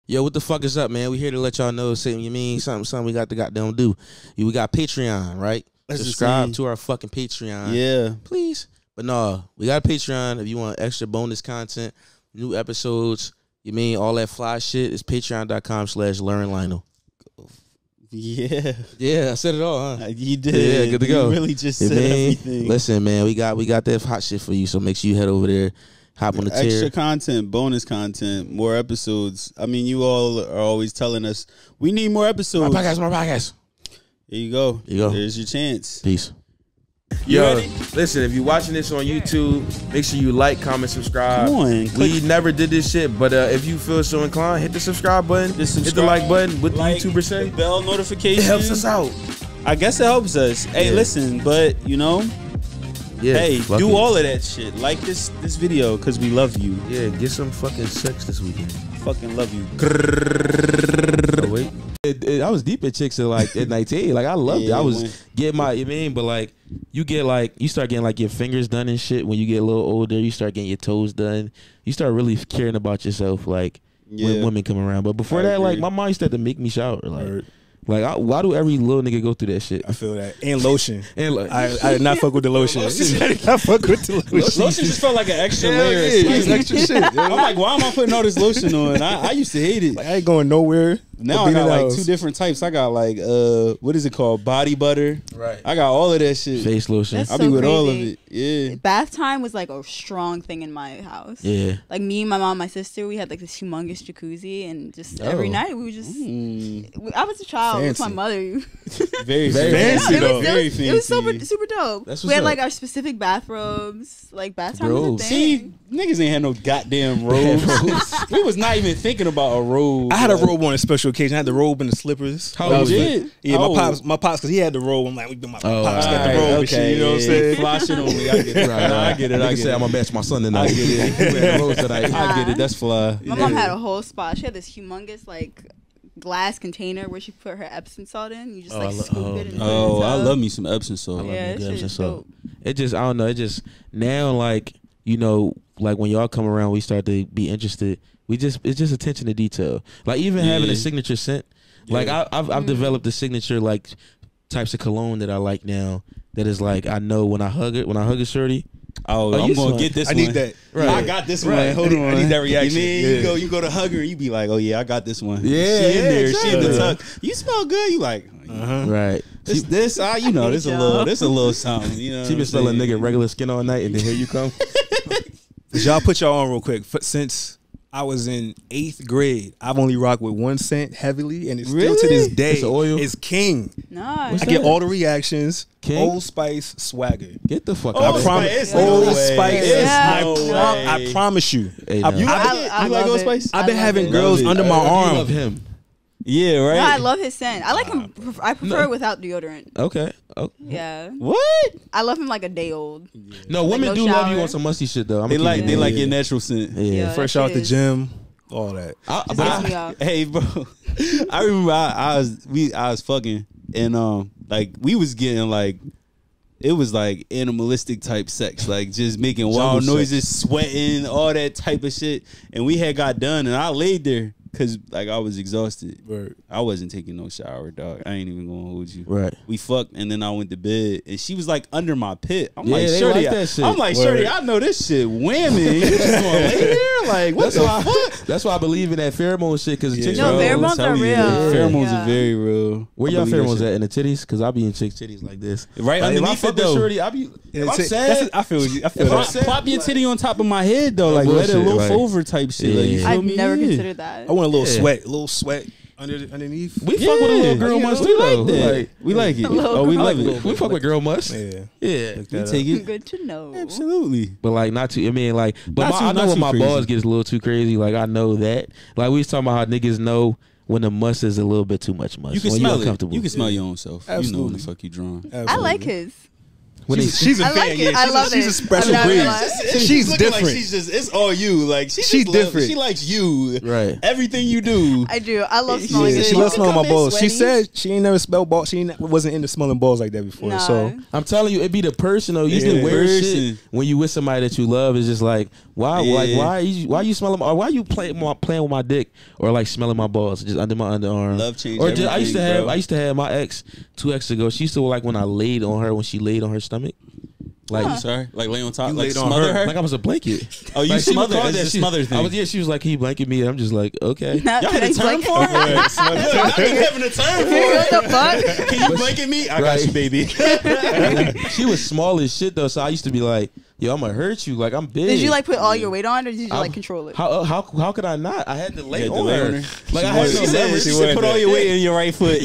Yo, what the fuck is up, man? We here to let y'all know something we got to goddamn do. We got Patreon, right? Subscribe to our fucking Patreon. Yeah. Please. But no, we got a Patreon if you want extra bonus content, new episodes, all that fly shit. It's patreon.com/LearnLionel. Yeah. Yeah, I said it all, huh? You did. Yeah, good to go. You really just said everything. Listen, man, we got that hot shit for you, so make sure you head over there. Hop on the tier. Extra content, bonus content, more episodes. I mean, you all are always telling us we need more episodes. More podcasts. There you go. There you go. There's your chance. Peace. You ready? Listen, if you're watching this on YouTube, make sure you like, comment, subscribe. Come on, we never did this shit, but if you feel so inclined, hit the subscribe button, hit the like button. What the YouTuber say? The bell notification. It helps us out. I guess it helps us. Hey, listen, but hey, do all of that shit. Like this video because we love you. Yeah, get some fucking sex this weekend. Fucking love you. Oh, wait. I was deep at chicks at 19. Like I loved it. I was getting my, but like you start getting like your fingers done and shit when you get a little older. You start getting your toes done. You start really caring about yourself like when women come around. But before that, like my mom used to have to make me shower. Like, why do every little nigga go through that shit? I feel that. And lotion. I did not fuck with the lotion. I did not fuck with the lotion. Lotion just felt like an extra layer. It's extra shit. I'm like, why am I putting all this lotion on? I used to hate it. Like, I ain't going nowhere. Now I got like 2 different types. I got like what is it called? Body butter. Right. I got all of that shit. Face lotion. That's I'll so be with crazy. all of it. Yeah. Bath time was like a strong thing in my house. Yeah. Like me, my mom, my sister, we had like this humongous jacuzzi, and just every night we would just. I was a child with my mother. Very fancy though. Very fancy. It was super dope. That's we had up. like our specific bathrobes. Like bath time was a thing. See, niggas ain't had no goddamn robes. We was not even thinking about a robe. I had a robe on a special occasion. I had the robe and the slippers. How old was it? Yeah, my pops, because he had the robe. I'm like, my pops got the robe and shit. Okay, You know what I'm saying? Fly shit on me. I get it. Right. I get it. I can say I'm gonna match my son tonight. I get it. tonight. I get it. That's fly. My mom had a whole spot. She had this humongous like glass container where she put her Epsom salt in. You just scoop it. And Oh, I love me some Epsom salt. Yeah, that shit is dope. It just, I don't know. It just now, like like when y'all come around, we start to be interested. It's just attention to detail. Like even having a signature scent. Like I've developed a signature like types of cologne that I like now. That is like I know when I hug a shorty. Oh, I'm gonna get this one. I need that. Right. I got this one. Hold on. I need that reaction. You go to hug her and you be like, oh yeah, I got this one. Yeah, she in there. exactly. She in the tuck. You smell good. You like, Right. this there's a little something. You know, She been smelling nigga regular skin all night, and then here you come. Y'all put y'all on real quick. Since I was in 8th grade, I've only rocked with 1 scent heavily, and it's still to this day. It's oil? It's King. Nice. I get all the reactions. King? Old Spice swagger. Get the fuck Old out of Spice. here. It's Old no way. Spice. Yeah. I promise you. Hey, I- no. You I like love Old it. Spice? I've been I love having it. girls Love it. under my You arm. love him. Yeah, right. No, I love his scent. I like him. I prefer it without deodorant. Okay. Oh. Yeah, What? I love him like a day old. No, women no do love you shower. on some musty shit though. They like your natural scent. Yeah. Yeah. Fresh that out shit the is- gym. All that. Just gets me off. Hey, bro. I remember I was fucking and like we was getting like it was like animalistic type sex, like just making wild Jungle noises, sweating, all that type of shit. And we had got done, and I laid there because like I was exhausted. Right. I wasn't taking no shower, dog. I ain't even gonna hold you. Right. We fucked, and then I went to bed, and she was like under my pit. I'm Yeah, like, they Shorty, like that shit. I'm like, Shorty, I know this shit. Women, you just gonna lay there? Like, what the fuck? That's why I believe in that pheromone shit because chicks. No, know. pheromones are real. Pheromones Yeah. are very real. Where I y'all believe that pheromones shit. at in the titties? Because I be in chicks' titties like this. Right Like, underneath if I fuck it though. with Shorty, I be. If I'm sad, I feel you. I feel If I'm that. sad, Plop your like- titty on top of my head though, like let it bullshit, loaf right. over type shit. Like, you Yeah. feel I've me? never Yeah. considered that. I want a little Yeah. sweat underneath. We fuck with a little girl Yeah, must we too like though. that. Like, We like it. little Oh, we girl love must. it. we fuck with girl must. Yeah. Yeah. We take it. Good to know. Absolutely. But like not too. I mean like. But Not I know too when my crazy. balls gets a little too crazy. Like I know that. Like we was talking about how niggas know when the must is a little bit too much must. You can when smell you're it. uncomfortable. You can smell your own self. You know when Absolutely. the fuck you drawn. I like his. She's a I fan. like it. Yeah, I love she's it. a special I'm not breed. gonna lie. She's looking different. Like she's just, it's all you. Like She's different. She likes you. Right. Everything you do. I do. I love smelling. Yeah, good she loves balls. smelling my balls. She sweaty. said she ain't never smelled balls. She wasn't into smelling balls like that before. Nah. So I'm telling you, it be the person though. You Yeah. can wear Person. shit when you with somebody that you love. It's just like why, Yeah. why you smelling, or why you playing with my dick, or like smelling my balls just under my underarm. Love change Or just, I used to everything, have bro. I used to have my ex 2 exes ago. She used to like when I laid on her when she laid on her stomach. Like I'm sorry. Like lay on top. You Like laid on smother her? her. like I was a blanket. Oh, you Like, she would smothered. call That's that a shit- smother thing. She was like, "Can you blanket me?" And I'm just like, okay. Not Y'all had a today's term blanket. for it? Look, I've been having a term for What it. the fuck? Can you blanket me? I got Right. you, baby. She was small as shit though, so I used to be like, "Yo, I'm gonna hurt you." Like I'm big. Did you like put all your weight on, or did you I- like control it? How could I not? I had to lay had to on lay her. on her. Like She I had wanted- no she said, leverage. she said, put all your weight in your right foot.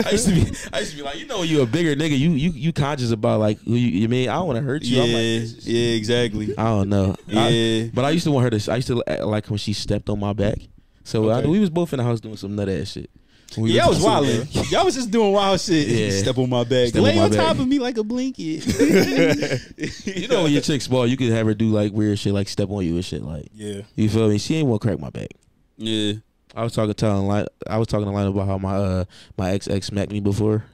I used to be like, you know, when you a bigger nigga, you conscious about like who you mean. I don't want to hurt you. Yeah, I'm like, yeah, exactly. I don't know. Yeah. But I used to want her to. I used to like when she stepped on my back. So we was both in the house doing some nut ass shit. We Y'all was was- wilding. Y'all was just doing wild shit. Yeah. Step on my back. Step Lay on my on back. top of me like a blanket. You know when your chick's small, you could have her do like weird shit, like step on you and shit. Like yeah, you feel me? She ain't want to crack my back. Yeah. I was talking to Line about how my ex smacked me before.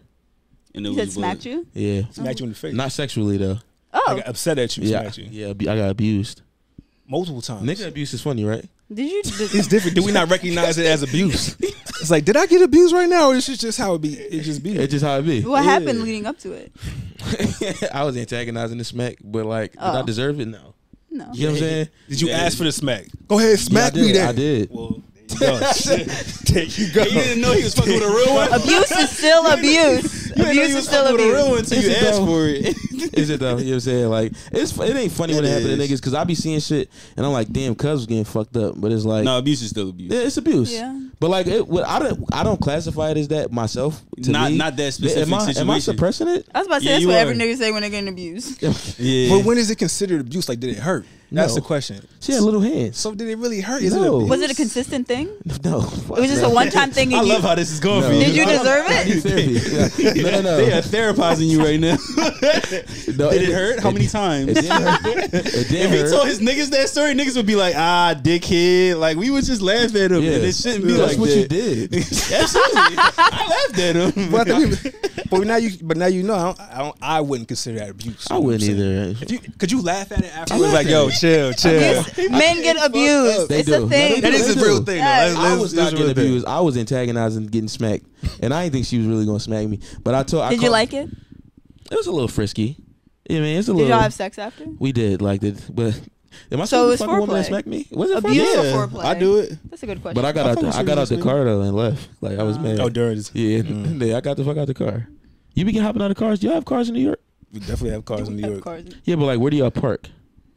And it You was said smacked you? Yeah, smacked you in the face. not sexually though. Oh, I got upset at you. Yeah, Smacked you yeah. I got abused. multiple times. Nigga abuse is funny, right? did you? It's different. Do we not recognize it as abuse? It's like, did I get abused right now, or is it just how it be? It just be. It's just how it be. What happened leading up to it? I was antagonizing the smack, but like, did I Oh. deserve it? No. No. You know what I'm saying? Did you Yeah. ask for the smack? Go ahead, smack Yeah, I me did. then. I did. Well, there you go. There you go. You didn't know he was fucking with a real one? Abuse is still abuse. You didn't know Abuse he is was still fucking with a real one abuse. until you Is it asked though? for it. Is it though? You know what I'm saying? Like, it ain't funny when it It happen to is. niggas because I be seeing shit and I'm like, damn, cuz was getting fucked up. But it's like, No, abuse is still abuse. yeah, it's abuse. Yeah. But like, I don't classify it as that myself. To Not me. that specific Am I situation. suppressing it? I was about to say Yeah, that's you what every are. nigga say when they're getting abused. Yeah. But when is it considered abuse? Like, did it hurt? That's No. the question. She had little hands. So did it really hurt? Is No. it abuse? Was it a consistent thing? No, It was just a one-time thing. I And love how this is going No. for you. Did you deserve I need it? therapy. No. They are therapizing you right now. No, Did it hurt? How many times? It didn't hurt. It If didn't he hurt. told his niggas that story, niggas would be like, dickhead. Like, we would just laugh at him. Yeah. And it shouldn't be That's like what that. you did. Absolutely. I laughed at him. But, I think but now you know. I wouldn't consider that abuse. I wouldn't either. Could you laugh at it I afterwards? laughed Like, at yo, it. chill. Abuse- Men get abused. They It's do. a No, thing. That is They a real do. thing. Yeah. Though. I was not a getting real thing. abused. I was antagonizing, getting smacked, and I didn't think she was really gonna smack me. But Did you like it? It was a little frisky. Yeah, man, it's a Did little. y'all have sex after? We did like it, but am I So supposed it's to fuck a woman that foreplay. smacked me? Was it Abuse foreplay? or foreplay? I do it. That's a good question. But I got I out. fuck with I got out the serious car though and left. Like I was mad. Oh, during this. Yeah, yeah, I got the fuck out the car. You be hopping out of cars? Do y'all have cars in New York? We definitely have cars in New Have York. cars Yeah, but like, where do y'all park?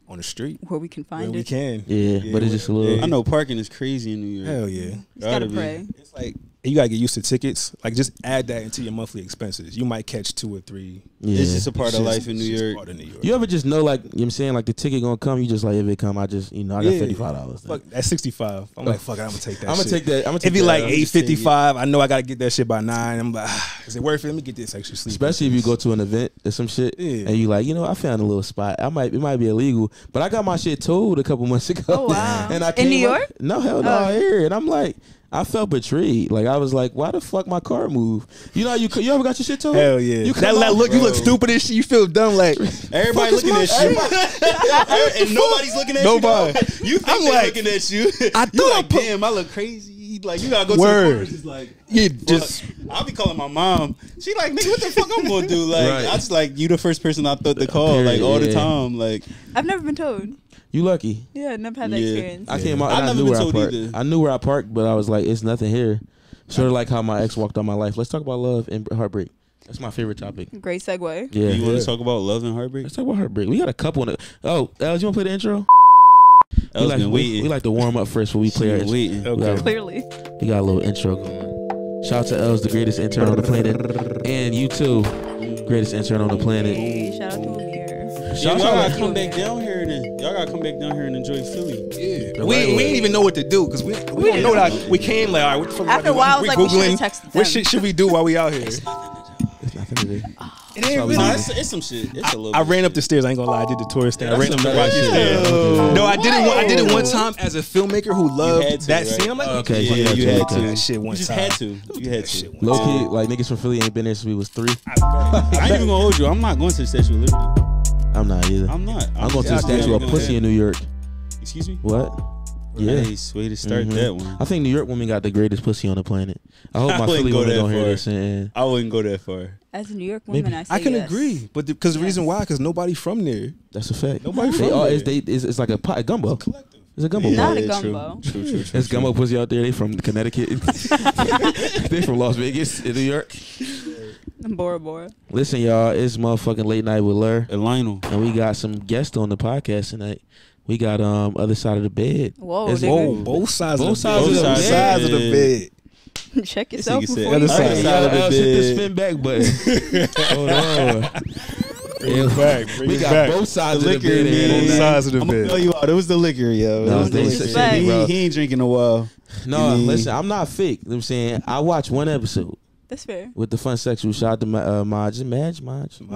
On the street. where we can Where find we it. can. Yeah, but it's just a little. Yeah. I know parking is crazy in New York. Hell yeah. You just gotta Gotta be. pray. It's like you gotta get used to tickets. Like just add that into your monthly expenses. You might catch 2 or 3. Yeah. It's just a part of It's life in New it's York. part of New York. You ever just know, like, you know what I'm saying, like the ticket gonna come, you just like, if it come, I just, I got Yeah. $35. Fuck, that's 65. I'm like, fuck it, I'm gonna take that. I'm gonna shit. take that. I'm gonna take It'd be that. like I'm just saying, 8:55. I know I gotta get that shit by 9. I'm like, is it worth it? Let me get this extra sleep. especially if you go to an event or some shit, Yeah. and you like, I found a little spot. It might be illegal, but I got my shit towed a couple months ago. Oh, wow. And I In came New up- York? No, hell no, Oh. here. And I'm like, I felt betrayed. Like I was like, why the fuck my car moved? You ever got your shit towed? Hell yeah. You That come out, look, you look bro. stupid as shit. You feel dumb. Like Everybody Fuck is looking my- at you. And nobody's looking at Nobody. you. You think I'm they're like- looking at you. I You thought I like, put- damn, I look crazy. Like, you gotta go to Word. the corners. Just like, you just. just I'll be calling my mom. She like, nigga, what the fuck I'm gonna do? Like, Right. I just like, you the first person I thought to call, like, all the Yeah. time. Like, I've never been told. You lucky. Yeah, I've never had that Yeah. experience. I came out. I've And I never knew been where I told parked. either. I knew where I parked, but I was like, it's nothing here. Sort of like how my ex walked out my life. Let's talk about love and heartbreak. That's my favorite topic. Great segue. Yeah. you want Yeah. to talk about love and heartbreak? Let's talk about heartbreak. We got a couple. Oh, Els, you want to play the intro? I was been we waiting. like to warm up first before we play our Been intro. waiting. okay. Clearly. We got a little intro going. Shout out to Els, the greatest intern on the planet, and you too, greatest intern on the planet. Hey, shout out to Amir. Y'all out gotta to- come back down here then. Y'all gotta come back down here and enjoy Philly. Yeah. We didn't even know what to do because we don't know that. We came like, all right, what the fuck? After a while, I was like, we should have texted What them. shit should we do while we out here? It's nothing to do. It ain't really. Nah, it's some shit. It's a little. I bit ran shit. up the stairs. I ain't gonna lie. I did the tourist thing. I ran up the some rocky shit. stairs. Okay. No, I did it. I did it one time as a filmmaker who loved had to, that right? scene. I'm like, Okay, Yeah, you had to. that shit one You just time. had to. You had to. Low key, like niggas from Philly ain't been there since we was 3. I ain't even gonna hold you. I'm not going to the Statue of Liberty. I'm not either. I'm not. I'm going to the Statue of Pussy in New York. Excuse me? What? Yeah. Nice way to start that one. I think New York women got the greatest pussy on the planet. I hope my wouldn't Philly go women that don't hear far. this. And I wouldn't go that far. As a New York woman, Maybe. I say I can yes. agree, but because the reason why, because nobody from there. that's a fact. Nobody They from all, there. it's like a pot, a gumbo. It's a gumbo. Yeah, Not a true. gumbo. True. There's gumbo pussy out there. They from Connecticut. They from Las Vegas in New York. Bora Bora. Listen, y'all, it's motherfucking late night with Lur, And Lionel. and we got some guests on the podcast tonight. We got other side of the bed. Whoa, It's- Whoa, nigga. both sides Both of the sides bed. of the Both bed. sides of the bed. Check This yourself nigga said before other you side. say Side of the Hit the bed. spin back button. Hold on. Bring it back. Bring We it got back. both sides The of the liquor, bed. man. in Both tonight. sides of the I'm gonna tell bed. you out. It was the liquor, yo. No, It was they the said liquor. shit, bro. He ain't drinking in a while. No, Me. listen, I'm not fake. You know what I'm saying? I watched one episode That's fair. with the fun sexual. Shout out to Maj. Is it Maj? Maj. Shout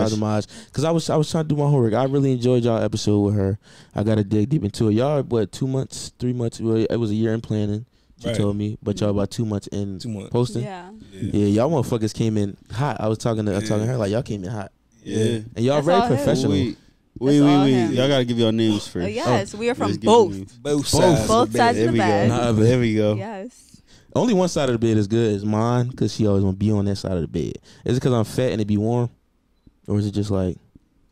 out to Maj. Because I was trying to do my homework. I really enjoyed y'all episode with her. I got to dig deep into it. Y'all, what, 2 months, 3 months? Well, it was a year in planning. She Right. told me, but y'all about 2 months in 2 months. posting. Yeah. Yeah, y'all motherfuckers came in hot. I was talking to her like y'all came in hot, Yeah. and y'all That's very all him. professional. Wait. That's all him. Y'all gotta give y'all names first. Oh, yes, we are from Let's give both. names. Both sides. Both sides There of we the go. bed. Nah, There we go. Yes. Only one side of the bed is good. Is mine, because she always want to be on that side of the bed. Is it because I'm fat and it be warm, or is it just like,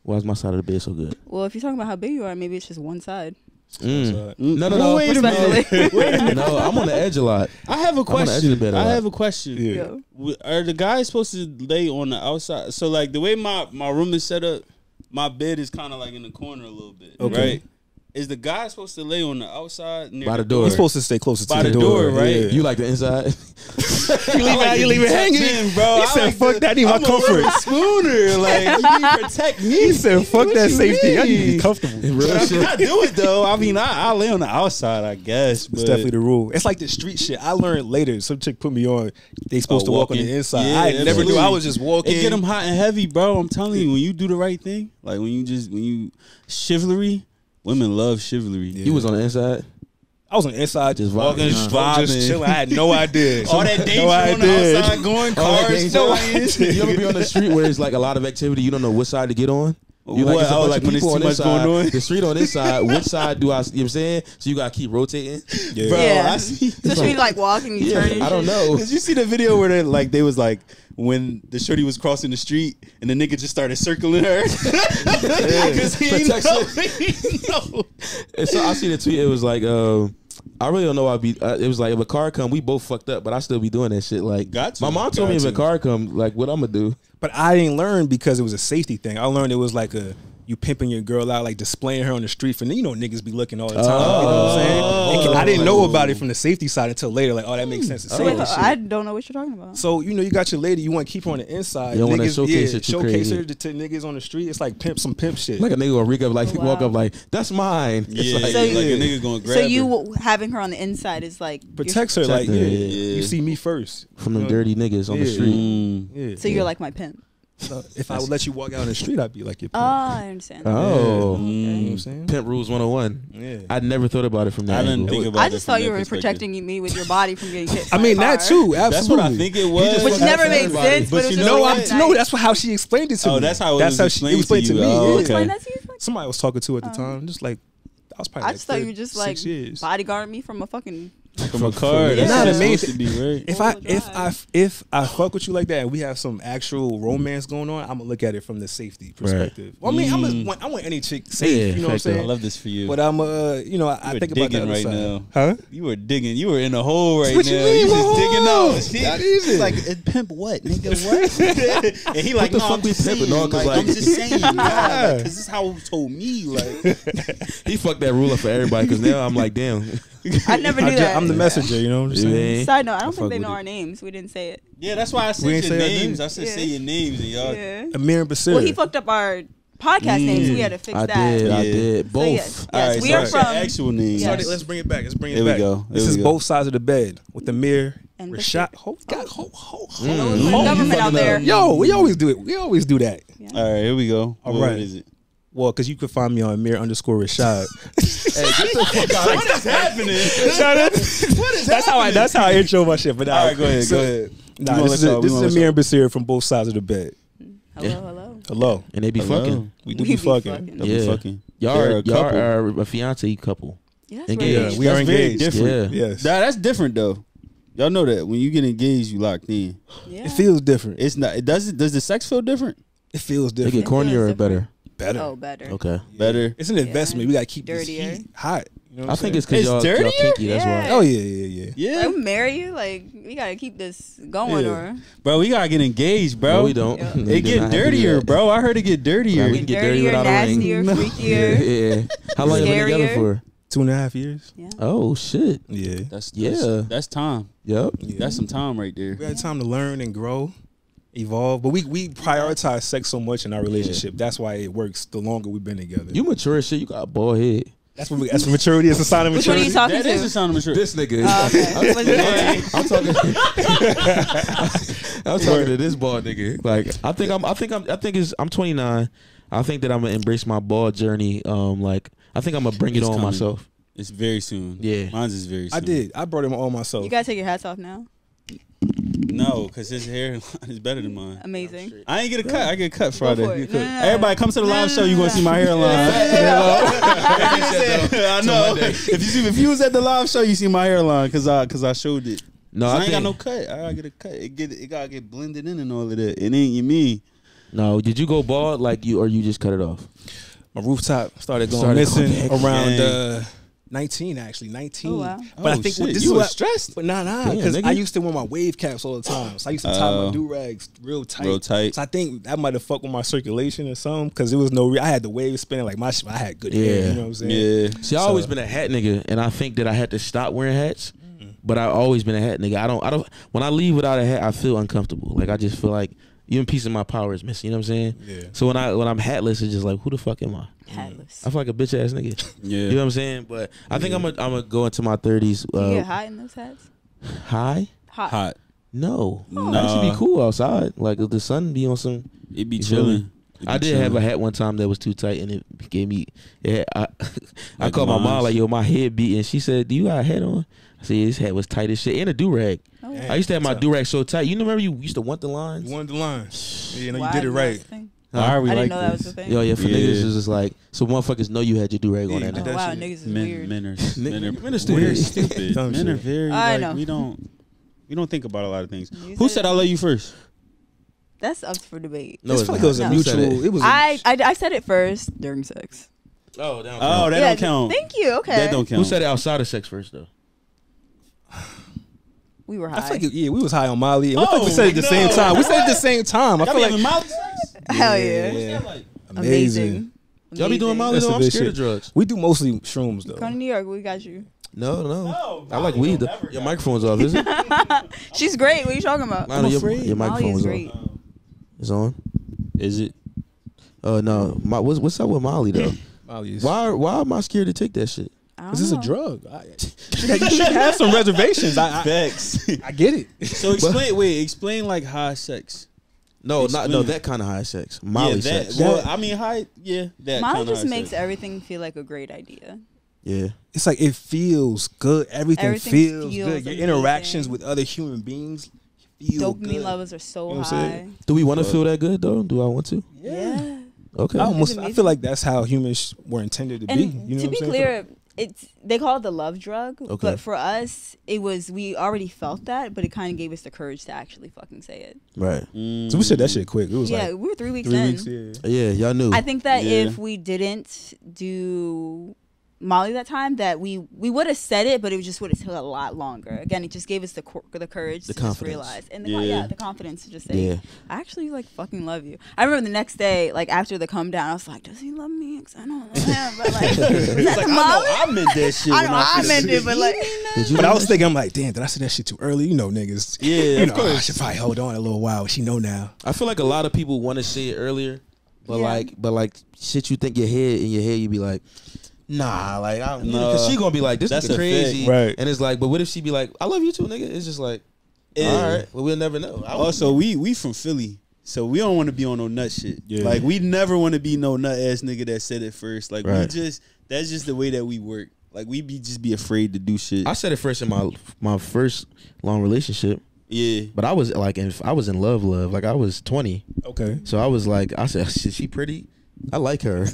why is my side of the bed so good? Well, if you're talking about how big you are, maybe it's just one side. No, Well, wait a minute. Wait a minute. No, I'm on the edge a lot. I have a on the edge of the question. bed a I lot. have a question. Yeah. Yo. Are the guys supposed to lay on the outside? So like the way my room is set up, my bed is kind of like in the corner a little bit. Okay. Right? Is the guy supposed to lay on the outside near By the door. You're supposed to stay closer By to the door, right? Yeah. You like the inside? You leave it hanging, bro. He said, "Fuck that, I need my comfort." Spooner, like you need to protect me. He said, "Fuck What that you safety. I need to mean? be comfortable." Real But shit. I do it though. I mean, I lay on the outside, I guess. It's But definitely the rule. It's like the street shit. I learned later. Some chick put me on. They supposed to walk on walking. the inside. Yeah, I never knew. absolutely. I was just walking. it get them hot and heavy, bro. I'm telling you, when you do the right thing, like when you chivalry, women love chivalry. You was on the inside. I was on the inside, Just walking, vibing, just chilling. I had no idea. All that danger no on the idea. outside, going Oh, that cars thing- flying. You ever be on the street where it's like a lot of activity? You don't know which side to get on. You What? it's a Oh, bunch like of when there's people too on this much going side, on? the street on this side. Which side do I? You know what I'm saying? So you gotta keep rotating. Yeah. Bro, Yeah. I see. So should we like walk and you turn and I don't shit? know. Cause you see the video where they was like when the shorty was crossing the street and the nigga just started circling her. Cause he ain't know. And so I see the tweet. It was like, I really don't know. It was like if a car come, we both fucked up, but I still be doing that shit. Like, Got to. my mom told me if Got a to. car come, like, what I'm gonna do? But I didn't learn because it was a safety thing. I learned it was like you pimping your girl out, like displaying her on the street. For niggas be looking all the time. You know what I'm saying? And I didn't know about it from the safety side until later. Like, oh, that makes sense. It's So wait, safety shit. I don't know what you're talking about. So you got your lady, you want to keep her on the inside. You don't wanna Niggas, showcase it too showcase crazy. her to niggas on the street. It's like some pimp shit. Like a nigga gonna rig up, like Oh, wow. walk up, like that's mine. It's Yeah, like, So like you- a nigga gonna grab So her. you having her on the inside is like Protects her, Protect like her, yeah. you see me first from them You know? dirty niggas on the Yeah. street. Yeah. So you're like my pimp. So if I would let you walk out on the street, I'd be like your Oh, pimp. I understand. Oh, You know what I'm saying? Pimp Rules 101. Yeah. I'd never thought about it from that I didn't angle. think about I it just from thought that you were perspective. protecting me with your body from getting hit. I by mean a that car. too. Absolutely. That's what I think it was. Which That's never for made everybody. sense, but But it was you just know No, what? like, no, that's how she explained it to me. Oh, that's how it was she explained explained to to you. me. Oh, yeah. okay. Explain that to you? Somebody I was talking to at the time, just like I was probably. I like just thought you were just 6 like years. bodyguard me from a fucking. From a car. Yeah. That's Nah, how the it's main supposed to be, right? If I fuck with you like that and we have some actual romance going on, I'm gonna look at it from the safety perspective. Well, I mean, I want any chick safe. Yeah, you know what I'm fact though. I saying? love this for you. But I'm I You were think about digging that right now. Huh? You were digging. You were in a hole right What now. you mean, just what digging hole? out. Not even. He's like, pimp what, nigga? What? And he like, the no, fuck I'm we just pimping? saying. No, 'cause, Like, I'm like- just saying. Nah, like, 'cause this is how it told me. Like, He fucked that rule up for everybody because now I'm like, damn. I never knew that. I'm the messenger. You know what I'm Yeah. saying? Side note, I don't fuck think they with know it. our names. We didn't say it. yeah, that's why I said We your ain't say our names. names. I said Yeah. say your names and y'all. Yeah. Amir and Basir. Well, he fucked up our podcast names. We had to fix I that. did. I Yeah. did. So Both. yes, All right, we so are what's your from. actual name. Yes. Let's bring it back. Let's bring it Here we back. go. This Here is we go. both sides of the bed with Amir And Rashad, government out there. Yo, we always do it. We always do that. Yeah. All right, here we go. All What right. is it? Well, because you could find me on Amir_Rashad. Hey, get the fuck out. What is happening? That's how I intro my shit. But All right, go ahead. Go ahead. Nah, We this gonna let is Amir and Basir from both sides of the bed. Hello. Hello. And they be Hello. fucking. We do be fucking. They'll be Yeah. fucking. Y'all They're are, a y'all couple. are a fiance couple. Yeah, that's Engaged. right. Yeah, we are That's very engaged. different. Yeah. Yes. That's different though. Y'all know that when you get engaged, you locked in. Yeah. It feels different. It's not. It does. Does the sex feel different? It feels They different. get cornier or different. better. Better. Oh, better. Okay. Better. It's an investment. We gotta keep Dirtier. this heat hot. You know what I I'm think saying? it's because It's y'all dirtier? kinky. That's Yeah. why. Oh yeah. Yeah, Like, we marry you, like we gotta keep this going, Yeah. or bro. We gotta get engaged, bro. No, we don't. Yeah. We It do get not have to do dirtier, that. bro. I heard it get dirtier. Right, we can get dirty dirtier, without a ring. nastier, Yeah, freakier. yeah. How long you been together Scarier. for? 2.5 years. Yeah. Oh shit. Yeah. That's time. Yep. That's some time right there. We had time to learn and grow, evolve. But we prioritize sex so much in our relationship. That's why it works. The longer we've been together. You mature as shit. You got a bald head. That's what maturity is. A sign of Which one are maturity. you talking That is to? a sign of maturity. This nigga. Oh, okay. What's it? I'm talking. I'm talking to this bald nigga. Like I think I'm 29. I think that I'm gonna embrace my bald journey. Like I think I'm gonna bring it It's on coming. myself. It's very soon. Yeah. Mine's is very soon. I did. I brought him all myself. You gotta take your hats off now. No, because his hair is better than mine. Amazing. I ain't get a cut. I get a cut Go Friday. for it. No, no, no. Everybody come to the live show. You gonna see my hairline? I know. If you was at the live show, you see my hairline because I showed it. No, I I ain't think, got no cut. I gotta get a cut. It gotta get blended in and all of that. It ain't you me. No, did you go bald like you or you just cut it off? My rooftop started going Started missing going back. around Dang. 19 actually. 19. Oh, wow. But I think shit. this You is was what stressed. But nah, Damn, because nigga. I used to wear my wave caps all the time. So I used to tie my do-rags real tight. Real tight. So I think that might have fucked with my circulation or something because there was no I had the wave spinning like I had good hair. Yeah. You know what I'm saying? Yeah. See, I always been a hat nigga, and I think that I had to stop wearing hats. But I always been a hat nigga. I don't. When I leave without a hat, I feel uncomfortable. Like I just feel like even piece of my power is missing. You know what I'm saying? Yeah. So when I'm hatless, it's just like, who the fuck am I? Hatless. I feel like a bitch ass nigga. Yeah. You know what I'm saying? But I think I'm gonna go into my 30s. Do you get hot in those hats? High? Hot. No. Nah. That should be cool outside. Like if the sun be on some. It be You feel me? chilling. It be I did have chilling. a hat one time that was too tight, and it gave me. Yeah, I Like called my mom mine's. like, "Yo, my head beating." She said, "Do you got a hat on?" I said, yeah, "This hat was tight as shit, and a do rag." Oh, Yeah. I used to have my Tough. do rag so tight. You remember you used to want the lines? You wanted the line. Yeah, no, Why you did it is that right. a thing? Why are we I like didn't know that was this? the thing. Yo, yeah, for Yeah. niggas it's just like so motherfuckers know you had your do rag on Yeah, that you Oh, night. that wow, shit. niggas is Men, weird. men are Men are still we're weird. stupid. Dumb Men are shit. very I like know. we don't think about a lot of things. You Who said said it. I love you first? That's up for debate. No, I it's feel like not. it was a You said mutual. it. It was. I said it first during sex. Oh, that Oh, that Yeah, don't count. Thank you. Okay. That don't count. Who said it outside of sex first though? We were high. I feel like we was high on Molly. And I feel like we Oh, said it at the same no. time. We said it at the same time. I Y'all feel be like having Molly sex? Hell yeah. Yeah. Like, Amazing. Y'all be doing Molly That's though? the I'm big scared shit. of drugs. We do mostly shrooms though. Come to New York. We got you. No. No, I like Molly weed don't though. ever Your got microphone's off, is it? She's great. What are you talking about? Lionel, your Molly microphone is was great. on. It's on. Is it? Oh no. What's up with Molly though? Molly is. Why am I scared to take that shit? I don't Is this a know. drug? You should have some reservations. Facts. I get it. So explain like high sex. No, Explain. that kind of high sex. Molly yeah, that, sex. Well, I mean high. Yeah, that Molly kind of just high makes sex. everything feel like a great idea. Yeah. It's like it feels good. Everything feels good. Your amazing. interactions with other human beings feel Dopamine good. levels are so You know what I'm high. saying? Do we want to feel that good though? Do I want to? Yeah. Okay. I It's feel amazing. like that's how humans were intended to And be. You know to what be I'm saying? clear, they call it the love drug, Okay. but for us, we already felt that, but it kind of gave us the courage to actually fucking say it. Right. So we said that shit quick. It was Yeah, like we were 3 weeks 3 in. weeks. Yeah. Yeah, y'all knew. I think that Yeah. if we didn't do Molly that time, that we would have said it, but it just would have took a lot longer. Again, it just gave us the courage The to just confidence. realize, and Yeah. the confidence to just say, Yeah. I actually like fucking love you. I remember the next day, like after the come down, I was like, does he love me? 'Cause I don't know him, but like, It's like, Molly? I meant that shit. I when know I said meant that. it, but like, Did you But I know was that thinking, I'm like, damn, did I say that shit too early? You know, niggas. Yeah, You of know, I course. should probably hold on a little while. She know now. shit? I feel like a lot of people want to say it earlier, but Yeah. like shit you think in your head you be like, nah, like I don't know, No. because she gonna be like, this That's nigga a crazy, fact. Right. And it's like, but what if she be like, I love you too, nigga? It's just like, All right. Well, we'll never know. Also, we from Philly. So we don't want to be on no nut shit. Yeah. Like we never want to be no nut ass nigga that said it first. Like that's just the way that we work. Like we just be afraid to do shit. I said it first in my first long relationship. Yeah. But I was like, I was in love. Like I was 20. Okay. So I was like, I said, is she pretty? I like her.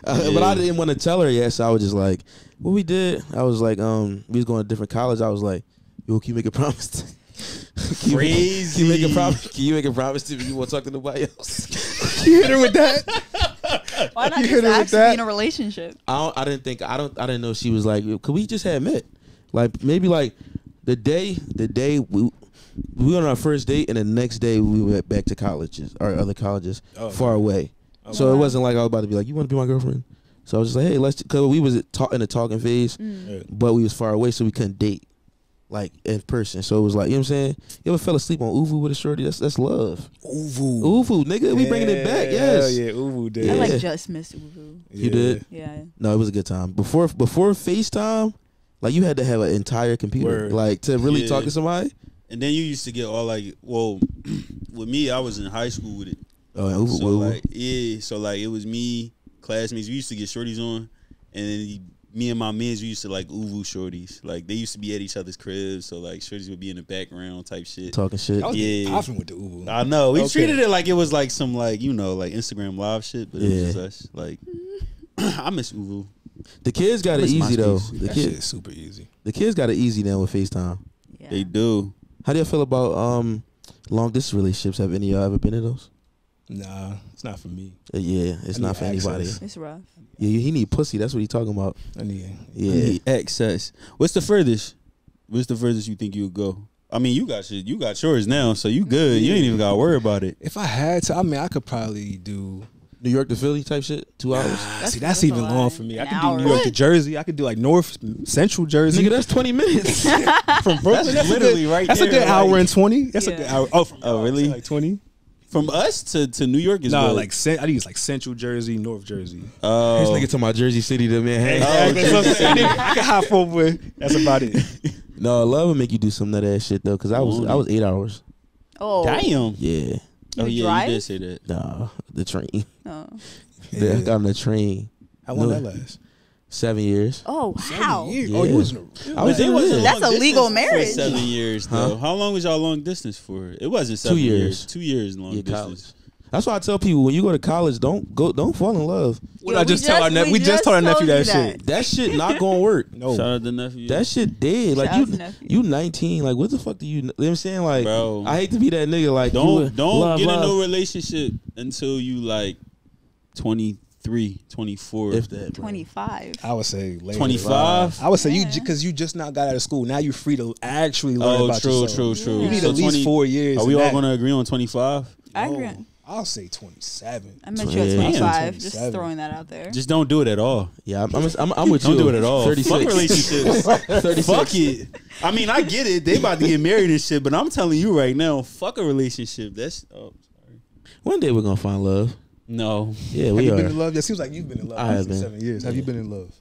But I didn't want to tell her yet. So I was just like, what we did, I was like, we was going to different college. I was like, yo, can you make a promise? Crazy. Can you make a promise to me you won't talk to nobody else? You hit her with that? Why not just actually be in a relationship? I didn't know she was like, could we just have met? Like maybe like the day we went on our first date and the next day we went back to colleges or other colleges far away. Okay. So it wasn't like I was about to be like, you want to be my girlfriend? So I was just like, hey, because we was in the talking phase, but we was far away, so we couldn't date like in person. So it was like, you know what I'm saying? You ever fell asleep on Uvu with a shorty? That's love. Uvu, nigga, we bringing it back. Yes, yeah, Uvu did. I like just missed Uvu. You did? Yeah. No, it was a good time. Before FaceTime, like you had to have an entire computer, like to really talk to somebody. And then you used to get all like, well, with me, I was in high school with it. Oh, yeah, Uvu, so Uvu. like, so like it was me, classmates. We used to get shorties on, and then me and my mans, we used to like Uvu shorties. Like they used to be at each other's cribs, so like shorties would be in the background type shit, talking shit. I was often with the Uvu. I know we treated it like it was like some like like Instagram live shit, but it was just us. Like I miss Uvu. The kids got it easy though. The kids is super easy. The kids got it easy now with FaceTime. Yeah. They do. How do you feel about long distance relationships? Have any of y'all ever been in those? Nah, it's not for me. Yeah, it's not for anybody. It's rough. Yeah, he need pussy. That's what he talking about. I need access. What's the furthest? What's the furthest you think you would go? I mean, you got shit. You got yours now, so you good. You ain't even got to worry about it. If I had to, I mean, I could probably do New York to Philly type shit. 2 hours. That's even long for me. I could do New York to Jersey. I could do like Central Jersey. Nigga, that's 20 minutes. From Brooklyn, that's literally right there. That's a good hour and 20. That's a good hour. Oh, really? Like 20. From us to New York is good. Like I think it's like Central Jersey, North Jersey. Oh, this nigga to my Jersey City, to man. I can hop over. That's about it. No, love will make you do some nut ass shit though, because I was 8 hours. Oh, damn. Yeah. Oh yeah, drive? you did say that. Nah, the train. Oh. Yeah, I got on the train. How long that last? 7 years. Oh, how? Yeah. Oh, you wasn't. That's a legal marriage. For 7 years though. How long was y'all long distance for? It wasn't 7 years. 2 years long distance. College. That's why I tell people when you go to college, don't fall in love. We just told our nephew that shit. That shit not gonna work. No. Shout out to nephew. That shit dead. Like you 19. Like what the fuck do you know what I'm saying? Like, bro, I hate to be that nigga. Like don't love, get love. in no relationship until you like 23, 24. If that, 25. I would say later. 25. I would say because you just not got out of school. Now you're free to actually learn about yourself. True. You need at least 4 years. Are we all gonna agree on 25? I agree. I'll say 27. I met you at 25. 27. Just throwing that out there. Just don't do it at all. Yeah, I'm with you. Don't do it at all. 36. Fuck relationships. 36. Fuck it. I mean, I get it. They about to get married and shit, but I'm telling you right now, fuck a relationship. That's sorry. One day we're gonna find love. No. Yeah, we have are. You been in love? That seems like you've been in love. I have been. 7 years. Have you been in love?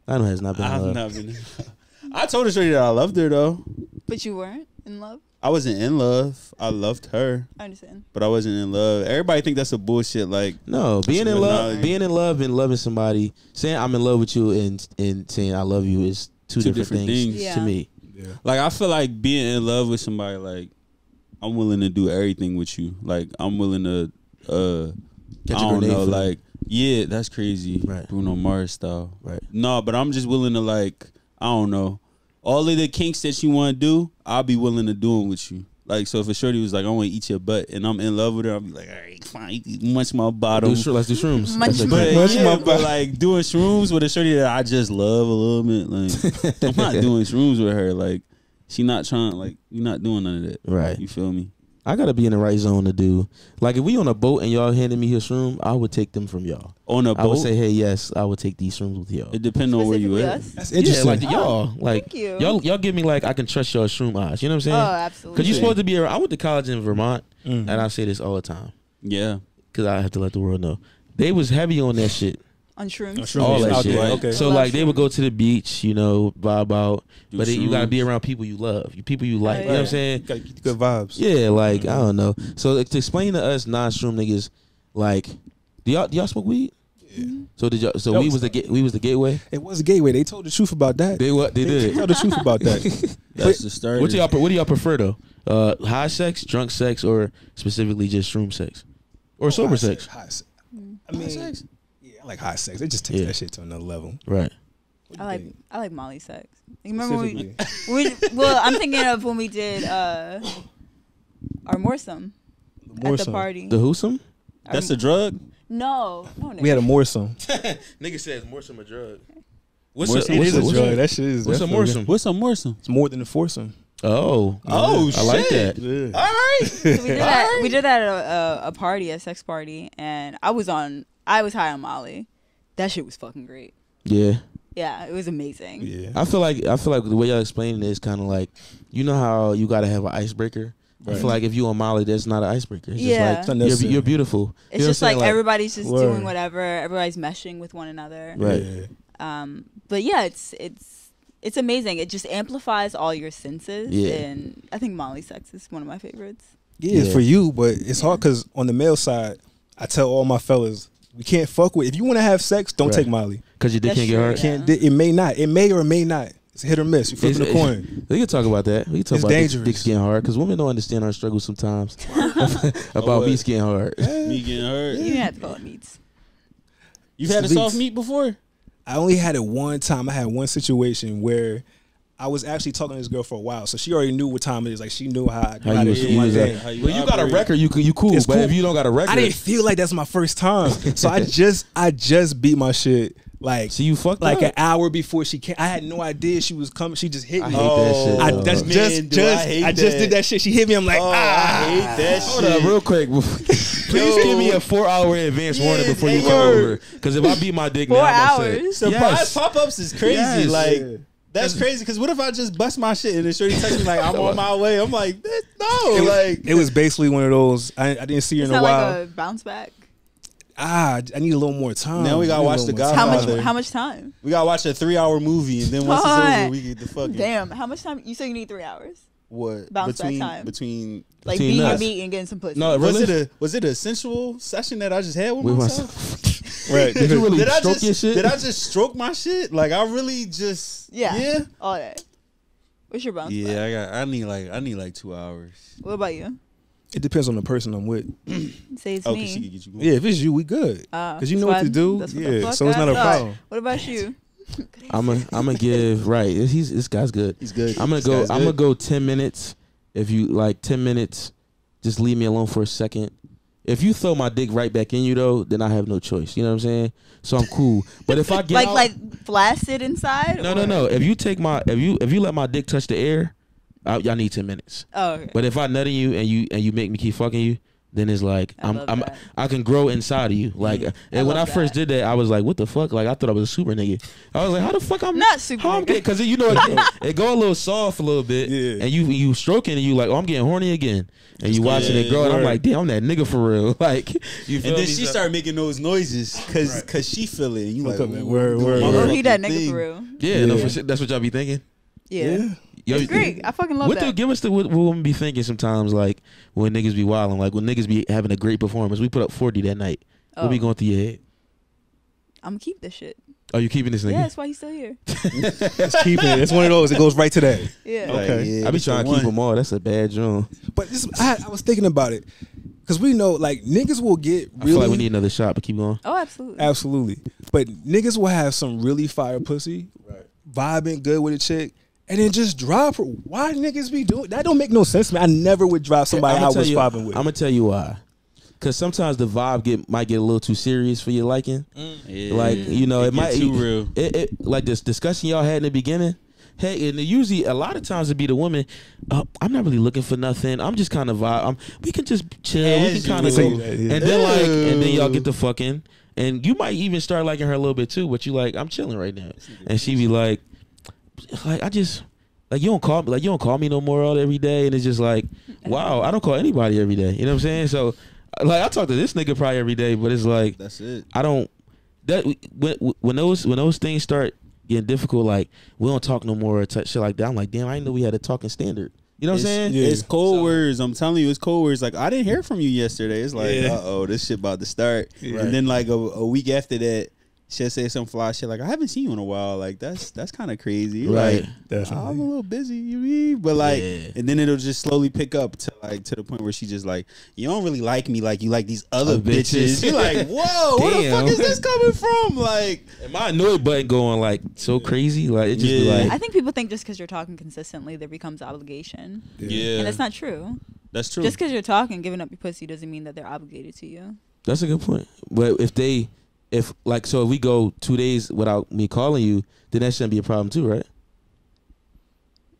I know has not been in love. I've not been in love. I told her that I loved her though. But you weren't in love? I wasn't in love. I loved her. I understand. But I wasn't in love. Everybody think that's a bullshit. Like, no, being in love and loving somebody, saying I'm in love with you and saying I love you is two different things to me. Yeah. Like I feel like being in love with somebody, like I'm willing to do everything with you. Like I'm willing to Catch I a don't grenade know, for like yeah, that's crazy. Right. Bruno Mars style. Right. No, but I'm just willing to like, I don't know. All of the kinks that you want to do, I'll be willing to do them with you. Like, so if a shorty was like, I want to eat your butt, and I'm in love with her, I'll be like, all right, fine, munch my bottom. Let's do shrooms. But like doing shrooms with a shorty that I just love a little bit, like I'm not doing shrooms with her. Like, she not trying, like, you're not doing none of that. Right. You feel me? I gotta be in the right zone to do. Like if we on a boat and y'all handed me his shroom, I would take them from y'all. On a boat, I would say, hey, yes, I would take these shrooms with y'all. It depends on where you at. That's interesting. Yeah, like y'all, like thank you. y'all give me like I can trust your shroom eyes. You know what I'm saying? Oh, absolutely. Because you're supposed to be. I went to college in Vermont, and I say this all the time. Yeah. Because I have to let the world know they was heavy on that shit. On shrooms. All that shit. Okay. So like they would go to the beach, you know, vibe out, but you gotta be shrooms. around people you love, people you like. You know what I'm saying? You gotta get good vibes. Yeah, like I don't know. So like, to explain to us non-shroom niggas, like, do y'all smoke weed? Yeah. So did y'all? So we was the gateway. It was a gateway. They told the truth about that. They did. Tell the truth about that. That's the start. What do y'all prefer though? High sex, drunk sex, or specifically just shroom sex, or sober sex? High sex. I mean, yeah, I like high sex. It just takes that shit to another level. Right. I like Molly sex. You remember when well, I'm thinking of when we did our morsum at the party. The whoosome? That's a drug. No, nigga. We had a morsum. Nigga says morsum a drug. It is a drug. That shit is. What's a morsum? What's a morsum? It's more than a foursome. Oh, Oh, I like shit. that. Yeah. All right. So we did that at a party, a sex party, and I was high on Molly. That shit was fucking great. Yeah. Yeah, it was amazing. Yeah. I feel like the way y'all explaining it is kind of like, you know how you gotta have an icebreaker. I feel like if you on Molly, that's not an icebreaker. It's Yeah. just like you're beautiful. It's You know just what I'm like saying? everybody's just Word. doing whatever. Everybody's meshing with one another. Right. Yeah. But yeah, it's amazing. It just amplifies all your senses. Yeah. And I think Molly sex is one of my favorites. Yeah, it's for you, but it's hard because on the male side, I tell all my fellas, we can't fuck with. If you want to have sex, don't take Molly. Because your dick That's can't get true, hard. yeah. Can't. It may not. It may or may not. It's a hit or miss. You flipping a coin. We can talk about that. We can talk It's about dangerous. dicks getting hard because women don't understand our struggle sometimes about what? meats getting hard. Me getting hurt. You didn't have to call it meats. You've had a soft meat before? I only had it one time. I had one situation where I was actually talking to this girl for a while, so she already knew what time it is. Like she knew how you to was- do you my was thing. at- When you got a record, you cool. It's But cool. if you don't got a record, I didn't feel like that's my first time, so I just beat my shit. Like, see, you fucked like up. an hour before she came. I had no idea she was coming. She just hit me. I hate that shit. I though. that's Man, just do I hate I just that. did that shit. She hit me. I'm like, I hate that Hold shit. up, real quick. Please give me a 4-hour advance warning before you come over. Because if I beat my dick 4 now, I'm upset. hours? Surprise Yes. pop-ups is crazy. Yes. Like, that's crazy. Because what if I just bust my shit and then Shorty text me like, I'm on my way? I'm like, no. Like, it was basically one of those. I didn't see her It's in a not while. like a bounce back. I need a little more time. Now we gotta I need a watch little The more Godfather. time. Father. How much time? we gotta watch a 3-hour movie, and then once it's over, we get the fucking Damn, how much time? You said you need 3 hours. what Bounce back between time. between. Like Between beating your us. meat and getting some pussy. No, really? Was it a sensual session that I just had with With myself? Right. Did you really Did I stroke just your shit? did I just stroke my shit? Like I really just Yeah. All that. What's your bounce back? yeah. I need like 2 hours. What about you? It depends on the person I'm with. Say it's Oh, me. cause she could get you going. Yeah, if it's you, we good. Because you know what to do. That's what the Yeah, fuck so it's I not a thought. problem. What about you? I'm gonna give right. This guy's good. He's good. I'm This guy's gonna good. go 10 minutes. If you like 10 minutes, just leave me alone for a second. If you throw my dick right back in you though, then I have no choice. You know what I'm saying? So I'm cool. But if I get out, like flaccid inside? no. If you take my if you let my dick touch the air, y'all need 10 minutes. Oh, okay. But if I nut in you and you make me keep fucking you, then it's like love that. I can grow inside of you. Like and when I love first that. did that, I was like, what the fuck? Like I thought I was a super nigga. I was like, how the fuck I'm Not super how I'm nigga. getting because you know it go a little soft a little bit. Yeah. And you stroking and you like, oh, I'm getting horny again. And you watching it grow and I'm word. like, damn, I'm that nigga for real. Like you feel And then me? she So- started making those noises because she feel it. And you like, Look up, man. ooh, Word, I'm doing word, my word. Oh, fucking he that nigga thing. for real. Yeah, no, for sure. That's what y'all be thinking. Yeah. Yo, It's great. I fucking love What that. give us what women be thinking sometimes, like when niggas be wilding, like when niggas be having a great performance. We put up 40 that night. What be going through your head? I'm gonna keep this shit. Are you keeping this nigga? Yeah, that's why he's still here. Just keep it. It's one of those. It goes right to that. Yeah. Like, Okay. yeah, I be that's trying the to keep one. them all. That's a bad joint. But I was thinking about it because we know like niggas will get I feel really like we need another shot, but keep going. Oh, absolutely. absolutely, but niggas will have some really fire pussy, vibing good with a chick, and then just drop her. Why niggas be doing that? Don't make no sense to me. I never would drop somebody I was vibing with. I'm gonna tell you why. Cause sometimes the vibe might get a little too serious for your liking. Yeah. Like it get might too real. It like this discussion y'all had in the beginning. Hey, and usually a lot of times it be the woman. I'm not really looking for nothing. I'm just kind of vibe. We can just chill. We can kind of go, Say that, yeah. and then y'all get the fucking, and you might even start liking her a little bit too. But you like, I'm chilling right now, and she be like I just. Like you don't call me no more all every day, and it's just like, wow, I don't call anybody every day. You know what I'm saying? So, like I talk to this nigga probably every day, but it's like That's it. I don't. that when those things start getting difficult, like we don't talk no more, or shit like that. I'm like, damn, I didn't know we had a talking standard. You know what I'm saying? Yeah. It's cold words. I'm telling you, it's cold words. Like, I didn't hear from you yesterday. It's like, this shit about to start. Yeah. And then like a week after that, she'll say some fly shit like, I haven't seen you in a while. Like, that's kind of crazy. Right. Like, I'm a little busy, you mean? But like, and then it'll just slowly pick up to the point where she just like, you don't really like me like you like these other bitches. You're like, whoa, where the fuck is this coming from? Like, and my annoyed button going like so crazy. Like, it just be like. I think people think just because you're talking consistently, there becomes obligation. Yeah. And that's not true. That's true. Just because you're talking, giving up your pussy doesn't mean that they're obligated to you. That's a good point. But if we go 2 days without me calling you, then that shouldn't be a problem too, right?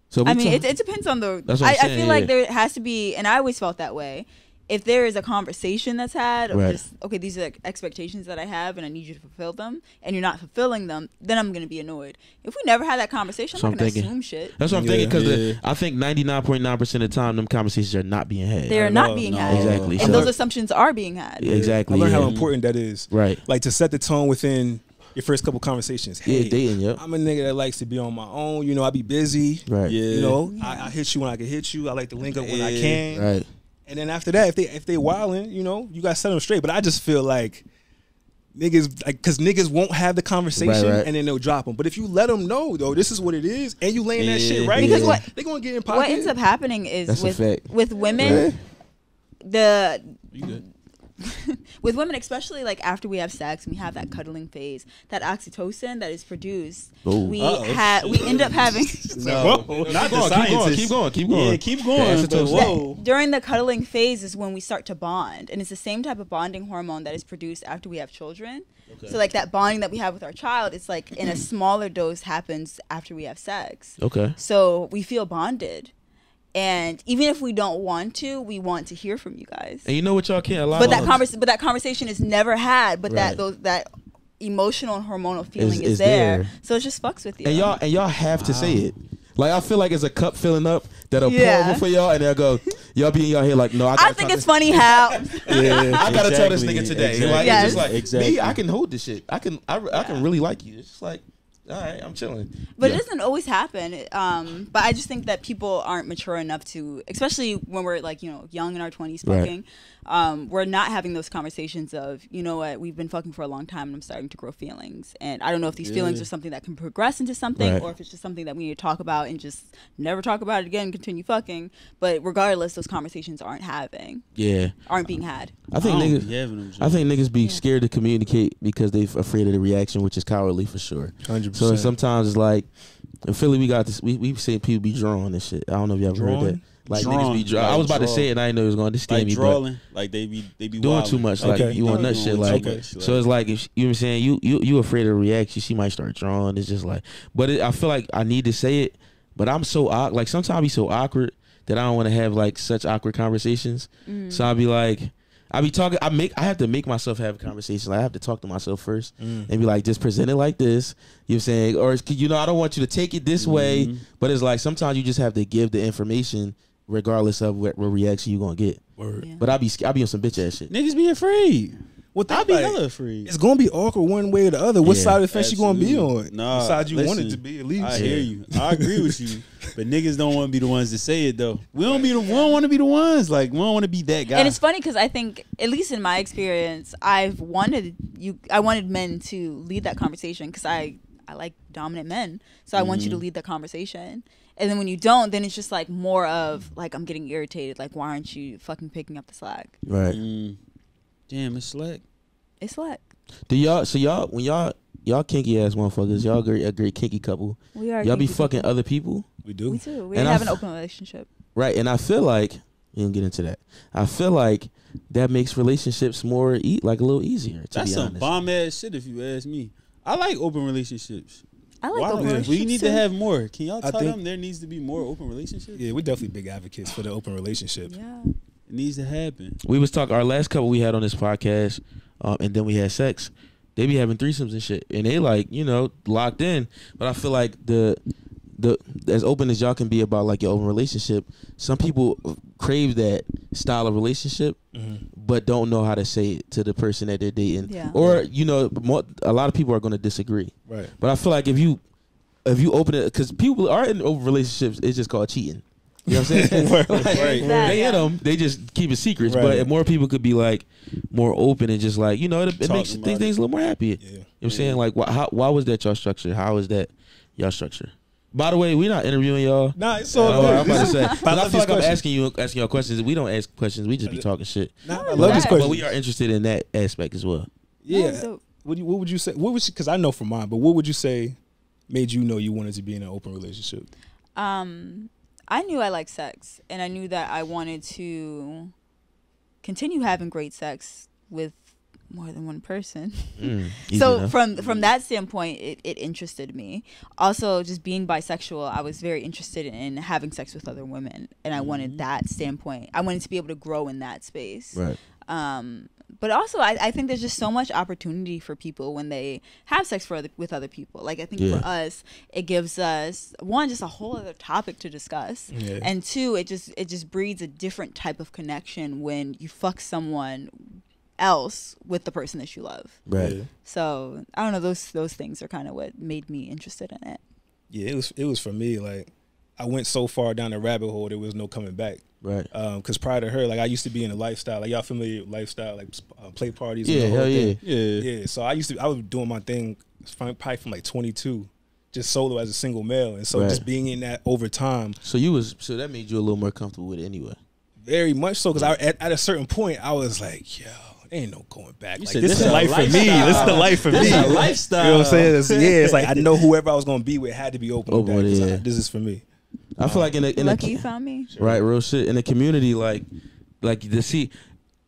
So I mean, it depends on the. That's what I'm saying, I feel like there has to be, and I always felt that way. If there is a conversation that's had, of just, okay, these are expectations that I have, and I need you to fulfill them, and you're not fulfilling them, then I'm gonna be annoyed. If we never had that conversation, I'm not gonna assume shit. That's what I'm thinking, because I think 99.9% of the time, them conversations are not being had. They are not being had. Exactly. And those assumptions are being had. Exactly. I learned how important that is. Right. Like, to set the tone within your first couple conversations. Hey, dating, I'm a nigga that likes to be on my own. You know, I be busy. Right. Yeah. You know, I hit you when I can hit you. I like to link up when I can. Right. And then after that, if they wildin', you know, you gotta set them straight. But I just feel like niggas, like, cause niggas won't have the conversation and then they'll drop them. But if you let them know, though, this is what it is, and you laying that shit right, because they gonna get in pocket. What ends up happening is That's with women, with women, especially like after we have sex and we have that cuddling phase, that oxytocin that is produced, we end up having. Not the scientists. Keep going. Yeah, keep going. Whoa. During the cuddling phase is when we start to bond, and it's the same type of bonding hormone that is produced after we have children. Okay. So like that bonding that we have with our child, it's like in a smaller dose happens after we have sex. Okay. So we feel bonded. And even if we don't want to, we want to hear from you guys. And you know what y'all can't allow. But that conversation is never had. But that emotional and hormonal feeling is there. So it just fucks with you. And y'all have to say it. Like, I feel like it's a cup filling up that'll pour over for y'all, and they'll go, y'all be in y'all head like, no, I think it's funny how. I gotta tell this nigga today. Exactly. Like, it's just like, me, I can hold this shit. I can really like you. It's just like, all right, I'm chilling. But it doesn't always happen. But I just think that people aren't mature enough to, especially when we're like, you know, young in our 20s fucking. We're not having those conversations of, you know what, we've been fucking for a long time and I'm starting to grow feelings. And I don't know if these feelings are something that can progress into something or if it's just something that we need to talk about and just never talk about it again and continue fucking. But regardless, those conversations aren't being had. I think niggas be scared to communicate because they're afraid of the reaction, which is cowardly for sure. 100%. So sometimes it's like, in Philly, we got this. We say people be drawing this shit. I don't know if you ever heard that. Like, niggas be drawing. I was about to say it, and I didn't know it was going to scare me. Drawing, like they be doing wilding. too much. Like, you want nut shit. Like, so it's like, if you know what I'm saying, you afraid of the reaction, she might start drawing. It's just like, but I feel like I need to say it, but I'm so awkward. Like, sometimes I be so awkward that I don't want to have like such awkward conversations. So I'll be like, I be talking. I have to make myself have conversations. Like, I have to talk to myself first and be like, just present it like this. You know what I'm saying? Or, you know, I don't want you to take it this way. But it's like, sometimes you just have to give the information regardless of what reaction you gonna get. Yeah. But I be on some bitch ass shit. Niggas be afraid. I be hella afraid. It's gonna be awkward one way or the other. What side of the fence you gonna be on? Nah, what side you want it to be, at least. I hear you. I agree with you. But niggas don't want to be the ones to say it though. We don't want to be the ones. Like, we don't want to be that guy. And it's funny because I think, at least in my experience, I wanted men to lead that conversation because I like dominant men. So I want you to lead the conversation. And then when you don't, then it's just like more of like, I'm getting irritated. Like, why aren't you fucking picking up the slack? Right. Damn, it's slack. It's slack. When y'all kinky ass motherfuckers, y'all a great kinky couple. We are. Y'all be fucking other people. We do. We do. We have an open relationship. Right. And I feel like, you didn't get into that. I feel like that makes relationships more like a little easier. That's some bomb ass shit if you ask me. I like open relationships. I like open relationships. We need to have more. Can y'all tell them there needs to be more open relationships? Yeah, we're definitely big advocates for the open relationship. Yeah. It needs to happen. We was talking, our last couple we had on this podcast, and then we had sex. They be having threesomes and shit. And they like, you know, locked in. But I feel like the as open as y'all can be about like your open relationship, some people crave that style of relationship, but but don't know how to say it to the person that they're dating. Yeah. Or a lot of people are going to disagree. Right. But I feel like if you open it, because people are in open relationships, it's just called cheating. You know what I'm saying? Right. Like, Right. they in them, they just keep it secrets. Right. But if more people could be like more open and just like, it makes Talking things about a little more happy. Yeah. You know what I'm saying? Like, why was that y'all structure? How is that y'all structure? By the way, we're not interviewing y'all. Nah, it's all good. I'm about to say, But I feel like I'm questions. asking y'all questions. We don't ask questions. We just be talking shit. Nah, I love this But question. But we are interested in that aspect as well. Yeah. So, What would you say? Because I know for mine, but what would you say made you know you wanted to be in an open relationship? I knew I liked sex, and I knew that I wanted to continue having great sex with more than one person. So enough. from that standpoint, it interested me. Also, just being bisexual, I was very interested in having sex with other women, and I wanted that standpoint. I wanted to be able to grow in that space. Right. But also, I think there's just so much opportunity for people when they have sex with other people. Like, I think for us, it gives us, one, just a whole other topic to discuss. Yeah. And two, it just breeds a different type of connection when you fuck someone else with the person that you love. Right. Yeah. So, I don't know, those things are kind of what made me interested in it. Yeah, it was for me. Like, I went so far down the rabbit hole, there was no coming back. Right. Because prior to her, like, I used to be in a lifestyle. Like, y'all familiar with lifestyle, like play parties. Yeah, and the whole hell yeah. thing. Yeah. Yeah. So I was doing my thing probably from like 22, just solo as a single male, and so Right. just being in that over time, So that made you a little more comfortable with it anyway. very much so. Because at a certain point, I was like, yo, there ain't no going back. Like, said, this is life for me. This is the life for me. This is a lifestyle. You know what I'm saying? It's like I know whoever I was gonna be with had to be open with that. Open with 'cause it, yeah. This is for me. I feel like in Lucky you found me. right, real shit in the community, like the see,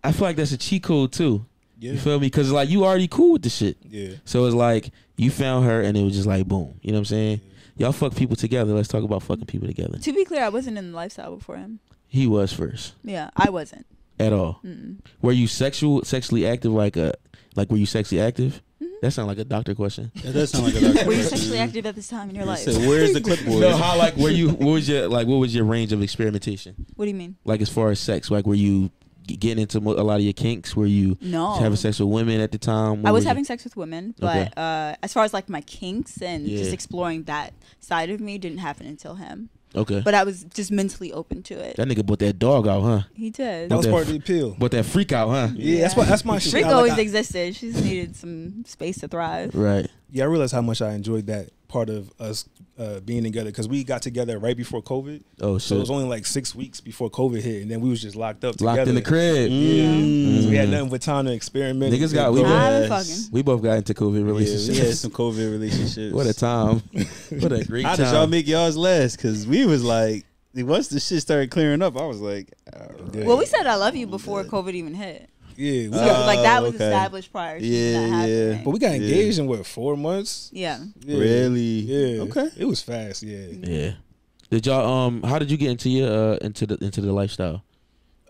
I feel like that's a cheat code too. Yeah. You feel me? Because like you already cool with the shit. Yeah. So it's like you found her and it was just like boom. You know what I'm saying? Y'all fuck people together. Let's talk about fucking people together. To be clear, I wasn't in the lifestyle before him. He was first Yeah, I wasn't. at all. Mm-mm. Were you sexually active? Were you sexually active? That sounds like a doctor question. That does sound like a doctor. Were you sexually active at this time in your life? Said, where's the clipboard? No, how like were you? What was your range of experimentation? What do you mean? Like as far as sex, like were you getting into a lot of your kinks? Were you No. having sex with women at the time? What I was you- having sex with women, Okay. but as far as like my kinks and Yeah. just exploring that side of me didn't happen until him. Okay. But I was just mentally open to it. That nigga brought that dog out, huh? He did. That was that part of the appeal. Brought that freak out, huh? Yeah, that's my shit. Freak I like- always I- existed. She just needed some space to thrive. Right. Yeah, I realized how much I enjoyed that part of us being together because we got together right before COVID. Oh So it shit. was only like 6 weeks before COVID hit, and then we was just locked up Locked together. in the crib. Yeah. So we had nothing but time to experiment. Niggas got- we Tired of Yes. fucking. We both got into COVID Yeah, relationships. we had some COVID relationships. What a time. What a great How time. did y'all make y'all's last? Because we was like, once the shit started clearing up, I was like, Yeah. Well, we said I love you before COVID even hit. Yeah, we So, got, like that was okay. established prior to Yeah, that happening. but we got engaged in what 4 months? Yeah. Yeah. Really? Yeah. Okay. It was fast. Yeah. Yeah. Did y'all how did you get into your into the lifestyle?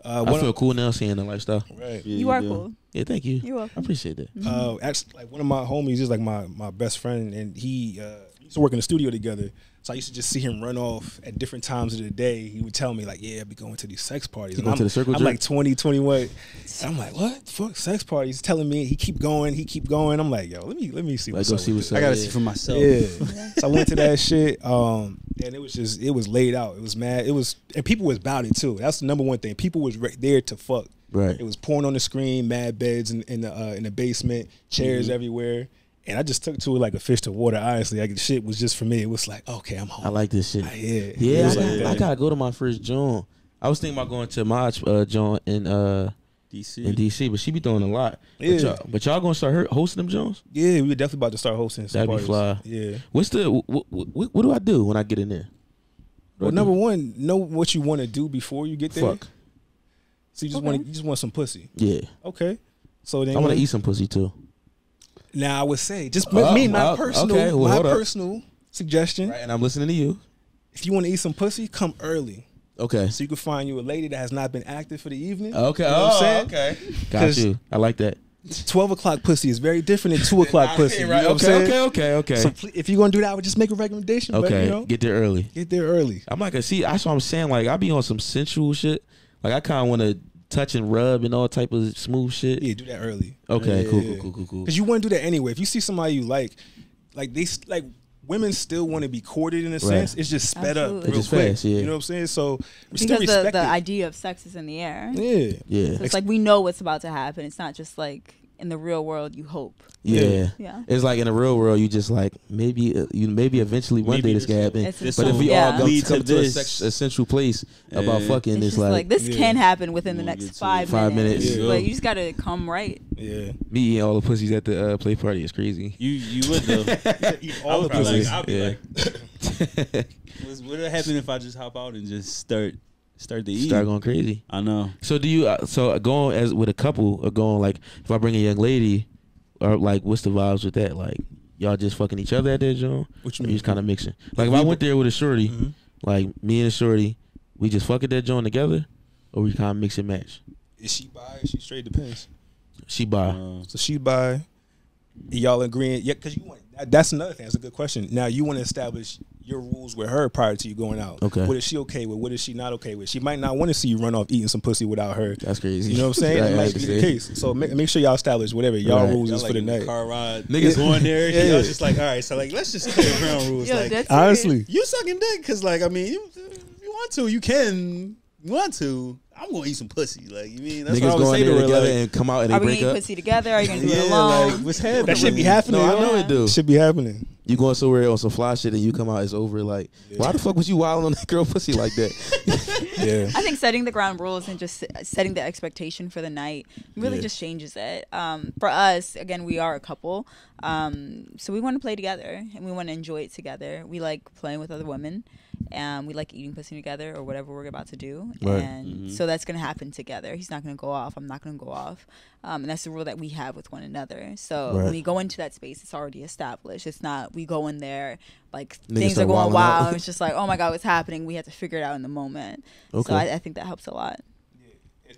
I feel cool now seeing the lifestyle. right. Yeah, You are do. cool. Yeah, thank you. You're I welcome. appreciate that. Actually, like one of my homies is like my best friend, and he used to work in the studio together. So I used to just see him run off at different times of the day. He would tell me like, "Yeah, I be going to these sex parties." You And going to the circle I'm jerk? like 20, 21. And I'm like, "What? Fuck sex parties?" He's telling me he keep going. I'm like, "Yo, let me see Like, what's go up." see with what's this. I gotta Yeah. see for myself. Yeah. So I went to that shit, and it was laid out. It was mad. And people was about it too. That's the number one thing. People was there to fuck. Right. It was porn on the screen, mad beds in the basement, chairs everywhere, and I just took to it like a fish to water. Honestly, like the shit was just for me. It was like, okay, I'm home. I like this shit. Yeah, Yeah, It was I like that. gotta go to my first joint. I was thinking about going to my joint in DC. DC, but she be doing a lot. Yeah. But y'all gonna start hosting them joints? Yeah, we were definitely about to start hosting. Some That'd be parties. fly. Yeah. What's the what do I do when I get in there? Well, number one, know what you want to do before you get there. Fuck. So you just want some pussy. Yeah, Okay. So then I want to eat some pussy too. Now I would say just Oh, me, my oh, personal, okay, well, my hold up. personal suggestion. Right, and I'm listening to you. If you want to eat some pussy, come early Okay. so you can find you a lady that has not been active for the evening. Okay. You know what I'm saying? okay. Got 'Cause- you. I like that. 12 o'clock pussy is very different than 2 o'clock pussy. You know what I'm Okay. saying? Okay. So if you're gonna do that, I would just make a recommendation. But, Okay. you know, Get there early. get there early. I'm like, see, that's what I'm saying. Like, I be on some sensual shit. Like, I kind of want to touch and rub and all type of smooth shit? Yeah, do that early. Okay, Yeah. cool. Because you wouldn't do that anyway. If you see somebody you like women still want to be courted in a sense. It's just sped Absolutely. up real It's just quick. fast, yeah. You know what I'm saying? So we still Because respect the it. idea of sex is in the air. Yeah. Yeah. So it's like we know what's about to happen. It's not just like in the real world you hope. Yeah. Yeah. It's like in the real world, you just like maybe eventually one day this can happen. It's But if we yeah. all come Lead to to this. a central place about fucking, It's it's just like this Yeah. can happen within the We'll get next to 5 it. 5 minutes. minutes. Yeah. But you just gotta come right. Yeah. me eating all the pussies at the play party is crazy. You would though. all the pussies. I'll be Yeah. like, what would happen if I just hop out and just start to eat? Start going crazy. I know. So do you? So going as with a couple, or going like if I bring a young lady, or like what's the vibes with that? Like y'all just fucking each other at that joint? What you Or mean? just kind of mixing. Like if I went there with a shorty, like me and a shorty, we just fuck at that joint together, or we kind of mix and match. Is she bi? She straight depends. She bi. So she bi. Y'all agreeing? Yeah, because you want. That's another thing. That's a good question. Now you want to establish your rules with her prior to you going out. Okay. What is she okay with? What is she not okay with? She might not want to see you run off eating some pussy without her. That's crazy. You know what I'm saying? Right, That I might be the understand. case. So make sure y'all establish whatever y'all Right. rules Y'all is like for the in night. car ride. Niggas- Going there. Yeah. Y'all just like, all right. So like, let's just clear the ground rules. Yo, Like, that's Honestly, you sucking dick because like I mean, you want to, you can. You want to. I'm gonna eat some pussy. Like you mean that's Niggas what I would going say to there her. together Like, and come out and Are they we break gonna up. eat pussy together? Are you gonna do it yeah, alone? like what's happening? that should be happening. No, I yo. know it do. Should be happening. You going somewhere on some fly shit and you come out, it's over. Like, why the fuck was you wilding on that girl pussy like that? Yeah. I think setting the ground rules and just setting the expectation for the night really Yeah. just changes it. For us, again, we are a couple, so we want to play together and we want to enjoy it together. We like playing with other women, and we like eating pussy together or whatever we're about to do. Right. And so that's gonna happen together. He's not gonna go off. I'm not gonna go off. And that's the rule that we have with one another. So Right. when we go into that space, it's already established. It's not we go in there like Niggas things are start going wilding out. wild. It's just like, oh my god, what's happening? We have to figure it out in the moment. Okay. So I think that helps a lot.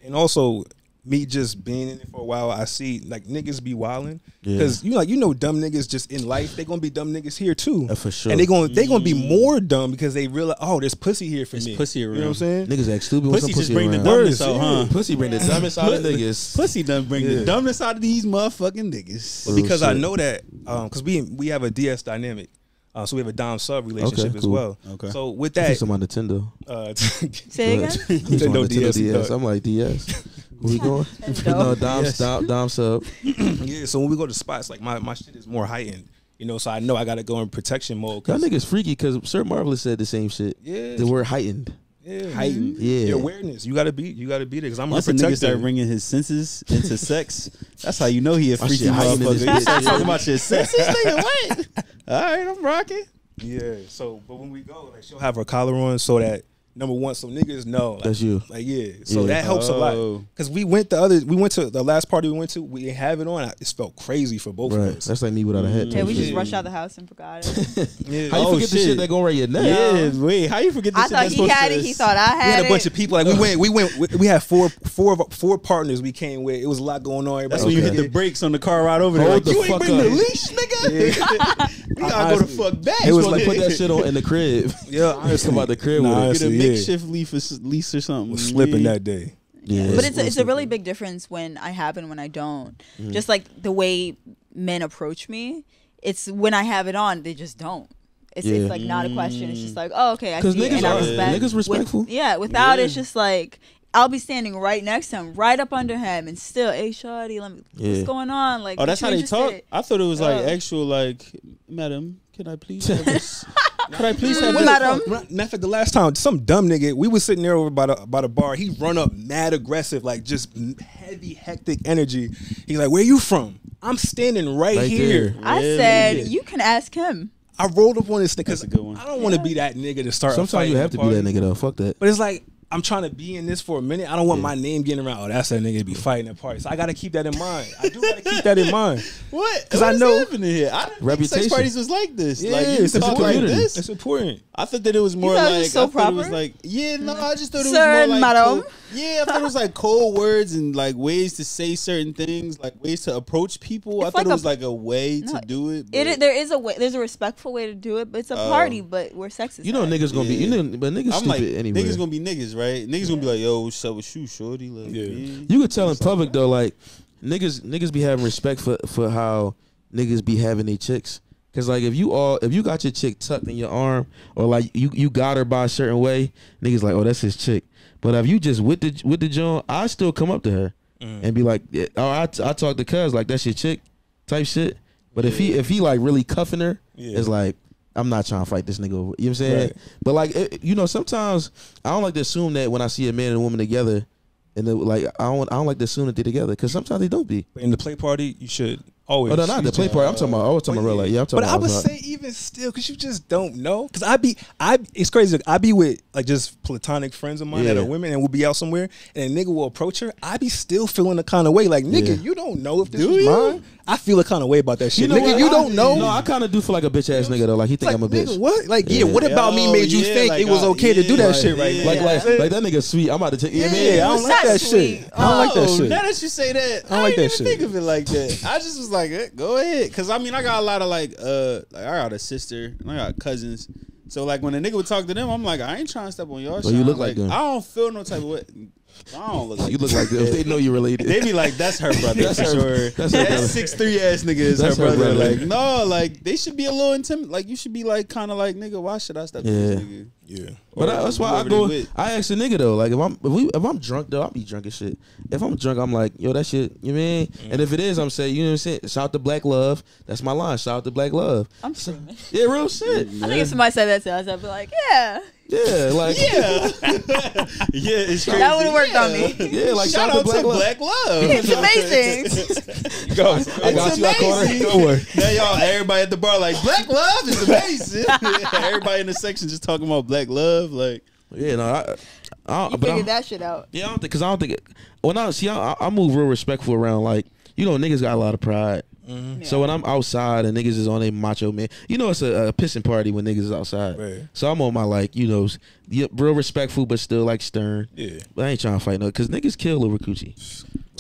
And also, me just being in it for a while, I see like niggas be wilding Yeah. because you know dumb niggas just in life. They gonna be dumb niggas here too, For sure. and they gonna be more dumb because they realize, oh, there's pussy here for There's me. pussy You know what I'm around. saying? Niggas act stupid with Pussy some just pussy bring the around. dumbness Words, out, yeah. huh? Pussy bring the dumbest out of niggas. Pussy done bring Yeah. the dumbness out of these motherfucking niggas. Real Because I shit. know that because we have a DS dynamic, so we have a dom sub relationship Okay, as cool. well. Okay. So with I that, think some on Nintendo. Say again? Nintendo DS, DS. I'm like DS. Where we going? No, Dom sub. yeah. So when we go to spots, like my shit is more heightened. You know, so I know I gotta go in protection mode. Y'all 'cause- niggas freaky because Sir Marvelous said the same shit. Yeah. The word heightened. Yeah, Heightened. Yeah. Your awareness. You gotta be there because I'm Once a a nigga protector. start bringing his senses into sex, that's how you know he a My freaky shit heightened in this motherfucker. You bitch. start talking about your senses, nigga. What? All right, I'm rocking. Yeah. So, but when we go, like she'll have her collar on so that number one, so niggas know like, That's you. Like yeah. So Yeah. that helps a Oh. lot. Because we went to the last party we went to. We didn't have it on. It felt crazy for both Right. of us. That's like me without a head. Yeah, we type just shit. rushed out the house and forgot it. Yeah. How you Oh, forget the shit. shit that going right your neck? Yeah, wait. How you forget this I shit thought that's he supposed had to it. He thought I We had had it. a bunch of people. Like we had four partners we came with. It was a lot going on. That's Everybody when you Okay. hit the brakes on the car right over there. Hold Like, the you ain't fuck bring the up. leash, nigga. We gotta go to Honestly. fuck back. It was Like like put that shit on in the crib. Yeah, Just come out the crib Nah, with Get a honestly, yeah. makeshift lease or something. was slipping Yeah. that day. Yeah. But it's a really big difference when I have it and when I don't. Just like the way men approach me, it's when I have it on, they just don't. It's Yeah. like not a question. It's just like, oh, okay, I 'Cause see it niggas and I are- respect. niggas respectful. Without Yeah. it's just like I'll be standing right next to him, right up under him, and still, hey, shawty, Yeah. what's going on? Like, Oh, that's how they change the talk. shit. I thought it was like Oh. actual, like, madam, can I please have this? Could I please have What this? about him? Matter of fact, the last time some dumb nigga, we was sitting there over by the bar. He run up mad aggressive, like just heavy hectic energy. He's like, "Where you from?" I'm standing right here. there. I Yeah, said, nigga. you can ask him. I rolled up on this nigga That's because a good one. I don't want to be that nigga to start. a fight Sometimes you in have the to be that party. nigga though. Fuck that. But it's like I'm trying to be in this for a minute. I don't want my name getting around. Oh, that's that nigga be fighting at parties. So I got to keep that in mind. I do got to keep that in mind. What? 'Cause What I is know- happening here. I didn't think Reputation. sex parties was like this. Yeah, like you it's talk like important. this. It's important. I thought that it was more thought it like was so I thought it was proper? like yeah. No, I just thought it Sir was more and like madam. Yeah, I thought it was like code words and like ways to say certain things, like ways to approach people. I thought it was like a way to do it. There is a way. There's a respectful way to do it, but it's a party. But we're sexist. You know, niggas gonna be. But niggas I'm stupid like, anyway. niggas gonna be niggas, right? Niggas gonna be like, yo, what's up with you, shorty? Like, You could tell in public though, like niggas be having respect for how niggas be having their chicks. Cause like if you got your chick tucked in your arm or like you got her by a certain way, niggas like, oh, that's his chick. But if you just with the joint, I still come up to her and be like, oh, I talk to cuz like that's your chick type shit. But if he like really cuffing her, it's like, I'm not trying to fight this nigga over. You know what I'm saying? Right. But like you know, sometimes I don't like to assume that when I see a man and a woman together, and like I don't like to assume that they're together because sometimes they don't be. In the play party, you should always. Oh, no, not the play party. I'm talking about. I was talking about real life. Yeah, I'm talking but about. But I would say even still, because you just don't know. Because it's crazy. I be with like just platonic friends of mine that are women, and we'll be out somewhere, and a nigga will approach her. I be still feeling the kind of way, like nigga, you don't know if this is mine. I feel a kind of way about that shit. You know nigga, you don't know. No, I kind of do feel like a bitch ass nigga though. Like he think like, I'm a bitch. Nigga, what? Like what about me made you think like, it was okay to do that shit right now? Like that nigga sweet. I'm about to take. Yeah, I don't like that shit. I don't like that shit. Now that you say that, I don't like that shit. Think of it like that. I just was like, go ahead, because I mean, I got a lot of like I got a sister and I got cousins. So like when a nigga would talk to them, I'm like, I ain't trying to step on y'all. So you look like them. I don't feel no type of way. I don't look like you look like them. They know you related. They be like, that's her brother. That's for sure. That's her brother. 6'3" ass nigga is her brother. Like no, like they should be a little intimidated. Like you should be like kind of like, nigga, why should I step on this nigga? Yeah. But that's why I go. I ask a nigga though, like if I'm drunk though, I'll be drunk as shit. If I'm drunk, I'm like, yo, that shit, you mean? And if it is, I'm saying, you know what I'm saying? Shout out to Black Love. That's my line. Shout out to Black Love. I'm screaming. Yeah, real shit. I think if somebody said that to us, I'd be like, yeah. Yeah, like yeah, it's crazy. That would have worked on me. Yeah, like shout out to Black Love. It's amazing. Go, I got you. Don't worry. Now y'all, everybody at the bar like Black Love is amazing. Everybody in the section just talking about Black Love, like yeah, no, you figured that shit out. Yeah, I don't think. Well, now see, I move real respectful around. Like you know, niggas got a lot of pride. Mm-hmm. So when I'm outside and niggas is on a macho man, you know it's a pissing party when niggas is outside. Right. So I'm on my like, you know, real respectful but still like stern. Yeah. But I ain't trying to fight no, because niggas kill over coochie.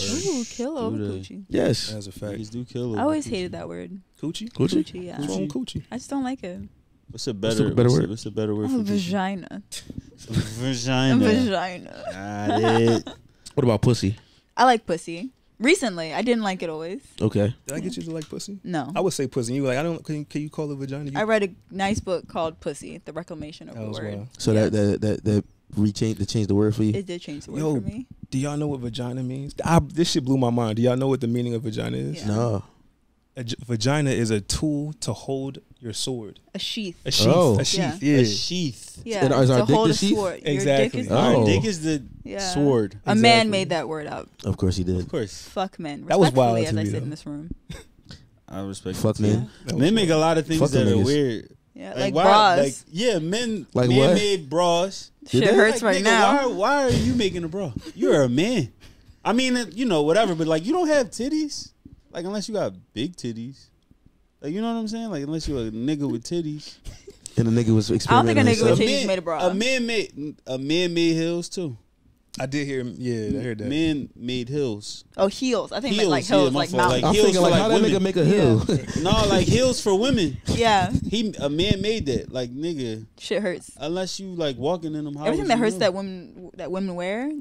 Ooh, kill over coochie. Yes. That's a fact. Niggas do kill over I always coochie. hated that word. Coochie? Coochie, yeah. What's wrong with coochie? I just don't like it. What's a better word? What's a better word for vagina? Vagina. Vagina. Got it. What about pussy? I like pussy. Recently, I didn't like it always. Okay. Did I get you to like pussy? No. I would say pussy. You were like, I don't. Can you call it vagina? I read a nice book called Pussy: The Reclamation of the Word. Wild. So that changed the word for you? It did change the word for me. Do y'all know what vagina means? This shit blew my mind. Do y'all know what the meaning of vagina is? Yeah. No. A vagina is a tool to hold your sword. A sheath. A sheath. Oh. A sheath. Yeah. A sheath. Yeah. And is our to dick hold the a sheath? sword. Exactly. Your dick is Oh. Our dick is the sword. A man made that word up. Of course he did. Of course. Fuck men. That was wild Respectfully, to as I me, sit though. in this room. I respect Fuck it, men. Men make a lot of things Fuck that are niggas. weird. Yeah, like why, bras. Like, yeah, men Like men what? made bras. Shit they? hurts Like, right nigga, now. Why are you making a bra? You're a man. I mean, you know, whatever, but like you don't have titties. Like unless you got big titties. Like you know what I'm saying? Like unless you're a nigga with titties. And the nigga was I don't experimenting. think a nigga with himself. titties made a bra. A man made heels too. I did hear. Yeah, I heard that. Men made heels. Oh, heels. I think Heels, like heels, yeah, like my fault. mountains. I'm Heels thinking for, like, like, how that women. nigga make a hill? No, like heels for women. Yeah, A man made that. Like nigga, shit hurts. unless you like walking in them houses. Everything that hurts you know. that women wear,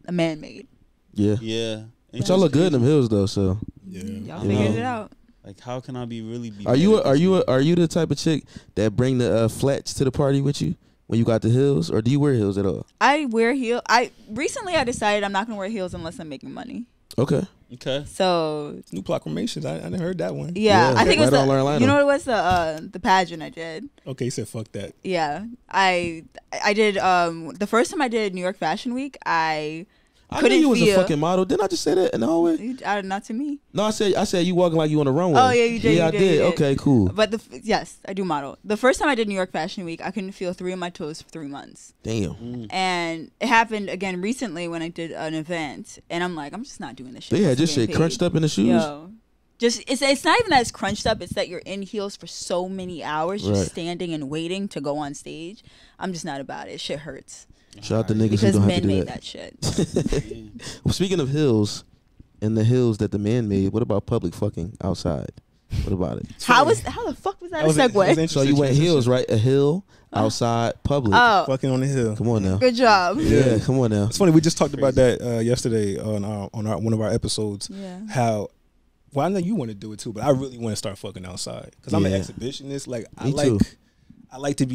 a man made. Yeah. Yeah. But y'all look good in them hills though. So Yeah. Y'all You figured know. it out. Like how can I be really? are you the type of chick that bring the flats to the party with you when you got the heels, or do you wear heels at all? I wear heels. Recently I decided I'm not gonna wear heels unless I'm making money. Okay. Okay. So New proclamations. I didn't heard that one. yeah, I think it was right on Lauren Lionel. you know what it was the pageant I did. Okay, you said fuck that. Yeah, I did the first time I did New York Fashion Week. I I knew couldn't you was feel. a fucking model. Didn't I just say that in the hallway? Not to me. No, I said you walking like you on the runway. Oh yeah, you did. Yeah, you I did. Okay, cool. But yes, I do model. The first time I did New York Fashion Week, I couldn't feel 3 of my toes for 3 months. Damn. And it happened again recently when I did an event, and I'm like, I'm just not doing this shit. They had I'm just getting shit crunched paid. up in the shoes. Yo, just it's not even that it's crunched up. It's that you're in heels for so many hours, just Right. standing and waiting to go on stage. I'm just not about it. Shit hurts. Shout out to niggas because who don't have men to do made that. that shit. Well, speaking of hills, and the hills that the man made, what about public fucking outside? What about it? How the fuck was that a segue? So you went hills, right? A hill, outside, public. Oh, Fucking on the hill. Come on now. good job. Yeah, come on now. It's funny. We just talked about that yesterday on one of our episodes. Yeah. How, well, I know you want to do it too, but I really want to start fucking outside because I'm an Yeah. exhibitionist. Like Me too. I like to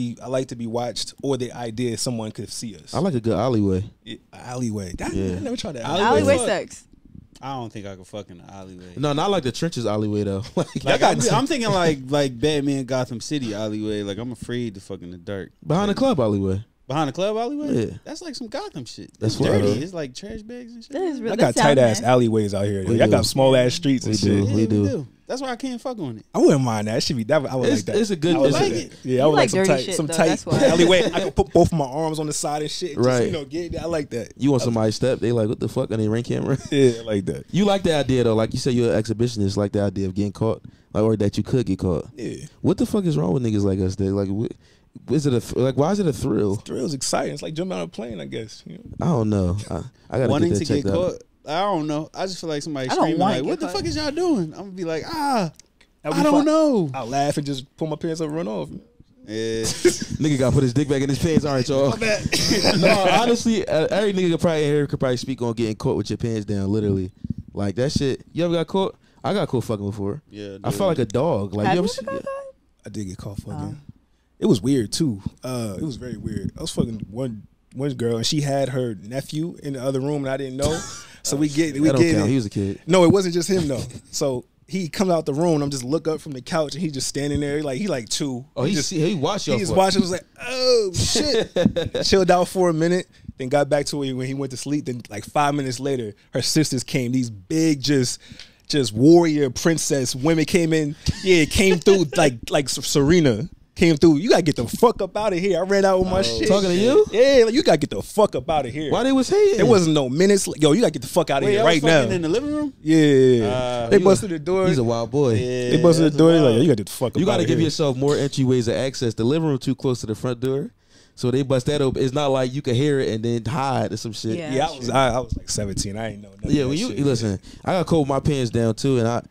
be watched, or the idea someone could see us. I like a good alleyway. Alleyway. I Yeah. never tried that. Alleyway fuck. sex. I don't think I could fuck in the alleyway. No, not like the trenches alleyway though. Like I'm thinking like Batman Gotham City alleyway. Like I'm afraid to fuck in the dark. behind the club alleyway. Behind the club alleyway? Yeah. That's like some Gotham shit. That's It's what I dirty. heard. It's like trash bags and shit. That is really, I got that sounds tight ass nice. alleyways out here. We I do. got small ass streets and We shit. do. Yeah, we do. That's why I can't fuck on it. I wouldn't mind that. It should be that. I would It's- like that. it's a good- I would it's like a- that. Yeah, I You would like like some dirty tight, shit, some though, tight that's why. alleyway. I can put both of my arms on the side and shit. And Right. Just, get it. I like that. You want somebody step? They like, what the fuck on the ring camera? Yeah, I like that. You like the idea though, like you said, you're an exhibitionist. Like the idea of getting caught, like or that you could get caught. Yeah. What the fuck is wrong with niggas like us? That like, is it like why is it a thrill? Thrill's exciting. It's like jumping out of a plane, I guess. I don't know. I gotta Wanting get to that get checked out. caught. I don't know. I just feel like somebody I don't screaming wanna like, get "What the caught. fuck is y'all doing?" I'm gonna be like, "Ah, That'd be I don't fun. know." I'll laugh and just pull my pants up and run off. Yeah. Nigga got to put his dick back in his pants, aren't y'all? No, honestly, every nigga could probably speak on getting caught with your pants down, literally. Like that shit. You ever got caught? I got caught fucking before. Yeah. I felt like a dog. Like Have you you ever ever got caught? I did get caught fucking. It was weird too. It was very weird. I was fucking one girl and she had her nephew in the other room and I didn't know. So we get That don't in. count. He was a kid. No, it wasn't just him though. So he comes out the room and I'm just look up from the couch and he just standing there like he like two. Oh, he watched He y'all. just fuck. watching. Was like, oh shit. Chilled out for a minute. Then got back to when he went to sleep. Then like 5 minutes later, her sisters came. These big just warrior princess women came in. Yeah, came through like Serena. Came through. You gotta get the fuck up out of here. I ran out with my shit. Talking to you? Yeah, like, you gotta get the fuck up out of here. Why they was hating? There wasn't no minutes. Yo, you gotta get the fuck out of Wait, here y'all was right now. fucking in the living room? Yeah, they busted the door. He's a wild boy. They busted the door. Like, yo, you gotta get the fuck up. You got to outta give here. yourself more entryways of access. The living room too close to the front door, so they bust that open. It's not like you could hear it and then hide or some shit. Yeah. Yeah, I was like 17. I ain't know. Nothing Yeah, of when that you shit. listen, I got cold with my pants down too, and I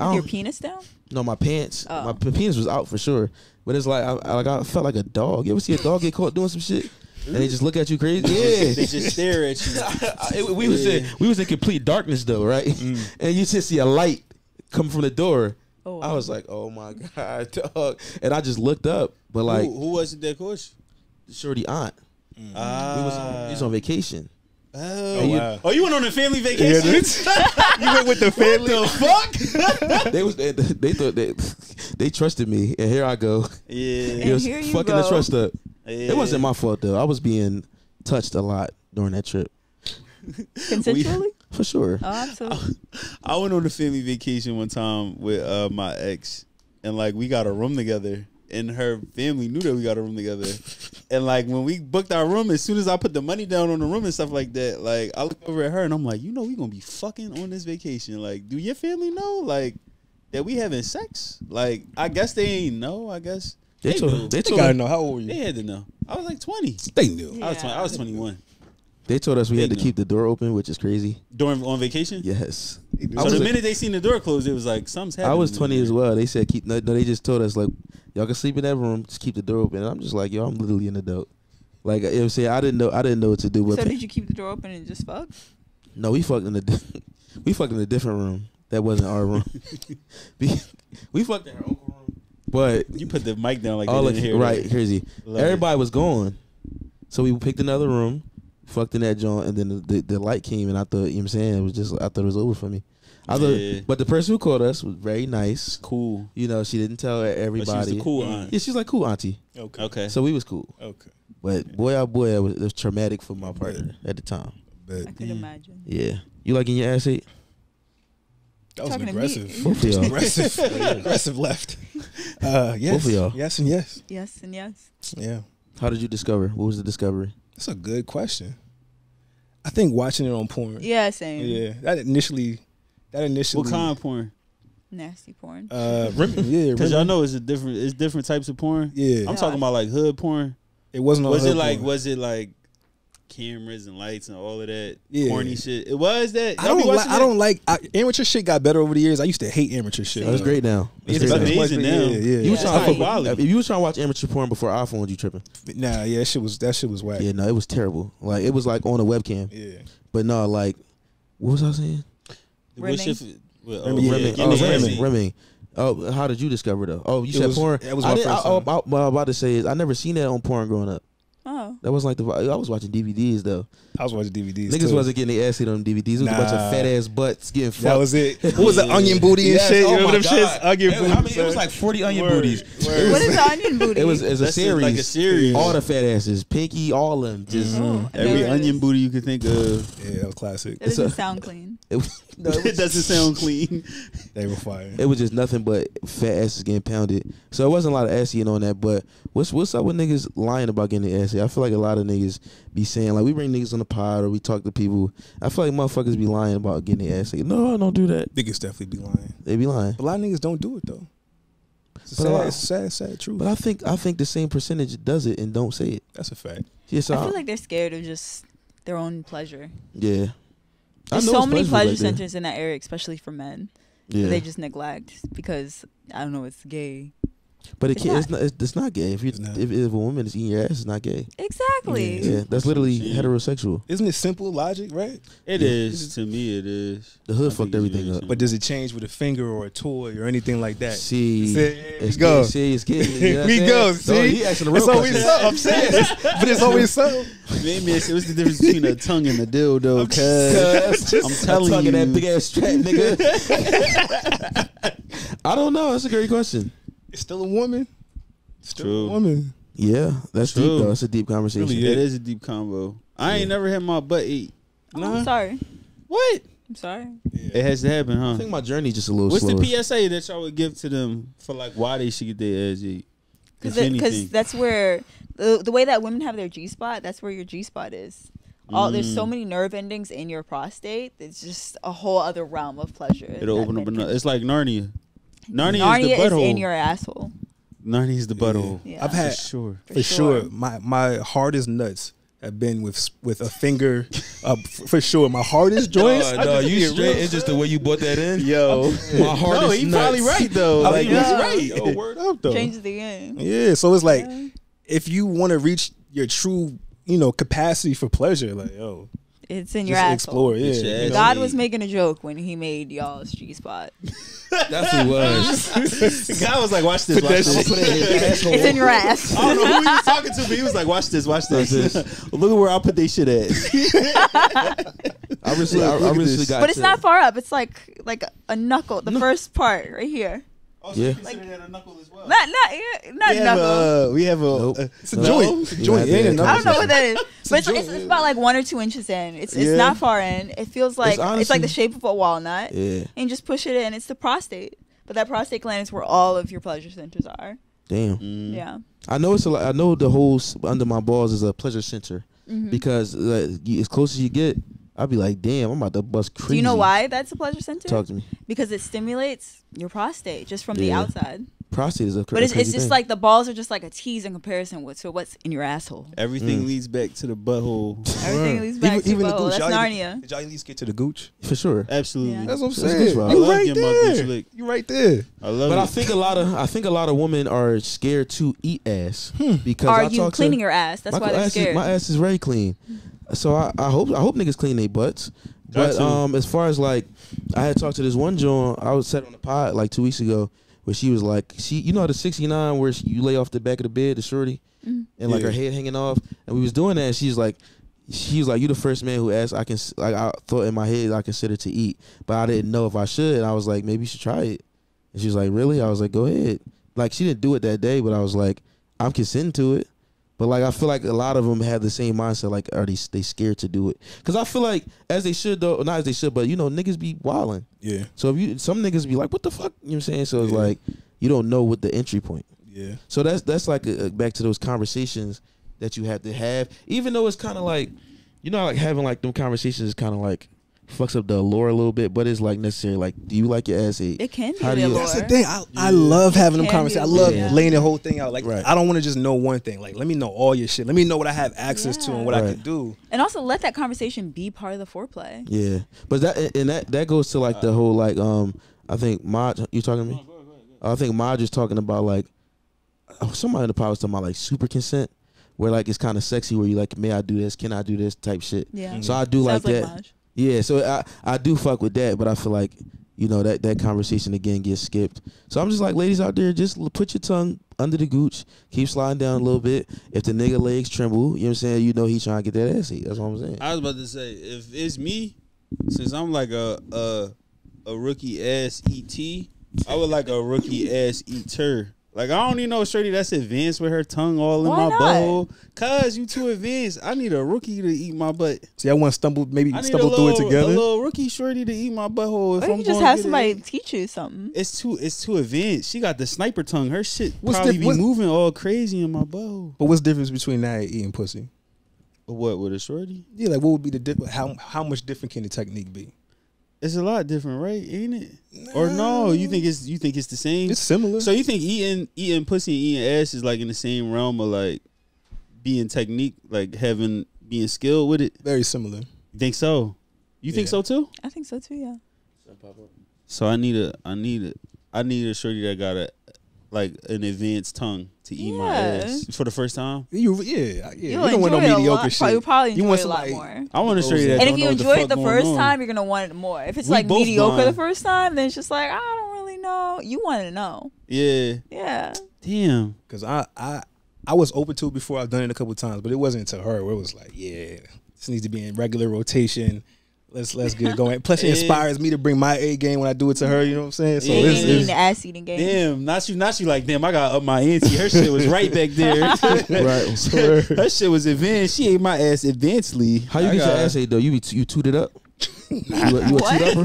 Your don't penis down? no my pants. Oh. My penis was out for sure, but it's like I felt like a dog. You ever see a dog get caught doing some shit and they just look at you crazy? Yeah. They just stare at you. We was in complete darkness though, right? And you just see a light come from the door. Oh, I was like, oh my god, dog! And I just looked up, but like Who was it that coached? shorty aunt, we was on vacation. Oh, you- wow. Oh, you went on a family vacation? You went with the family. Fuck? They thought they trusted me, and here I go. Yeah. It was here you fucking go. the trust up. Yeah. It wasn't my fault though. I was being touched a lot during that trip, consensually? for sure. Oh, absolutely. I went on a family vacation one time with my ex, and like we got a room together, and her family knew that we got a room together. And like when we booked our room, as soon as I put the money down on the room and stuff like that, like I looked over at her and I'm like, you know, we gonna be fucking on this vacation. Like, do your family know like that we having sex? Like, I guess they ain't know. I guess They knew. told They gotta know how old were They you. had to know. I was like 20. They knew. I was 21 they told us we had to They keep the door open, which is crazy. during on vacation. Yes, So was the a- minute they seen the door closed, it was like something's happening. I was 20 as well. They said keep. No, they just told us like y'all can sleep in that room, just keep the door open. And I'm just like, yo, I'm literally an adult. Like you know what I'm saying, I didn't know what to do with. So did you keep the door open and just fuck? No, we fucked in a different room. That wasn't our room. we fucked in her uncle room. But You put the mic down like all they of didn't hear right, that. crazy. Love Everybody was gone. So we picked another room, fucked in that joint, and then the light came and I thought, you know what I'm saying, it was just I thought it was over for me. I thought Yeah. but the person who called us was very nice. Cool. You know, she didn't tell But she everybody. was the cool aunt. Yeah, she's like cool auntie. Okay. Okay. So we was cool. Okay. But boy, oh boy, it was traumatic for my partner at the time. I But could imagine. Yeah. You like getting your ass ate? that was Talking an to me. aggressive. Both of y'all. aggressive left. Yes. Both of y'all. Yes and yes. Yes and yes. Yeah. How did you discover? What was the discovery? That's a good question. I think watching it on porn. Yeah, same. Yeah. That initially. What kind of porn? Nasty porn. Yeah. Because y'all Rimming. know it's different types of porn. Yeah. I'm talking about like hood porn. It wasn't. Was it like cameras and lights and all of that Yeah. corny shit. It was that. I don't like amateur shit. Got better over the years. I used to hate amateur shit. That's great now. It's It's great now. amazing now. Yeah. You was Yeah. trying to Quality. if you was trying to watch amateur porn before iPhones, you tripping. Nah, yeah, that shit was whack. Yeah, no, it was terrible. Like it was like on a webcam. Yeah. But no, like what was I saying? Wish if Rimming. Oh, how did you discover though? Oh, you said was- porn. that was my first time. What I was about to say is I never seen that on porn growing up. Oh. That wasn't like I was watching DVDs though. I was watching DVDs. Niggas too. wasn't getting their ass hit on DVDs. It was a bunch of Nah. fat ass butts getting fucked. That was it. What was it? Onion booty and Yes, shit. oh You remember my them God. shits? Onion booty. I mean, it was like 40 onion booties. What is the onion booty? It was a That's series. like a series. All the fat asses, Pinky, all of them. Just Oh, I Every never- onion booty you could think of. Yeah, that was classic. It doesn't sound clean. it was, no, It doesn't sound clean. They were fire. it was just nothing but fat asses getting pounded. So it wasn't a lot of ass eating on that. But what's up with niggas lying about getting their ass eaten? I feel like a lot of niggas be saying like we bring niggas on the pod or we talk to people. I feel like motherfuckers be lying about getting their ass eaten. No, I don't do that. Niggas definitely be lying. They be lying. But a lot of niggas don't do it though. It's But a sad truth. But I think the same percentage does it and don't say it. That's a fact. Yeah, so I feel like they're scared of just their own pleasure. yeah. There's know so it's many pleasurable pleasure back there. centers in that area, especially for men. Yeah. That they just neglect because I don't know, it's gay. But It's it's not. It's not gay. If you It's not. if a woman is eating your ass, it's not gay. Exactly. Yeah, that's literally Yeah. heterosexual. Isn't it simple logic, right? It is. To me, it is. The hood I fucked think it's everything very up. simple. But does it change with a finger or a toy or anything like that? See, See, it's go. getting, see, it's getting. You know what We I'm go. saying? See, he asking the real it's always questions. something. I'm saying, but it's always something. Maybe it was the difference between a tongue and a dildo. Cause I'm telling Tugging you, that big ass strap, nigga. I don't know. That's a great question. It's still a woman. Still True. a woman. Yeah, that's True. deep though. It's a deep conversation. Really it is a deep combo. I ain't never had my butt eat. Oh, I'm sorry. What? I'm sorry. It has to happen, I huh? think my journey's just a little What's slower. the PSA that y'all would give to them for like why they should get their ass eat? If anything. Because that's where the way that women have their G spot, that's where your G spot is. There's so many nerve endings in your prostate. It's just a whole other realm of pleasure. It'll that open up men another. can- It's like Narnia. Narnia Narnia is the is butthole. in your asshole. Narnia is the butthole. Yeah. I've had For sure. for sure. My hardest nuts have been with a finger. For sure, my hardest joints. I just get real- It's just the way you brought that in. Yo, My heart no, is he nuts. probably right though. I Like mean, he's yeah. right. Yo, word up though. Changes the game. Yeah, so it's like Yeah. if you want to reach your true, capacity for pleasure, like yo, It's in your just asshole. explore. Yeah, It's your you ass. know? God was making a joke when he made y'all's G spot. That's what it was. The guy was like, "Watch this, watch that this." It's in your ass. I don't know who he was talking to, but he was like, "Watch this, watch this." Look at where I put they shit at. I recently got. But it's to- not far up. It's like a knuckle. The first part right here. Yeah. that a knuckle as well. Not knuckle. We have a. Nope. It's a joint. It's a joint. Yeah, It ain't yeah. a I don't know knuckle. what that is, but joint, it's about like 1 or 2 inches in. It's Yeah. not far in. It feels like it's like honestly- the shape of a walnut. Yeah. And just push it in. It's the prostate, but that prostate gland is where all of your pleasure centers are. Damn. Yeah. I know it's a lot. I know the whole under my balls is a pleasure center Mm-hmm. because as close as you get, I'd be like, damn, I'm about to bust crazy. Do you know why that's a pleasure center? Talk to me. Because it stimulates your prostate just from the Yeah. outside. Prostate is a But it's crazy just thing. like the balls are just like a tease in comparison to what's in your asshole. Everything leads back to the butthole. Everything leads back to even the butthole. gooch. That's Y'all Narnia. Did y'all at least get to the gooch? for sure. Absolutely. Yeah. That's what I'm That's saying. good, bro. I You love right getting my gooch there. licked. You right there. I love But it. I think a lot of women are scared to eat ass because Are I you talk cleaning to, your ass? That's why they're ass scared. my ass is very clean. So I hope niggas clean their butts. But Got to. as far as like, I had talked to this one Joan. I was sat on the pod like 2 weeks ago where she was like, you know how the 69 where you lay off the back of the bed, the shorty, and like Yeah. her head hanging off, and we was doing that. And she was like, you the first man who asked. I thought in my head I considered to eat, but I didn't know if I should. And I was like, maybe you should try it. And she was like, really? I was like, go ahead. Like she didn't do it that day, but I was like, I'm consenting to it. But like I feel like a lot of them have the same mindset. Like, are they scared to do it? Because I feel like as they should though, not as they should, but niggas be wilding. Yeah. So if some niggas be like, what the fuck? You know what I'm saying? So it's like you don't know what the entry point. Yeah. So that's like back to those conversations that you have to have, even though it's kind of like, like having like them conversations is kind of like fucks up the allure a little bit, but it's like necessary. Like, do you like your ass ate? It can be How do the you- allure. That's the thing. I love having them can be conversations. I a love little, laying the whole thing out. Like, Right. I don't want to just know one thing. Like, let me know all your shit. Let me know what I have access to and what I Right. can do. And also let that conversation be part of the foreplay. Yeah, but that goes to like the whole like I think Maj, you talking to me? I think Maj is talking about like somebody in the pod was talking about like super consent, where like it's kind of sexy where you like, may I do this? Can I do this? Type shit. Yeah. So I do like Sounds that. Maj. Yeah, so I do fuck with that, but I feel like, you know, that conversation again gets skipped. So I'm just like, ladies out there, just put your tongue under the gooch, keep sliding down a little bit. If the nigga legs tremble, you know what I'm saying, you know he trying to get that ass ate. That's what I'm saying. I was about to say, if it's me, since I'm like a rookie ass ET, I would like a rookie ass eater. Like, I don't need no shorty that's advanced with her tongue all in Why my not? butthole. Cause you too advanced. I need a rookie to eat my butt. See, I want to stumble I need through it a together. little rookie shorty to eat my butthole. If Or you I'm can just gonna have get somebody it. teach you something. It's too advanced. She got the sniper tongue. Her shit What's probably the- be what- moving all crazy in my butthole. But what's the difference between that and eating pussy? What, with a shorty? Yeah, like what would be the difference? How much different can the technique be? It's a lot different, right? Ain't it? Or no? You think it's the same? It's similar. So you think eating pussy and eating ass is like in the same realm of like being technique, like being skilled with it? Very similar. You think so? You think Yeah. so too? I think so too, yeah. So I need a shorty that got an advanced tongue to eat my Yeah. ass for the first time. You You'll don't want no enjoy it a mediocre lot. shit. You probably You enjoy want it a lot somebody- more. I want a shorty that And don't if you know what enjoy it fuck the going first on. time, you're gonna want it more. If it's We like both mediocre the blind. first time, then it's just like, I don't really know. You want to know. Yeah. Yeah. Damn. Because I was open to it before. I've done it a couple of times, but it wasn't to her where it was like, yeah, this needs to be in regular rotation. Let's get it going. Plus, it Yeah. inspires me to bring my A game when I do it to her. You know what I'm saying? So Yeah. They it's, ain't eating it's the ass eating game. Damn. Not you like, damn, I got up my ante. Her shit was right back there. Right. Her shit was advanced. She ate my ass advancedly. How you I get your got- ass ate though? You toot it up? You a What? toot upper?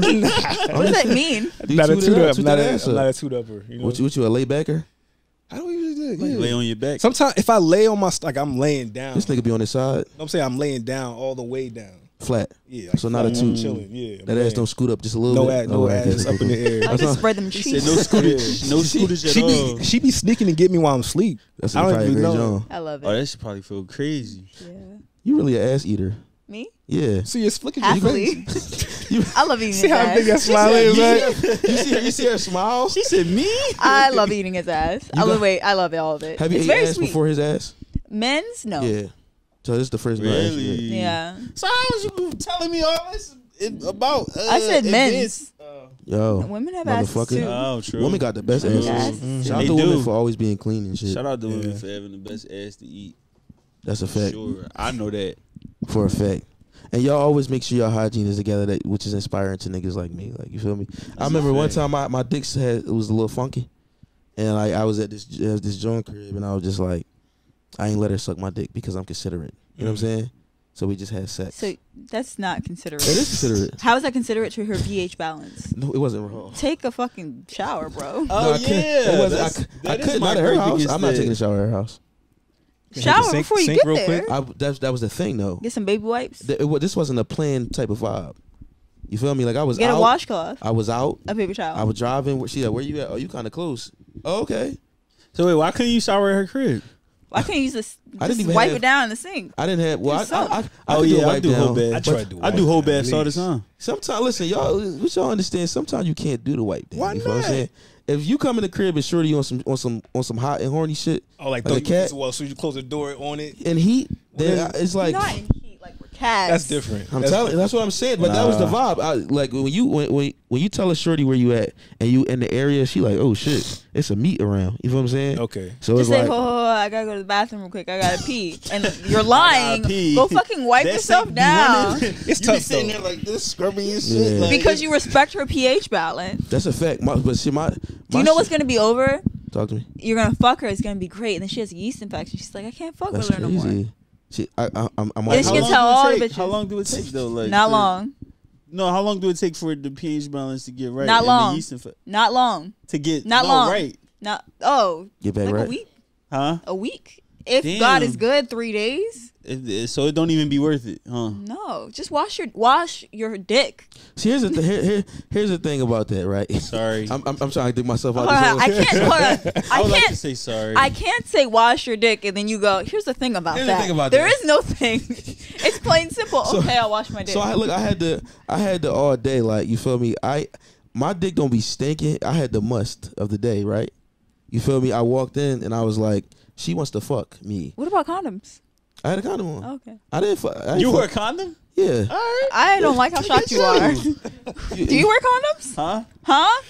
What does that mean? You not a toot it toot up, up. toot Not that a, ass I'm not up. a toot upper. You know? What you a laybacker? I don't usually do it. Yeah. Lay on your back. Sometimes if I lay on my like I'm laying down. This nigga be on his side, I'm saying I'm laying down all the way down. flat. Yeah. Like So not a I'm toot. chilling. Yeah. I'm That ass laying. don't scoot up just a little No bit. ass, no Oh, okay, ass cool, up in cool. the air. I just spread them He cheeks. said no scootage. No scootage at all. She be sneaking to get me while I'm asleep. That's I don't probably a even great know. job. I love it. Oh, that should probably feel crazy. Yeah. You really an ass eater. Me? Yeah. See, it's flicking. Happily. I love eating See his how ass. big that smile is, man? You see her smile? She said me? I love eating his ass. You got- I love all of it. Have you It's ate very ass sweet. before his ass? Men's? No. Yeah. So this is the first ass Really? you ate. Yeah. So how was you telling me all this about? I said men's. Yo, Women have asses motherfucker. too. Oh, true. Women got the best Women asses. got asses Shout out They to women do. for always being clean and shit. Shout out to women Yeah. for having the best ass to eat. That's a fact. Sure, I know that. For a fact. And y'all always make sure your hygiene is together, which is inspiring to niggas like me. Like, you feel me? I remember one time my dick it was a little funky, and like I was at this joint crib, and I was just like, I ain't let her suck my dick because I'm considerate. You know what I'm saying? So we just had sex. So that's not considerate. It is considerate. How is that considerate to her pH balance? No, it wasn't wrong. Take a fucking shower, bro. Oh I couldn't- it wasn't- I couldn't not at her house. I'm not taking a shower at her house. Shower Sink- before you sink get real there. quick. That was the thing though. Get some baby wipes. This wasn't a planned type of vibe. You feel me? Like I was Get out. a washcloth. I was out. A paper towel. I was driving. She like, where you at? Oh, you kind of close. Oh, okay. So wait, why couldn't you shower at her crib? Why can't you use this? I didn't Just even wipe have- it down in the sink. I didn't have. Well, Do something. I Oh could do a yeah, I wipe do whole down. bath. I try to do I do wipe whole down, baths all the please. time. Sometimes, listen, y'all. What y'all understand? Sometimes you can't do the wipe down. Why You know what I'm not? saying? If you come in the crib and shorty on some hot and horny shit Oh, like Like a cat? Well, so you close the door on it. and heat, then Well, it's like Not in heat, like we're cats. That's different. I'm telling. That's what I'm saying. But that was the vibe. Like when you tell a shorty where you at and you in the area, she like, oh shit, it's a meat around. You know what I'm saying? Okay. So Just it's say, like, oh, I gotta go to the bathroom real quick. I gotta pee. And you're lying. pee. Go fucking wipe That yourself sink be down. running. It's You tough be sitting though. there like this, scrubbing your shit. Yeah. Like, Because you respect her pH balance. that's a fact. But see, my Do you know what's gonna be over? talk to me? You're gonna fuck her. It's gonna be great. And then she has a yeast infection. She's like, I can't fuck That's with her no more. crazy. See, I'm And like, she how can long tell do it all the take? bitches. How long do it take though? Like Not long. No, how long do it take for the pH balance to get right? Not and long. The yeast Not long. to get Not no, long. right? Not. Oh. Get back like right. a week. Huh? A week. If Damn. God is good, 3 days. So it don't even be worth it, huh? No, just wash your dick. See, here's the thing about that, right? Sorry. I'm trying to dig myself out. I can't. Hold on. I would like to say sorry. I can't say wash your dick and then you go. Here's the thing about that. There is no thing. It's plain simple. So- Okay, I'll wash my dick. So I had the all day, like, you feel me? My dick don't be stinking. I had the must of the day, right? You feel me? I walked in and I was like, she wants to fuck me. What about condoms? I had a condom on. Okay. I didn't fuck. You wear a condom? Yeah. All right. I don't like how shocked you are. Do you wear condoms? Huh? Huh?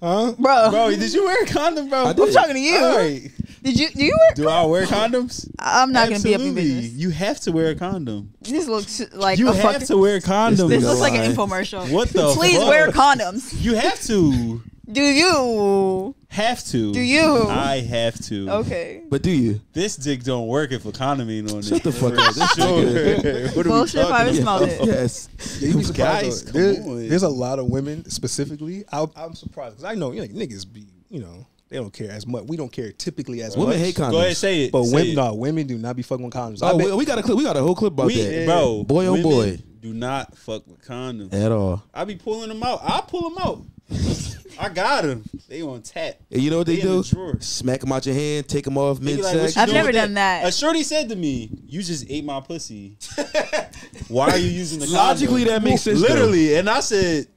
Huh? Bro, Did you wear a condom, bro? I did. I'm talking to you. All right. Do you wear? Do I wear condoms? I'm not gonna be up in Absolutely. business. You have to wear a condom. This looks like You a have fucking. to wear a condom. This nigga looks like an lying. infomercial. What the Please fuck? wear condoms. You have to. Do you? Have to. Do you? I have to. Okay. But do you? This dick don't work if a condom ain't on it. Shut the fuck up. This Sure. What are Bullshit. If I we haven't talking smelled it. Yes. Yeah, you be Guys, surprised. come though. on. There's a lot of women specifically. I'm surprised because I know niggas be they don't care as much. We don't care typically as Women much. hate condoms. Go ahead, say it. But Say women do not be fucking with condoms. Oh, we got a clip. We got a whole clip about that. Bro, Boy, oh women boy. do not fuck with condoms. At all. I be pulling them out. I pull them out. I got them. They on tap. And you know what they They in do? the drawer. Smack them out your hand, take them off They be mid like, what sex. you I've doing never with done that. A shorty said to me, "You just ate my pussy. Why are you using the condom?" Logically, that makes sense, though. Literally, and I said,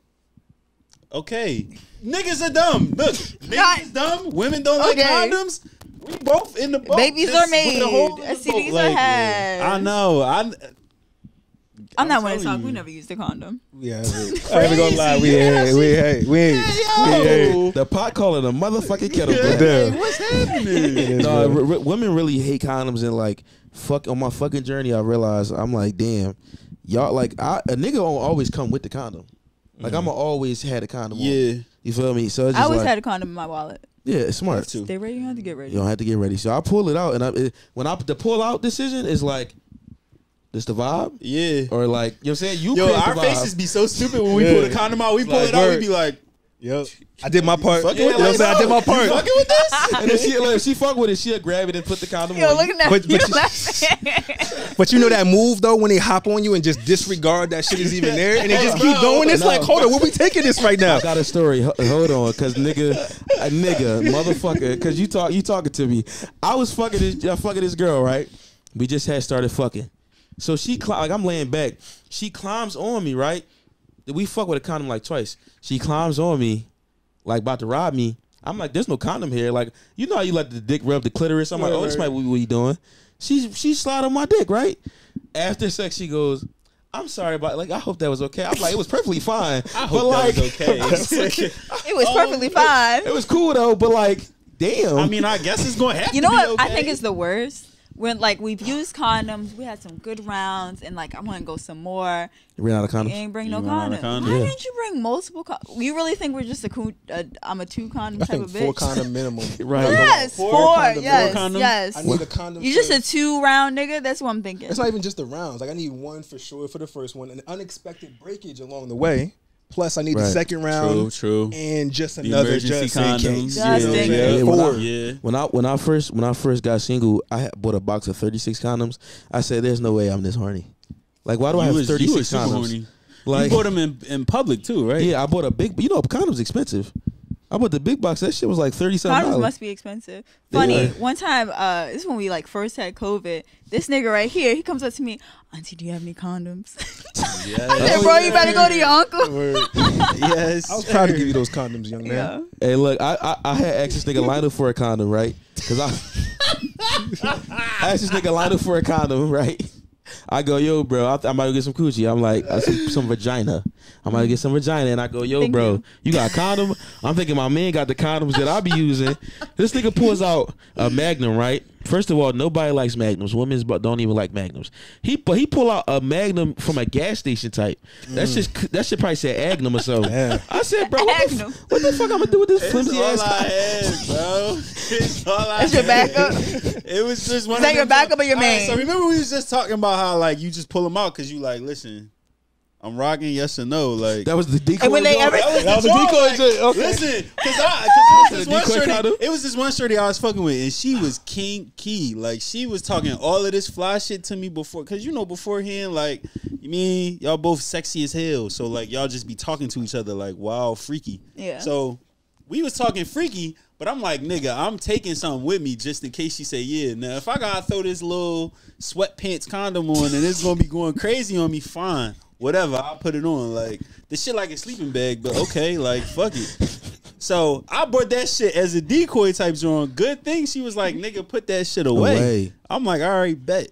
"Okay, niggas are dumb. Look, niggas dumb. Women don't like Okay. condoms. We both in the boat. Babies Just are made. with the hole in the STDs boat. are had. I know. I'm not one to telling talk. you. We never used a condom. Yeah, I ain't gonna lie. We ain't. The pot calling a motherfucking kettle black. Damn. What's happening? No, women really hate condoms, and like, fuck, on my fucking journey, I realized I'm like, damn, y'all, like, a nigga don't always come with the condom. Like, I'ma always had a condom on. Yeah. You feel me? So it's I just always like, had a condom in my wallet. yeah, it's smart. Too. Stay ready. You don't have to get ready. You don't have to get ready. So I pull it out, and the pull out decision is like, this the vibe? Yeah. Or like, you know what I'm saying? You Yo, create the our vibe. faces be so stupid when we Yeah. pull the condom out. We pull Like, it out, we word. be like, Yep. I did my part. fucking You know with what I'm this? saying? I did my You part. fucking with this? And if she fuck with it, she'll grab it and put the condom Yo, on. looking at But you you- laughing. But you know that move though when they hop on you and just disregard that shit is even there and they just keep going. It's No. like, hold on, where we taking this right now? I got a story. Hold on, cause nigga, motherfucker, cause you talking to me. I was fucking this girl, right? We just had started fucking. So she like I'm laying back. She climbs on me, right? We fuck with a condom like twice. She climbs on me, like about to rob me. I'm like, there's no condom here. Like, you know how you let the dick rub the clitoris? I'm like, oh, this might be what you doing. She slide on my dick, right? After sex, she goes, I'm sorry about, like, I hope that was okay. I'm like, it was perfectly fine. I hope that was okay. It was perfectly fine. It was cool though, but like, damn. I mean, I guess it's going to have You to know be what? okay. I think it's the worst. When like we've used condoms, we had some good rounds, and like I want to go some more. you ran out of You condoms. ain't bring You no ran out condoms. of condoms? Why Yeah. didn't you bring multiple? You really think we're just I'm a 2 condom I type think of 4 bitch? condom minimum. Right. Yes, Four 4. condoms, Yes, 4 condoms? yes. I need a condom. You just a 2 round nigga. That's what I'm thinking. It's not even just the rounds. Like I need one for sure for the first one, an unexpected breakage along the way. Plus, I need the Right. second round True. and just The another emergency just in condoms. case. Just You know what I'm in saying? case. Four. Yeah. When I first got single, I bought a box of 36 condoms. I said, "There's no way I'm this horny. Like, why do I have 36 super condoms? horny. Like, You bought them in public too, right? yeah, I bought a big. You know, condoms expensive. I bought the big box. That shit was like $37. Condoms must be expensive. Funny, Yeah. one time, this is when we like first had COVID. This nigga right here, he comes up to me, Auntie, do you have any condoms? Yes. I said, bro, you better go to your uncle. Yes. I was proud to give you those condoms, young man. Yeah. Hey, look, I had asked this nigga Lionel for a condom, right? Because I asked this nigga Lionel for a condom, right? I go, yo, bro, I'm about to get some coochie. I'm like, some vagina. I'm about to get some vagina. And I go, yo, Thank bro, you. you got a condom? I'm thinking my man got the condoms that I be using. This nigga pulls out a Magnum, right? First of all, nobody likes Magnums. Women don't even like Magnums. He pull out a Magnum from a gas station type. That shit probably said Agnum or something. Yeah. I said, bro, what the fuck I'm gonna do with this flimsy It's ass all I condom? had, bro. It's all I That's your had. backup? It was just one Is that of your them- backup or your All right, main? so remember we was just talking about how like you just pull them out because you like, listen, I'm rocking yes or no. Like That was the decoy. And when they joint? ever- That was a decoy joint. Okay. Listen, because it was this one shorty I was fucking with, and she was king key. Like she was talking all of this fly shit to me before, because you know beforehand, like you mean y'all both sexy as hell, so like y'all just be talking to each other like wow, freaky. Yeah. So we was talking freaky, but I'm like, nigga, I'm taking something with me just in case she say yeah. Now if I gotta throw this little sweatpants condom on and it's gonna be going crazy on me, fine. Whatever, I'll put it on. Like the shit like a sleeping bag, but okay, like fuck it. So I bought that shit as a decoy type joint. Good thing she was like, nigga, put that shit away. I'm like, all right, bet.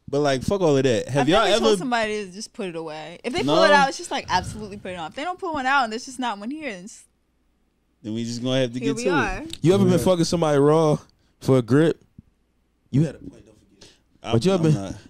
But like, fuck all of that. Have y'all ever told somebody to just put it away? If they pull it out, it's just like absolutely put it on. If they don't pull one out and there's just not one here, then we just gonna have to here get we to are. it. You ever been fucking somebody raw for a grip? You had a point. But you ever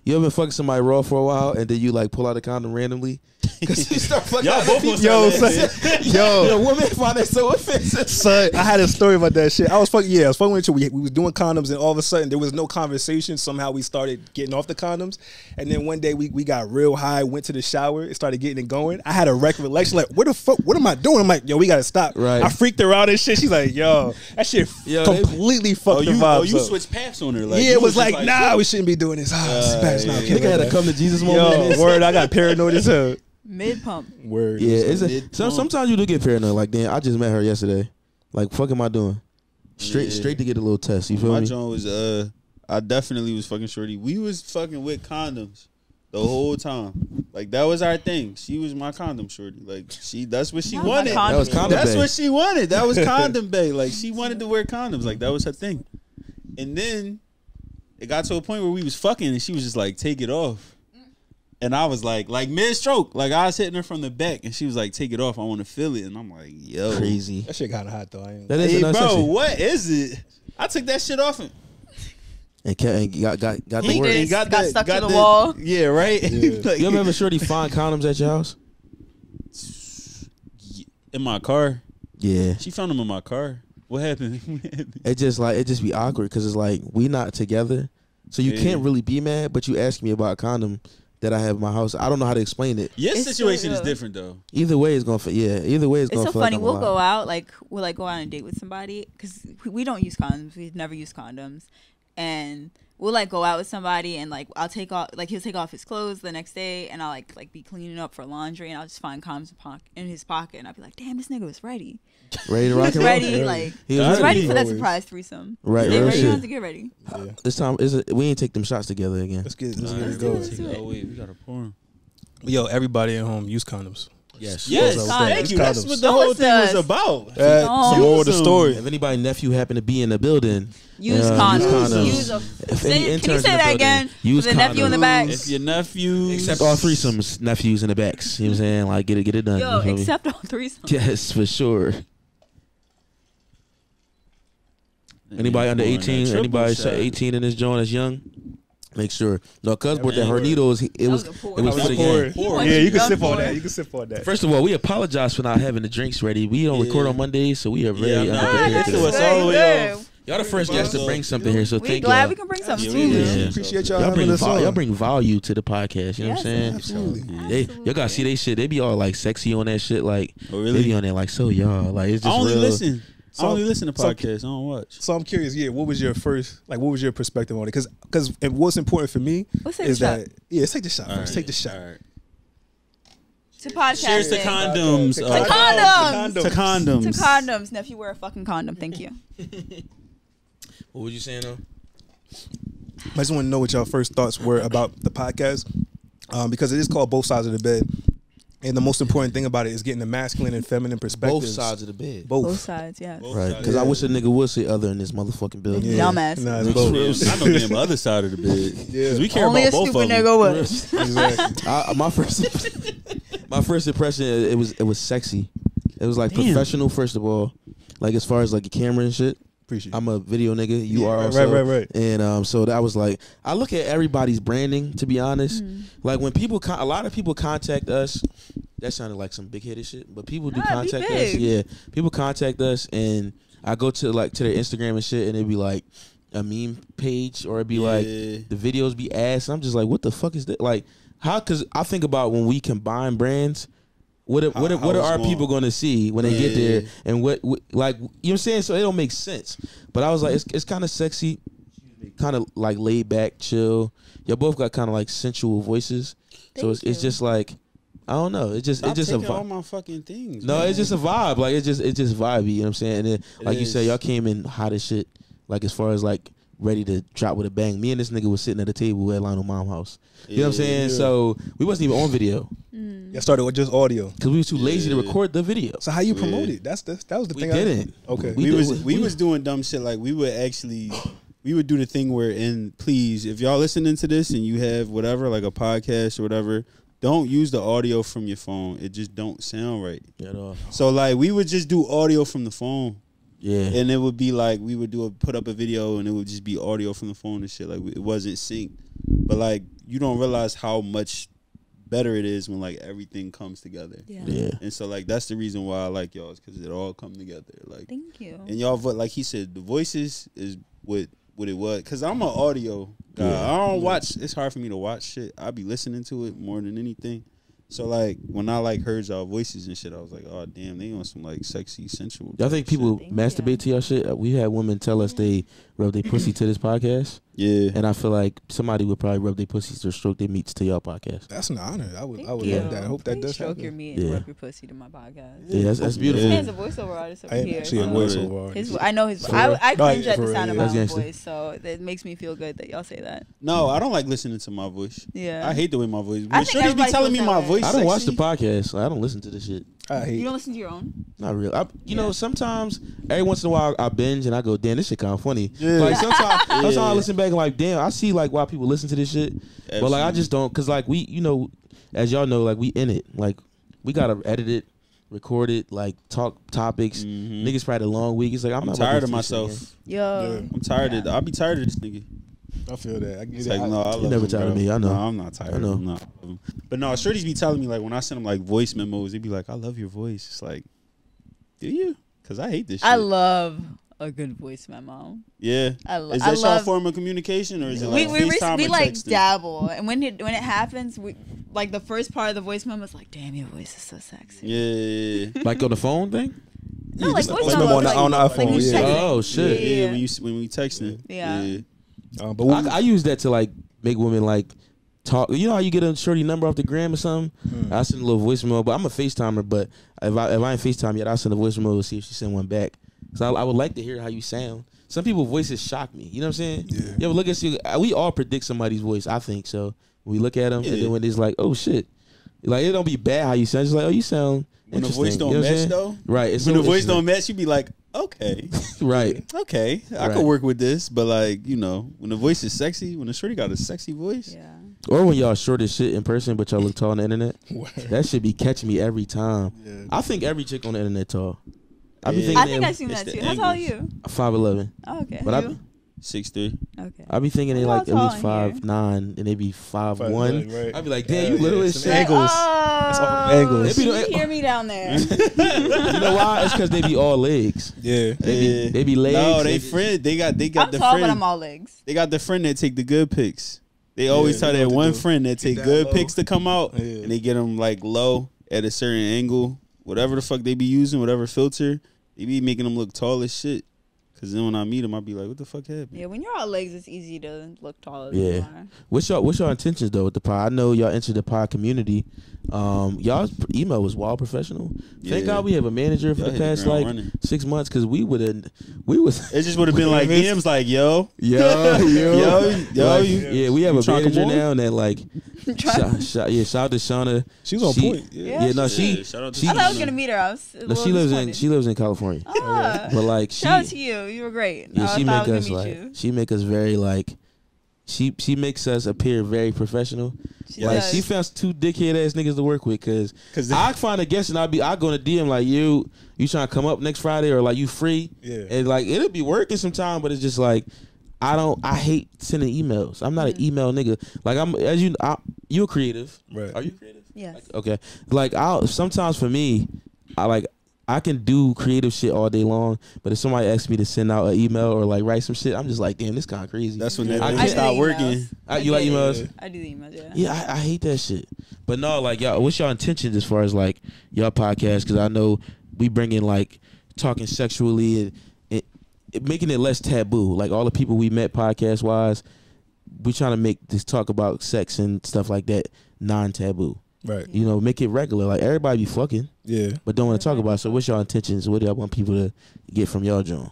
been fucking somebody raw for a while and then you like pull out a condom randomly? Because you start fucking Y'all both gonna Yo, start son, yo, women find that so offensive. son, I had a story about that shit. I was fucking with you. We was doing condoms, and all of a sudden there was no conversation. Somehow we started getting off the condoms, and then one day we got real high, went to the shower, and started getting it going. I had a recollection like, what the fuck? What am I doing? I'm like, yo, we gotta stop. Right. I freaked her out and shit. She's like, yo, that shit completely fucked the vibes you up. switched paths on her. Like, Yeah, you it was like, just nah, we shouldn't be doing this. It's bad. Nigga had to come to Jesus moment. Yo, word, I got paranoid as hell. Mid pump. Word. Yeah, sometimes you do get paranoid. Like, damn, I just met her yesterday. Like, fuck am I doing? Straight to get a little test. You feel my me? joint was I definitely was fucking shorty. We was fucking with condoms the whole time. Like that was our thing. She was my condom shorty. Like that's what she wanted. That was condom That's bae. what she wanted. That was condom bae. Like she wanted to wear condoms. Like that was her thing. And then it got to a point where we was fucking and she was just like, take it off. And I was like mid stroke. Like I was hitting her from the back and she was like, take it off. I want to feel it. And I'm like, yo. Crazy. That shit kind of hot though. Hey, bro, what is it? I took that shit off and got the word. And got stuck to the wall. Yeah, right? Yeah. Like, You ever have a shorty find condoms at your house? in my car. Yeah. She found them in my car. What happened? It just be awkward because it's like we not together, so you can't really be mad. But you ask me about a condom that I have in my house. I don't know how to explain it. Your It's situation so is good. different though. Either way, it's gonna. Either way, it's It's gonna. so feel funny. Like We'll go out, like we'll like go on a date with somebody because we don't use condoms. We've never used condoms, and we'll like go out with somebody and like I'll take off, like he'll take off his clothes the next day, and I'll like be cleaning up for laundry, and I'll just find condoms in his pocket, and I'll be like, damn, this nigga was ready. Ready to rock He was and roll? ready, like He he was was ready for that Always. surprise threesome. Right, Stay real ready, you shit. don't have to get ready. This time we ain't take them shots together again. Let's get Let's it do going. it. Oh wait, we gotta pour 'em. Yo, everybody at home, use condoms. Yes. Yes, Those thank condoms. you. That's what the No, whole it's thing was us. about. That's the moral of the story. If anybody nephew happen to be in the building, Use use condoms. condoms. Use a, If any can you interns say in the that building, again? use For the nephew in the condoms. back. If your nephew, Except all threesomes, nephews in the backs. You know what I'm saying? Like get it done. Yo, you feel me? except all threesomes. Yes, for sure. Anybody under 18, anybody 18 in this joint is young, make sure. No, cuz bought that Hornitos. It was for the game. Yeah, you can sip on that. You can sip on that. First of all, we apologize for not having the drinks ready. We don't record on Mondays, so we are very I'm not unprepared prepared today. to us all the way off. Y'all the first guests to bring something here, so We thank glad y'all. we can bring something Yeah, to we you. did. Yeah. Appreciate y'all Y'all having us on. y'all bring value to the podcast. You know what I'm saying? Absolutely. Y'all gotta see they shit. They be all like sexy on that shit. Like Oh, really? they be on there like so y'all. Like it's I just only real. listen. I only listen to So- podcasts. I don't watch. So I'm curious, what was your first, like, what was your perspective on it? Because what's important for me Let's take is the shot. that, let's take the shot All first. right. Take the shot. All right. To podcasting. Cheers to condoms. To condoms. To condoms. To condoms. Nephew, wear a fucking condom. Thank you. What was you saying though? I just want to know what y'all first thoughts were about the podcast, because it is called Both Sides of the Bed, and the most important thing about it is getting the masculine and feminine perspectives. Both sides of the bed. Both sides, yes. Right. Because I wish a nigga would say other in this motherfucking building. Yeah. Dumbass. Nah, it's Make both. sure- I know the damn other side of the bed. Because we care Only a about both stupid of them. nigga would. Exactly. My first impression, it was sexy. It was like professional, first of all. Like as far as like a camera and shit. Appreciate it. I'm a video nigga. You are also. Right. And so that was like, I look at everybody's branding, to be honest. Like when people, a lot of people contact us. That sounded like some big headed shit, but people do Nah, be contact us. big. Yeah, people contact us, and I go to their Instagram and shit, and they be like, a meme page, or it'd be like the videos be ass. And I'm just like, what the fuck is that? Like, how? Because I think about when we combine brands. What are our people going to see when they get there, and what like, you know what I'm saying? So it don't make sense. But I was like, it's kind of sexy, kind of like laid back, chill. Y'all both got kind of like sensual voices, so it's just like, I don't know. It's just a vibe. All my fucking things. No, man. it's just a vibe. Like it's just vibey. You know what I'm saying? And then, like you said, y'all came in hot as shit. Like as far as like ready to drop with a bang. Me and this nigga was sitting at a table at Lionel Mom's house. You know what I'm saying? Yeah. So we wasn't even on video. Y'all started with just audio because we was too lazy to record the video. So how you promote it? That was the thing. We didn't. Okay. We was doing dumb shit. Like we would do the thing where, and please, if y'all listening to this and you have whatever, like a podcast or whatever, don't use the audio from your phone. It just don't sound right at all. So like we would just do audio from the phone. Yeah. And it would be like we would put up a video and it would just be audio from the phone and shit. Like it wasn't synced. But like you don't realize how much better it is when like everything comes together. Yeah. And so like that's the reason why I like y'all, because it all come together. Like thank you. And y'all, like he said, the voices is what it was. Because I'm an audio guy. I don't watch. It's hard for me to watch shit. I be listening to it more than anything. So like when I like heard y'all voices and shit, I was like, oh damn, they on some like sexy, sensual. Y'all think people masturbate to y'all shit? We had women tell us they rub their pussy to this podcast. Yeah. And I feel like somebody would probably rub their pussies or stroke their meats to y'all podcast. That's an honor. I would love that. I hope that does stroke happen. your meat and rub your pussy to my podcast. Yeah, that's beautiful. This man's a voiceover artist over here. Actually a voiceover artist. I know his. I cringe at the sound of my own gangster. voice, so it makes me feel good that y'all say that. No, I don't like listening to my voice. Yeah. I hate the way my voice. I When think Shorty's be everybody telling me feels my that way. voice I don't watch sexy. the podcast, so I don't listen to this shit. You don't listen to your own? Not really. You know, sometimes every once in a while I binge and I go, damn, this shit kind of funny. Yeah. Like sometimes I listen back and like, damn, I see like why people listen to this shit. Absolutely. But like I just don't, cause like we, you know, as y'all know, like we in it. Like we gotta edit it, record it, like talk topics. Niggas probably a long week. It's like I'm not tired about of to do this myself. Yo. I'm tired of. I'll be tired of this nigga. I feel that. I get It's it. like, no, I love You never him, tired of bro. me, I know. No, I'm not tired. I know. I'm not. But no, Shorty's be telling me like when I send them like voice memos, they be like, "I love your voice." It's like, do you? Because I hate this shit. I love a good voice memo. Yeah. Is that your form of communication, or is it like FaceTime we or like texting? dabble, and when it happens, we like the first part of the voice memo is like, "Damn, your voice is so sexy." Yeah. Like on the phone thing? No, like voice voice memo memo on the iPhone, Like you yeah. texting. Oh shit. Yeah. When we texting. Yeah. But I use that to like make women like talk. You know how you get a shorty number off the gram or something? I send a little voice memo, but I'm a FaceTimer. But if I ain't FaceTime yet, I send a voice memo to see if she send one back. So I would like to hear how you sound. Some people's voices shock me. You know what I'm saying? Yeah. You ever look at you? We all predict somebody's voice. I think so. We look at them, and then when it's like, oh shit, like it don't be bad how you sound. It's like, oh, you sound. When the voice interesting. don't You know what I'm match saying? though. Right. It's When so the voice interesting. don't match, you be like, okay, Right. okay, I Right. could work with this. But like, you know, when the voice is sexy, when the shorty got a sexy voice, Yeah. Or when y'all short as shit in person, but y'all look tall on the internet. Word. That should be catching me every time. Yeah. I think every chick on the internet tall. I be Yeah. thinking I think I've seen It's that the too. How tall are angles. you? 5'11". Oh, okay. But You? 6'3". Okay. I be thinking they Y'all like at tall least in here. 5'9", and they be 5'1". Right. I be like, damn, you little as some shit. angles. Oh, It's all angles. They be- you hear me down there. You know why? It's because they be all legs. Yeah. They be legs. No, they friend. They got I'm the tall, friend. but I'm all legs. They got the friend that take the good pics. They always tell they that know what one to do. friend that take down good low. pics to come out, Yeah. and they get them like low at a certain angle, whatever the fuck they be using, whatever filter, they be making them look tall as shit. Cause then when I meet them, I be like, "What the fuck happened?" Yeah, when you're all legs, it's easy to look taller than Yeah. you are. What's your intentions though with the pod? I know y'all entered the pod community. Y'all's email was wild professional. Thank Yeah. God we have a manager for Y'all the hit the past ground like running. 6 months because we was It just would have been like DMs, like, "Yo, yo yo, yeah, we have you a trying to manager come on? now that like shout out to Shauna. She was on point. Yeah, no, she shout out to she- I thought I was gonna meet her. I was a no, she little lives disappointed. in California. Ah, But like shout out she to you. You were great. yeah, I she thought make I us was gonna meet like you. she make us very like she makes us appear very professional. She Like does. she found two dickhead ass niggas to work with because 'Cause I find a guest and I go in the DM like you trying to come up next Friday or like you free Yeah. and like it'll be working sometime but it's just like I hate sending emails. I'm not an email nigga. Like you're creative. Right. Are you creative? Yes. Okay. Like sometimes for me I like I can do creative shit all day long, but if somebody asks me to send out an email or like write some shit, I'm just like, damn, this kind of crazy. That's when I that can't stop working. You like emails? I do the emails, yeah. Yeah, I hate that shit. But no, like, y'all, what's y'all intentions as far as like y'all podcast? Because I know we bring in like talking sexually and making it less taboo. Like all the people we met podcast wise, we trying to make this talk about sex and stuff like that non-taboo. Right. You know, make it regular. Like everybody be fucking. Yeah. But don't want to talk about it. So what's y'all intentions? What do y'all want people to get from y'all, John?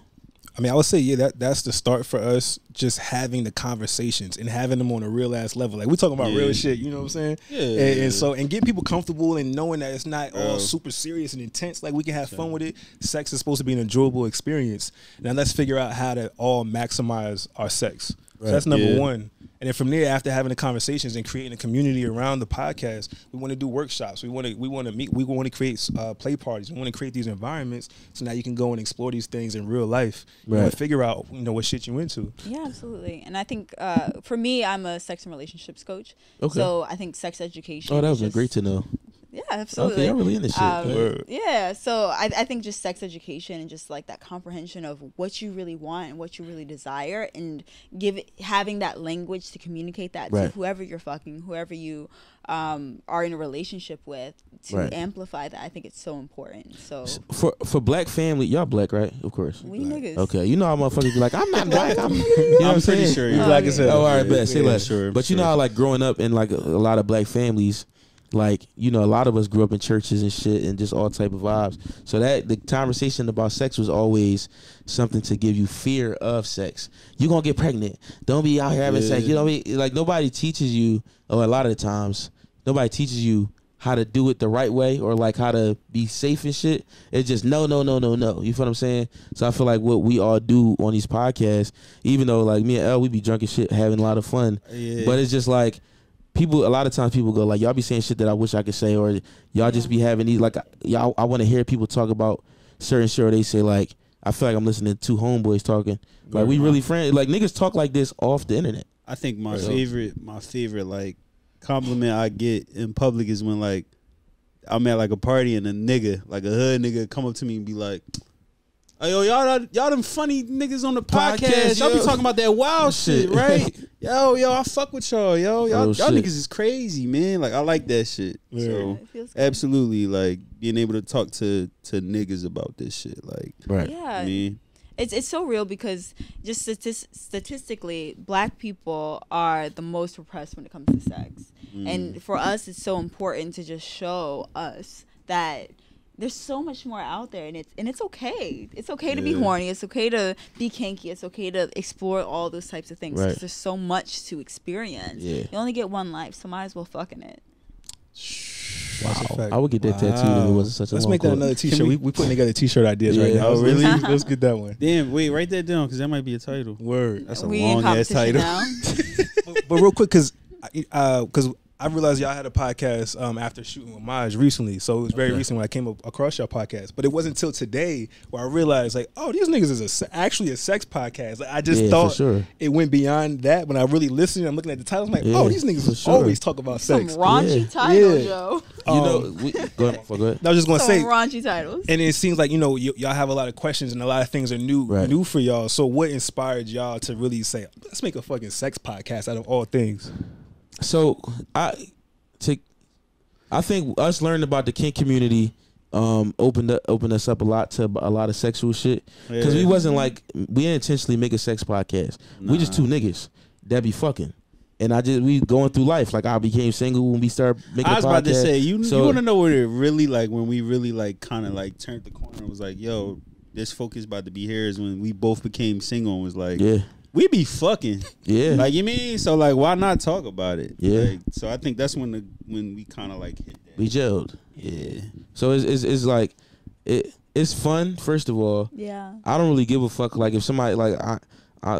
I mean, I would say, yeah, that's the start for us, just having the conversations and having them on a real ass level. Like we talking about real shit, you know what I'm saying? Yeah. And get people comfortable and knowing that it's not all super serious and intense. Like we can have fun with it. Sex is supposed to be an enjoyable experience. Now let's figure out how to all maximize our sex. So that's number one. And then from there, after having the conversations and creating a community around the podcast, we want to do workshops. We want to meet. We want to create play parties. We want to create these environments so now you can go and explore these things in real life. You know, and figure out what shit you into. Yeah, absolutely. And I think for me, I'm a sex and relationships coach. Okay. So I think sex education. Oh, that was great to know. Yeah, absolutely. Okay, y'all really in this shit. Yeah, so I think just sex education and just like that comprehension of what you really want and what you really desire, and having that language to communicate that to whoever you're fucking, whoever you are in a relationship with, to amplify that. I think it's so important. So for black family, y'all black, right? Of course. We niggas. Okay, you know how motherfuckers be like, I'm not black. You know what I'm pretty saying? sure you're black as hell. Oh, all right, bet. Say less. Sure, but you know how like growing up in like a lot of black families, like, you know, a lot of us grew up in churches and shit and just all type of vibes. So that the conversation about sex was always something to give you fear of sex. You gonna get pregnant. Don't be out here having sex. You know what I mean? Like nobody teaches you, or a lot of the times, nobody teaches you how to do it the right way or like how to be safe and shit. It's just no. You feel what I'm saying? So I feel like what we all do on these podcasts, even though like me and Elle, we be drunk and shit, having a lot of fun. Yeah. But it's just like, people, a lot of times people go like, y'all be saying shit that I wish I could say, or y'all just be having these like, y'all, I want to hear people talk about certain shit, or they say like, I feel like I'm listening to two homeboys talking. Like we really friends. Like niggas talk like this off the internet. I think my favorite like compliment I get in public is when like I'm at like a party and a nigga, like a hood nigga, come up to me and be like, hey, yo, y'all them funny niggas on the podcast. Y'all be talking about that wild shit, right? Yo, I fuck with y'all, yo. Y'all niggas is crazy, man. Like I like that shit. Yeah. So absolutely, like being able to talk to niggas about this shit, like yeah. I mean, it's so real because just statistically, black people are the most repressed when it comes to sex, and for us, it's so important to just show us that there's so much more out there, and it's okay. It's okay to be horny. It's okay to be kinky. It's okay to explore all those types of things. Because there's so much to experience. Yeah. You only get one life, so might as well fucking it. Wow. I would get that tattooed if it wasn't such a Let's long make that quote. another t-shirt. We putting together t-shirt ideas right now. Oh, really? Let's get that one. Damn, wait, write that down because that might be a title. Word. That's a long ass title. But real quick, because I realized y'all had a podcast after shooting with Maj recently. So it was very recent when I came across y'all podcast. But it wasn't until today where I realized, like, oh, these niggas is actually a sex podcast. Like, I just thought it went beyond that. When I really listened, I'm looking at the title, I'm like, oh, these niggas always talk about sex. Some raunchy titles, yo. You know, go ahead. I was just going to say. Raunchy titles. And it seems like, y'all have a lot of questions and a lot of things are new for y'all. So what inspired y'all to really say, let's make a fucking sex podcast out of all things? So I think us learning about the kink community opened us up a lot to a lot of sexual shit, because we wasn't like, we didn't intentionally make a sex podcast. We just two niggas that be fucking, and we going through life. Like I became single when we started making. I was about to say you want to know what it really like when we really like kind of like turned the corner and was like, yo, this focus about to be here, is when we both became single and was like, we be fucking. Yeah. Like, you mean? So, like, why not talk about it? Yeah. Like, so, I think that's when we kind of, like, hit that. We gelled. Yeah. So, it's like, it's fun, first of all. Yeah. I don't really give a fuck. Like, if somebody, like,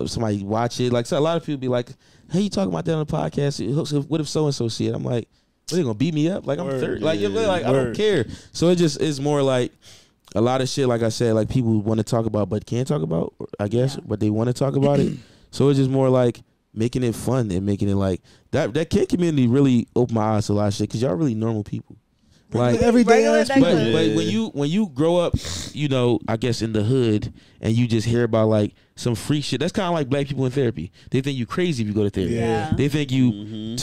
somebody watch it. Like, so a lot of people be like, hey, you talking about that on the podcast? What if so-and-so see it? I'm like, what, they gonna beat me up? Like, I'm 30. Like, I don't care. So, it's more like, a lot of shit, like I said, like people want to talk about but can't talk about, I guess, but they want to talk about it. So it's just more like making it fun and making it like that kid community really opened my eyes to a lot of shit, because y'all really normal people. Like everyday Regular ass that people. good. but when you grow up, you know, I guess in the hood, and you just hear about like some freak shit. That's kind of like black people in therapy. They think you crazy if you go to therapy. Yeah. They think you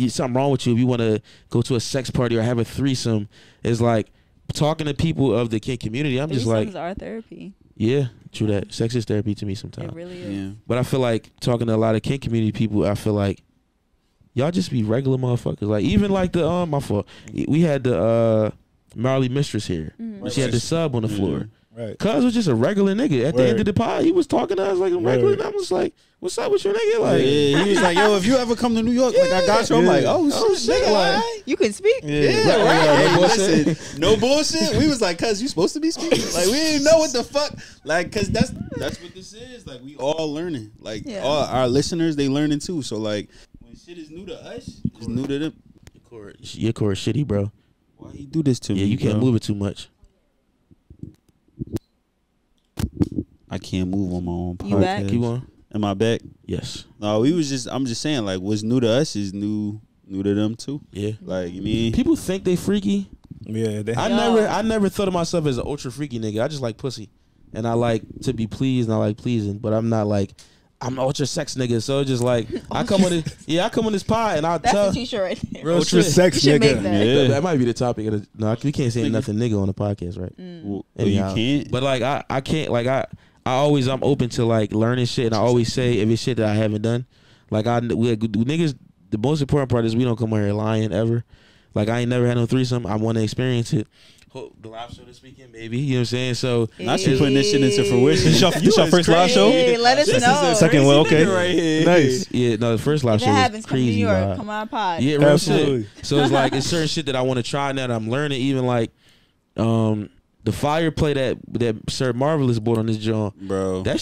something wrong with you if you want to go to a sex party or have a threesome. It's like talking to people of the kink community. I'm just like, our therapy. yeah, true that. Sex is therapy to me sometimes. It really is. Yeah. But I feel like talking to a lot of kink community people, I feel like y'all just be regular motherfuckers. Like even like the my fault. We had the Marley Mistress here. She had the sub on the floor. Right. Cuz was just a regular nigga. At the end of the pod, he was talking to us like a regular. And I was like, "What's up with you, nigga?" Like, Yeah, he was like, "Yo, if you ever come to New York, like I got you." I'm like, "Oh shit, nigga, like." You can speak. Yeah, right. No bullshit. No bullshit. We was like, "Cuz you supposed to be speaking." Like we didn't know what the fuck. Like, cuz that's what this is. Like we all learning. Like all our listeners, they learning too. So like when shit is new to us, it's new to them. your core shitty, bro. Why he do this to me? Yeah, you can't bro? move it too much. I can't move on my own podcast. You back? Keep on. Am I back? Yes. No, I'm just saying, like, what's new to us is new to them too. Yeah. Like, you mean, People think they freaky. Yeah, they I never thought of myself as an ultra freaky nigga. I just like pussy, and I like to be pleased, and I like pleasing. But I'm not like I'm an ultra sex nigga. So it's just like I come on this pod, and I'll That's tell a t-shirt right there. real ultra shit. sex You should make nigga. that. Yeah. That might be the topic of the. No, we can't say nothing nigga on the podcast, right? well, you Anyhow. can't. But like I can't like I'm open to like learning shit, and I always say if it's shit that I haven't done. Like niggas, the most important part is we don't come on here lying ever. Like I ain't never had no threesome. I want to experience it. The live show this weekend, baby. You know what I'm saying? So Not you putting this shit into fruition. This your first live show? Hey, let us This know. is a Second one, okay. right here. Nice. yeah, no, the first live If it show happens, was come to New crazy. York. vibe. Come on our pod. Yeah, real Absolutely. shit. So it's like it's certain shit that I want to try now that I'm learning. Even like the fire play that Sir Marvelous bought on this joint. Bro. That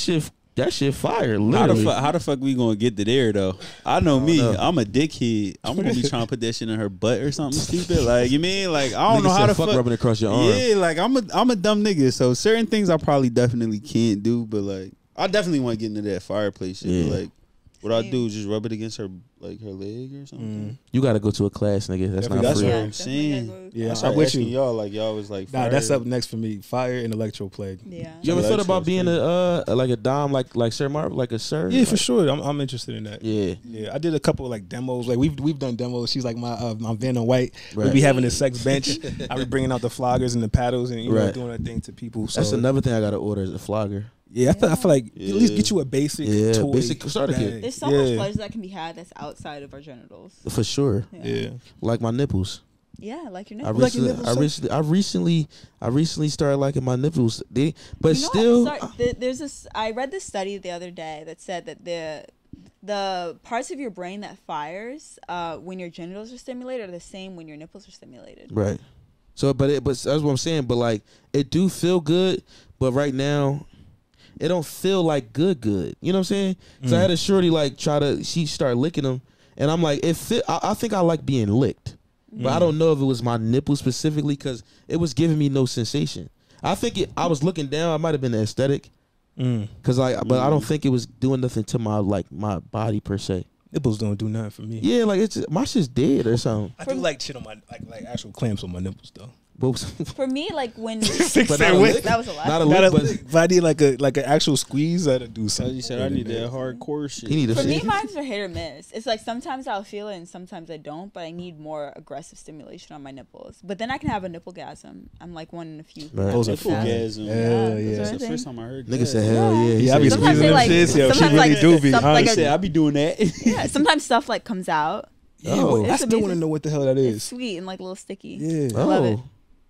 shit fire. Literally. How the fuck we gonna get to there though? I know me. I'm a dickhead. I'm gonna be trying to put that shit in her butt or something stupid. Like you mean like I don't Nigga know how said the fuck fuck rubbing across your arm. Yeah, like I'm a dumb nigga. So certain things I probably definitely can't do, but like I definitely want to get into that fireplace shit. Yeah. But, like what I do is just rub it against her like her leg or something. You got to go to a class, nigga. That's not That's free. what Yeah, I'm saying. definitely Yeah, I I'm started with asking you. y'all like y'all was like Nah, fire. that's up next for me. Fire and electroplague. Yeah. You ever Yeah, thought that's about what being I'm like a dom like Sir Marv, like a sir? Yeah, Like- for sure. I'm interested in that. Yeah. Yeah, I did a couple like demos. Like we've done demos. She's like my Van and White. We Right. be having a sex bench. I be bringing out the floggers and the paddles and Right. doing a thing to people. So That's another thing I got to order is a flogger. yeah, I feel like Yeah. at least get you a basic Yeah, toy. basic starter kit. There's so much pleasure that can be had that's outside of our genitals. For sure. Yeah. Like my nipples. Yeah, like your I nipples. recently started liking my nipples. But You know still, what? Sorry, I read this study the other day that said that the parts of your brain that fires when your genitals are stimulated are the same when your nipples are stimulated. right. So, but that's what I'm saying. But like, it do feel good. But right now, it don't feel like good. You know what I'm saying? So I had a shorty like she started licking them, and I'm like, I think I like being licked, but I don't know if it was my nipple specifically because it was giving me no sensation. I think I was looking down. I might have been the aesthetic, because but I don't think it was doing nothing to my body per se. Nipples don't do nothing for me. Yeah, like it's my shit's dead or something. I do like shit on my like actual clamps on my nipples though. But For me, like when but not a lick. that was a lot. Not a Gotta, lick, if I need like an actual squeeze, that'd do As something. you said, I need that hardcore shit. he need a For me, shit. mine's are hit or miss. It's like sometimes I'll feel it and sometimes I don't, but I need more aggressive stimulation on my nipples. But then I can have a nipplegasm. I'm like one in a few. Right. Those are Nipple-gasm. Hell those yeah. are That's the things. first time I heard Nigga that. said hell yeah. He Yeah, I be said- Sometimes squeezing they them like- shits. Yo, she sometimes really like do be. stuff Huh? like I said I be doing that. Yeah, sometimes stuff like comes out. Oh. I It's still want to amazing. know what the hell that It's is. sweet and like a little sticky. Yeah. I love it. Oh,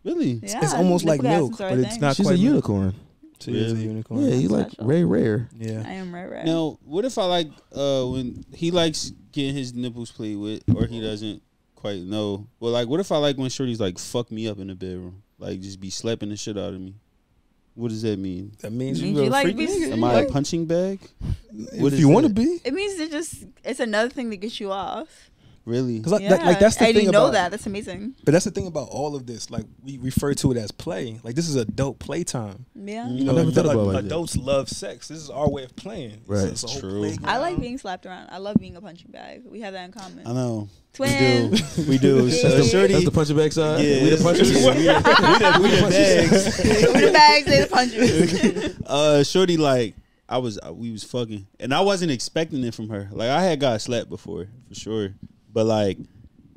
Really? Yeah, It's almost like nipple milk, gasms are but a it's thing. not she's quite a milk. unicorn. She is a Really? unicorn. Yeah, you like Special. rare. Yeah. I am right. Now, what if I like when he likes getting his nipples played with, or he doesn't quite know? Well, like, what if I like when shorties like fuck me up in the bedroom, like just be slapping the shit out of me? What does that mean? That means It you means a you like freaky being- nigga. Am I a punching bag? What If is you want to that? be. It means it's another thing that gets you off. Really? Because like that's the I thing didn't know about that. That's amazing. But that's the thing about all of this. Like we refer to it as play. Like this is adult playtime. Yeah. You know, I never thought about it like that. adults love sex. This is our way of playing. Right. It's a whole True. playground. I like being slapped around. I love being a punching bag. We have that in common. I know. Twins. We do. So Shorty. That's the punching bag side. Yeah, We the punchers. we the bags. We the bags, they the punchers. Shorty, like we was fucking, and I wasn't expecting it from her. Like I had got slapped before for sure, but like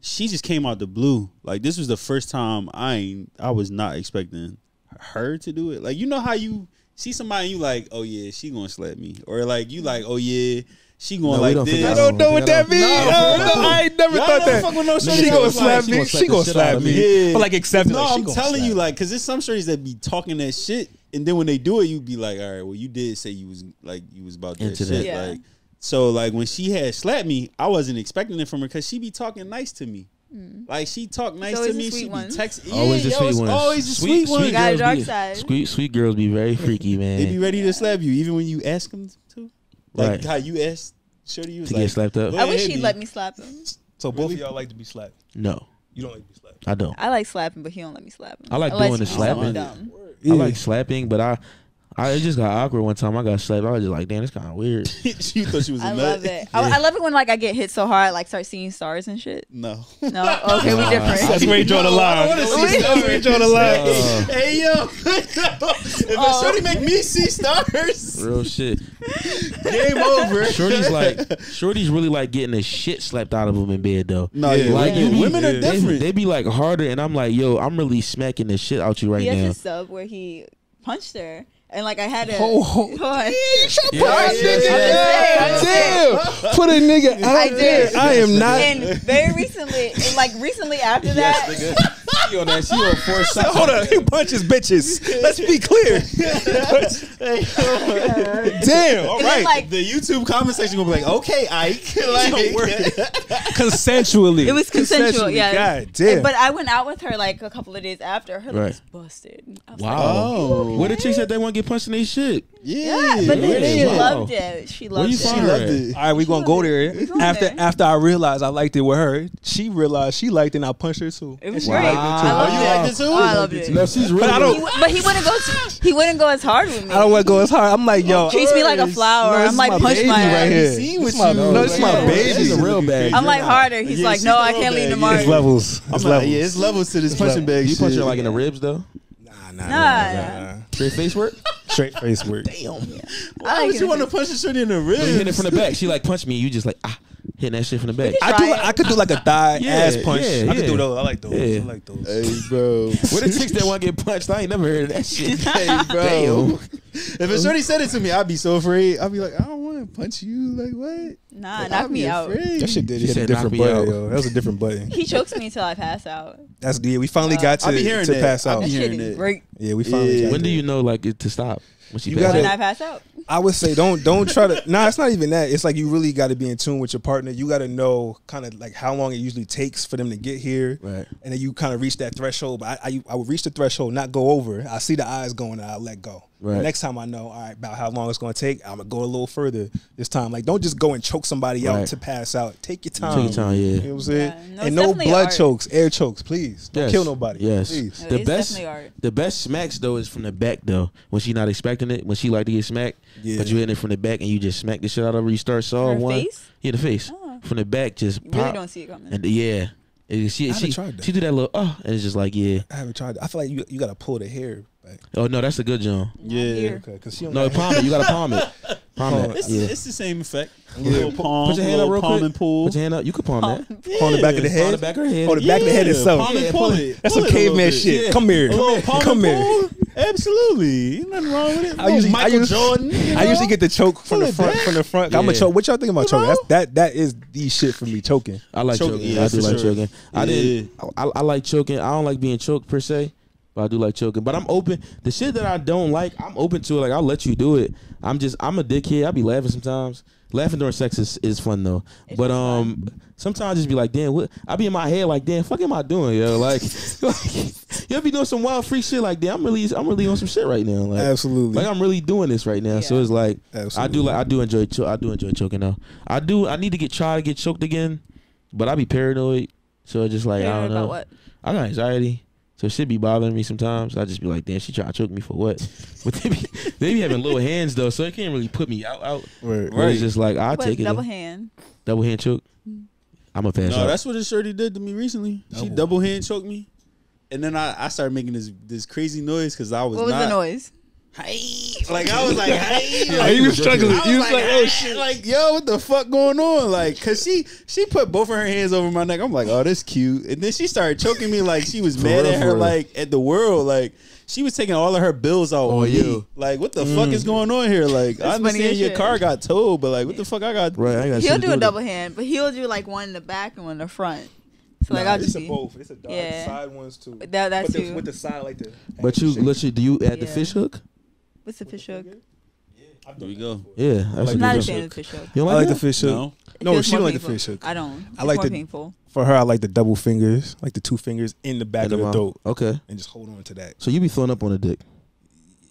she just came out the blue. Like this was the first time I was not expecting her to do it. Like you know how you see somebody and you like, oh yeah, she gonna slap me, or like you like, oh yeah, she going No, we like don't this. think I don't know what that means. I ain't never Y'all thought never that. fuck with no shorty She that gonna was slap like, me. She gonna the shit out slap of me. me. Yeah. But like accepting. No, like, she I'm gonna telling slap you, me. like, cause there's some shorties that be talking that shit, and then when they do it, you be like, all right, well, you did say you was about that Into shit. that. Yeah. Like, so like when she had slapped me, I wasn't expecting it from her because she be talking nice to me. Like she talk nice to always me. the sweet She be ones. texting. Always the yo, sweet it's ones. Always the sweet ones. You got a girls dark be- side. Sweet girls be very freaky, man. They be ready to slap you even when you ask them to. Like Right. how you asked Shorty, you was to like, get slapped up. "Go I wish ahead, she'd me." let me slap him. So both of y'all like to be slapped. No, You don't like to be slapped. I don't. I like slapping, but he don't let me slap him. I like Unless doing the he's something slapping. dumb. I like slapping, but I it just got awkward one time. I got slapped. I was just like, damn, it's kind of weird. She thought she was a I nut. love it. I love it when like I get hit so hard, I like start seeing stars and shit. No. No, okay, we different. That's where you draw the line. That's where you draw the line. Hey yo, if Shorty make me see stars, Real shit. game over. Shorty's really like getting the shit slapped out of them in bed though. No, Yeah, Like women, you be- women are different. They be like harder, and I'm like, yo, I'm really smacking the shit out you right He has now. a sub where he punched her, and like I had to. Hold Hold on. Damn. Put a nigga out I did. there. I am not. And very recently, and like recently after that, She on that. She on force. Hold on. He punches bitches. Let's be clear. Damn. All and then, right. like The YouTube comment section gonna be like, okay, Ike. Like, Consensually. it was consensual, Consensually. yeah. God damn. But I went out with her like a couple of days after. Her lip was busted. I was like, Wow. Oh. Where the chicks said they want to get punched in their shit? yeah, but then really? she Wow. loved it. She Where loved you it. find she her loved at? it. all right, we gonna go there. We going After there. after I realized I liked it with her, she realized she liked it and I punched her too. It was Wow. great. I loved Oh, you it. liked it too? Oh, I loved it. No, she's really. But I don't- But he wouldn't go. He wouldn't go as hard with me. I don't want to go as hard. I'm like, yo. Treats me like a flower. No, this I'm is like, my punch baby my right ass. here. Seen with This my- you. No, this is my Like, baby. She's a real bag. I'm like harder. He's Yeah, like, she's no, a I real can't leave bag. tomorrow. It's levels. I'm It's like, levels. yeah, it's levels to this punching bag. You punch her shit. like in the ribs though. Nah. Straight face work. Straight face work. Damn. Why would you want to punch a shorty in the You hit it ribs? from the back. She like punch me. You just like hitting that shit from the back. I could do like a thigh Yeah, ass punch. yeah, I could do yeah. those. I like those. Yeah. I like those. Hey, bro. What the chicks that want to get punched? I ain't never heard of that shit. Hey, bro. Damn. If a shorty said it to me, I'd be so afraid. I'd be like, I don't want to punch you. Like, what? Nah, Like, knock I'd me be out. afraid. That shit did She hit a said, different "Knock me button, out." yo. That was a different button. He chokes me until I pass out. That's the we finally got I be to hearing that. pass I out. be That hearing shit is that. great. Yeah, we finally. Yeah. got When do there. you know like it to stop? When she You pass gotta- When out? I pass out. I would say don't try to. Nah, it's not even that. It's like you really got to be in tune with your partner. You got to know kind of like how long it usually takes for them to get here, Right. and then you kind of reach that threshold. But I would reach the threshold, not go over. I see the eyes going, and I let go. Right. The next time I know, all right, about how long it's going to take, I'm gonna go a little further this time. Like, don't just go and choke somebody out Right. to pass out. Take your time. Take your time, yeah. You know what I'm saying? Yeah. No, And it's no definitely blood art. chokes, air chokes, please. Don't Yes. kill nobody. Yes. Please. No, The it's best, definitely art. the best smacks though is from the back though. When she not expecting it, when she like to get smacked, Yeah. but you hitting it from the back and you just smack the shit out of her. You start soft Her one, face? yeah, the face Oh. from the back, just You pop, really don't see it coming. and yeah, she haven't tried that. she do that little and it's just like yeah. I haven't tried. I feel like you got to pull the hair back. Oh no, that's a good job. Not Yeah. here. Okay, because she don't No, got palm it. You gotta palm it. Palm Palm it. It's, Yeah. it's the same effect. Yeah. Little palm, Put your hand up little real palm quick. and pull. Put your hand up. You can palm that. on the back of the head. On the back of her head. Oh, the back of the head itself. Palm and Yeah, pull pull it. That's Pull some it a little caveman bit. shit. Yeah. Come here. A little palm Come and here. pull? Absolutely. Ain't nothing wrong with it. I usually, Michael Jordan. I usually get the choke from the Pull it front. back. From the front. I'm a Yeah. choke. What y'all think about Come choking? That is the shit for me. Choking. I like Choking, choking. yeah, I do for like sure. choking. I like choking. I don't like being choked per se, but I do like choking. But I'm open. The shit that I don't like, I'm open to it. Like I'll let you do it. I'm a dickhead. I be laughing sometimes. Laughing during sex is fun though. But sometimes I just be like, damn, what? I be in my head like, damn, fuck am I doing, yo? Like you be doing some wild freak shit like, damn, I'm really on some shit right now. Like, Absolutely. like I'm really doing this right now. So Yeah. it's like Absolutely. I do enjoy choking though. I need to try to get choked again. but I be paranoid. So it's just like, I Paranoid don't know. about what? I got anxiety. So shit be bothering me sometimes. I just be like, damn, she try to choke me for what? But they be having little hands though, so it can't really put me out. Right. But it's just like, I'll What, take it. double hand. Double hand choke. I'm a pass No, out. that's what a shorty did to me recently. She double hand choked me, and then I started making this crazy noise because I was What was the noise? Hey, like I was like, hey, Yeah, he was struggling. I He was like, oh hey, shit. like yo, what the fuck going on? Like, cause she put both of her hands over my neck. I'm like, oh, this cute. And then she started choking me like she was mad real, at for her, real. like at the world. Like she was taking all of her bills out on you. you. Like, what the fuck is going on here? Like, I That's funny understand as your shit. car got towed, but like, what the fuck I got? right. I got He'll shit to do a with it. double hand, but he'll do like one in the back and one in the front. So like I'll it's just a be. both. It's a dark Yeah. side ones too. That But too. with the side like the. But you literally, do you add the Yeah. fish hook? What's the fish hook? There we go. Yeah, that's I'm a not a good fan one. of the fish hook. You don't I like that? the fish hook. No, It No, feels she more don't like the painful. fish hook. I don't. I like more the- painful. For her, I like the double fingers, like the 2 fingers in the back In of the the mouth. throat, Okay, and just hold on to that. so you be throwing up on a dick.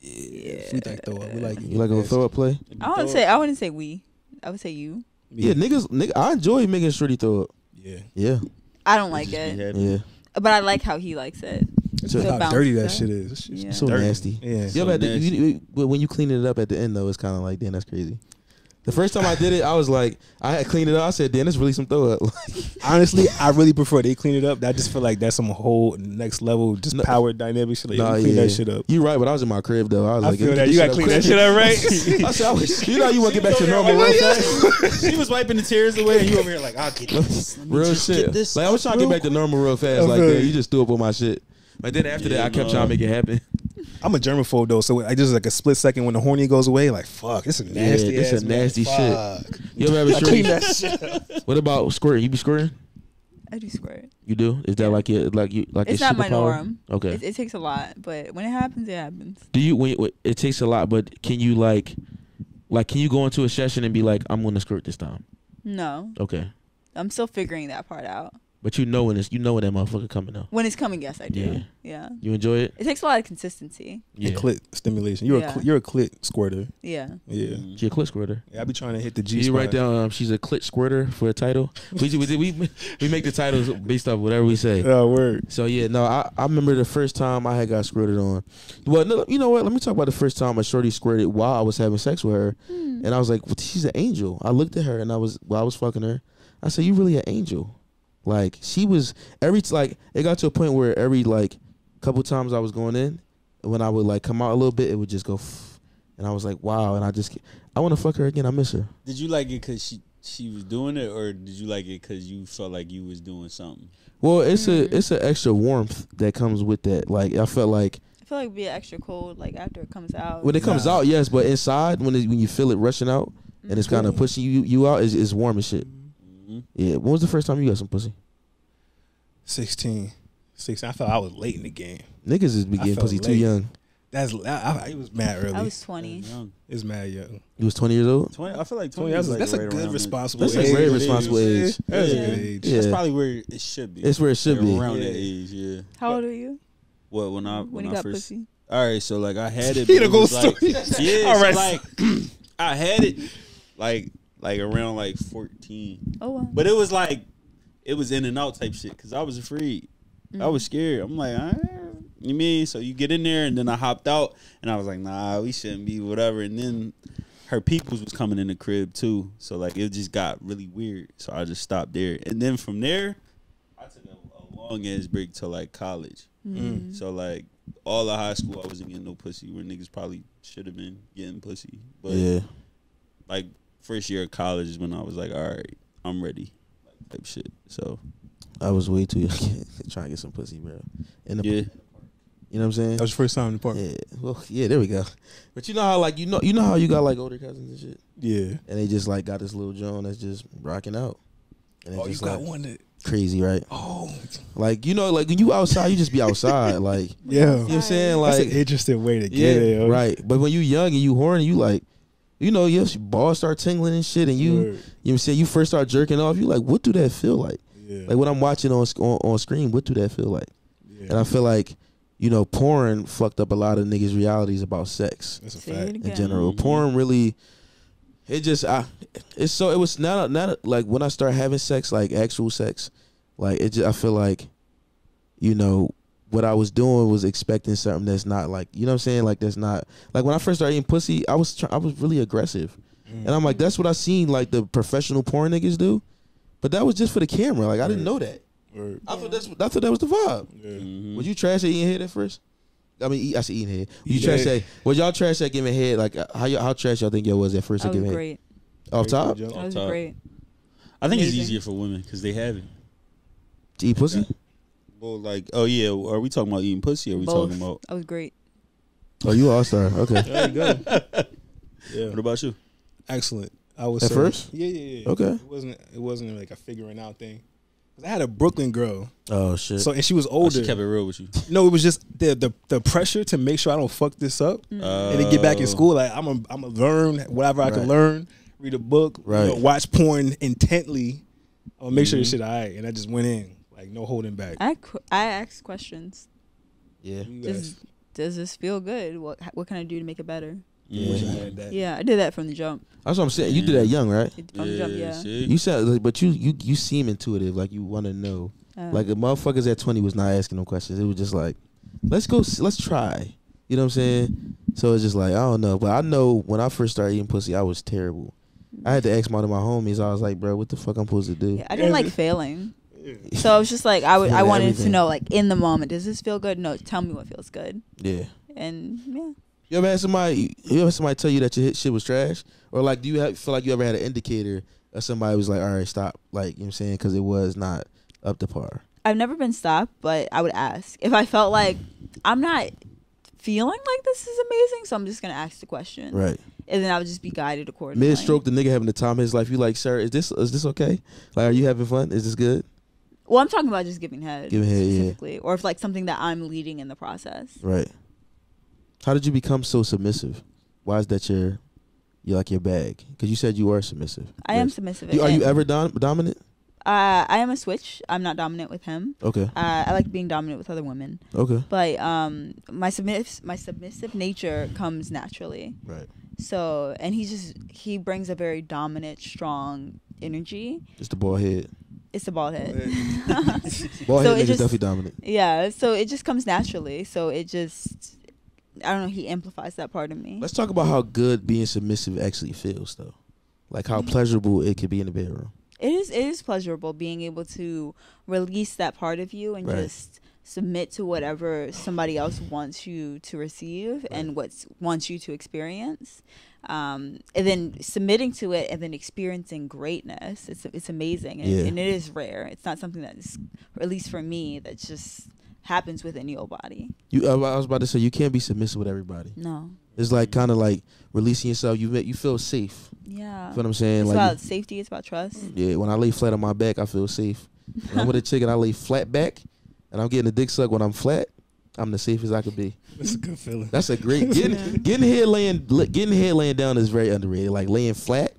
Yeah, we like throw up. We like You like a throw up play? I wouldn't say we. I would say you. Yeah, nigga, I enjoy making shorty throw up. Yeah. Yeah, I don't like it, yeah. but I like how he likes it. It's So how bounce dirty that back. shit is. That shit's Yeah. So dirty. nasty. Yeah. You ever had to- nasty. but when you clean it up at the end though, it's kind of like, damn, that's crazy. The first time I did it, I was like, I had cleaned it up. I said, damn, it's really some throw up. Honestly, I really prefer they clean it up. I just feel like that's some whole next level, just No. power dynamic shit. Like, Nah, clean yeah. that shit up. You right, but I was in my crib though. I was I like, feel get that. this You gotta shit clean up that quick. shit up, right? I said, you know how you want to get back to normal real fast? She was wiping the tears away, and you over here like, I'll get this. Let me Real just shit. get this Like I was trying to get real back to normal real fast. I Like, feel man, you. you just threw up on my shit. But then after that, Yeah, I kept no. trying to make it happen. I'm a germaphobe though, so I just like a split second when the horny goes away, like fuck, this is nasty. this ass is nasty man. shit. Fuck. You ever have a I clean shorty? that shit up. What about squirting? You be squirting? I do squirt. You do? Is that like your It's your not my superpower? norm. Okay. It takes a lot, but when it happens, it happens. Do you? When it takes a lot, but can you like can you go into a session and be like, I'm gonna squirt this time? No, Okay. I'm still figuring that part out. But you know when that motherfucker coming though. When it's coming, yes, I do. Yeah. Yeah. You enjoy it? It takes a lot of consistency. Yeah. And clit stimulation. You're Yeah. you're a clit squirter. Yeah. Yeah. She a clit squirter. Yeah, I be trying to hit the G You spot. write down she's a clit squirter for a title. we make the titles based off whatever we say. Oh, word. So yeah, no, I remember the first time I had got squirted on. Well, no, you know what? Let me talk about the first time a shorty squirted while I was having sex with her, and I was like, well, she's an angel. I looked at her and while I was fucking her, I said, you really an angel. Like she was it got to a point where every couple times I was going in, when I would like come out a little bit, it would just go, and I was like, wow, and I want to fuck her again. I miss her. Did you like it because she was doing it, or did you like it because you felt like you was doing something? Well, it's an extra warmth that comes with that. Like I felt like it'd be extra cold like after it comes out. when it comes out, yes, but inside when you feel it rushing out and it's kind of pushing you out, it's warm and shit. Yeah. When was the first time you got some pussy? 16. I felt I was late in the game. Niggas is be getting felt pussy too late. young. It was mad early. I was 20. Young. It was mad young. You was 20 years old. 20. I feel like 20. 20. is like That's a right good around responsible That's a age. very responsible age. That's a Yeah. good age. Yeah. That's probably where it should be. It's where it should Like, be. around Yeah. that age. Yeah. How old are you? What when When you I got first. pussy? All right, so like I had it. He but the it ghost was, like, story. Yeah. All so, right. like I had it like around like 14, Oh wow. but it was like it was in and out type shit because I was afraid. I was scared. I'm like, you mean? So you get in there, and then I hopped out, and I was like, nah, we shouldn't be whatever. And then her peoples was coming in the crib too, so like it just got really weird. So I just stopped there, and then from there, I took a long ass break till like college. So like all of high school, I wasn't getting no pussy. Where niggas probably should have been getting pussy, but Yeah. like first year of college is when I was like, all right, I'm ready, like type shit. So I was way too young trying to get some pussy, bro. In the yeah. You know what I'm saying? That was your first time in the park. Yeah. Well, yeah, there we go. But you know how you know how you got like older cousins and shit? Yeah. And they just like got this little Joan that's just rocking out. And it's Oh, you just got like one that. crazy, right? Oh. Like, like when you outside, you just be outside. Like, Yeah. you know what I'm saying? That's Like, an interesting way to yeah, get it. Yo. right. But when you young and you horny, you like, your balls start tingling and shit, and you Word. know what I'm saying? You first start jerking off, you like, what do that feel like? Yeah. Like when I'm watching on screen, what do that feel like? Yeah. And I feel like, porn fucked up a lot of niggas' realities about sex That's a Say fact. it in again. general. Porn really It just it's so it was not like when I start having sex, like actual sex, like it just, I feel like, you know, what I was doing was expecting something that's not like, you know what I'm saying, like that's not like when I first started eating pussy, I was really aggressive, and I'm like, that's what I seen like the professional porn niggas do, but that was just for the camera. Like I didn't know that. I thought that was the vibe. Mm-hmm. Was you trash at eating head at first? I mean, I said eating head. You trash at? Was y'all trash at giving head? Like how trash y'all think y'all was at first at giving head? Great. Off top? That was great. I think it's Amazing. easier for women because they have it. To eat pussy? Well, like, oh yeah, are we talking about eating pussy? Or are we Both. talking about? That was great. Oh, you all star. Okay. There you go. Yeah. What about you? Excellent. I was At first? Yeah. Okay. It wasn't like a figuring out thing. 'Cause I had a Brooklyn girl. Oh shit. So and she was Oh, older. she kept it real with you. No, it was just the pressure to make sure I don't fuck this up and then get back in school. Like I'm a learn whatever I can learn, read a book, watch porn intently. I'm gonna make sure this shit alright. And I just went in like no holding back. I asked questions. Yeah. Does this feel good? What can I do to make it better? Yeah. I did that from the jump. That's what I'm saying. You did that young, right? From the jump, yeah. See? You said, like, but you seem intuitive. Like you want to know. Like the motherfuckers at 20 was not asking no questions. It was just like, let's try. You know what I'm saying? So it's just like, I don't know. But I know when I first started eating pussy, I was terrible. I had to ask one of my homies. I was like, bro, what the fuck I'm supposed to do? Yeah, I didn't like failing. So I was just like, I wanted everything. To know, like, in the moment, does this feel good? No, tell me what feels good. Yeah. And, yeah. You ever had somebody tell you that your shit was trash? Or, like, do you feel like you ever had an indicator of somebody was like, all right, stop? Like, you know what I'm saying? Because it was not up to par. I've never been stopped, but I would ask. If I felt like I'm not feeling like this is amazing, so I'm just going to ask the question. Right. And then I would just be guided accordingly. Mid-stroke, the nigga having the time of his life, you like, sir, is this okay? Like, are you having fun? Is this good? Well, I'm talking about just giving head. Giving head, specifically. Or if, like, something that I'm leading in the process. Right. How did you become so submissive? Why is that your bag? Because you said you are submissive. I am submissive. Are you ever dominant? I am a switch. I'm not dominant with him. Okay. I like being dominant with other women. Okay. But my submissive nature comes naturally. Right. So, and he brings a very dominant, strong energy. Just the bald head. It's the bald head. Bald head nigga's definitely dominant. Yeah. So it just comes naturally. So it just, I don't know. He amplifies that part of me. Let's talk about how good being submissive actually feels, though. Like how pleasurable it could be in the bedroom. It is pleasurable being able to release that part of you and just submit to whatever somebody else wants you to receive and wants you to experience, and then submitting to it and then experiencing greatness. It's amazing and it is rare. It's not something that is, or at least for me, that just happens within your body. I was about to say you can't be submissive with everybody. No. It's like kind of like releasing yourself. You feel safe. Yeah. You know what I'm saying? It's like about safety. It's about trust. Yeah. When I lay flat on my back, I feel safe. When I'm with a chick and I lay flat back, and I'm getting a dick suck when I'm flat, I'm the safest I could be. That's a good feeling. That's a great getting head laying down is very underrated. Like laying flat,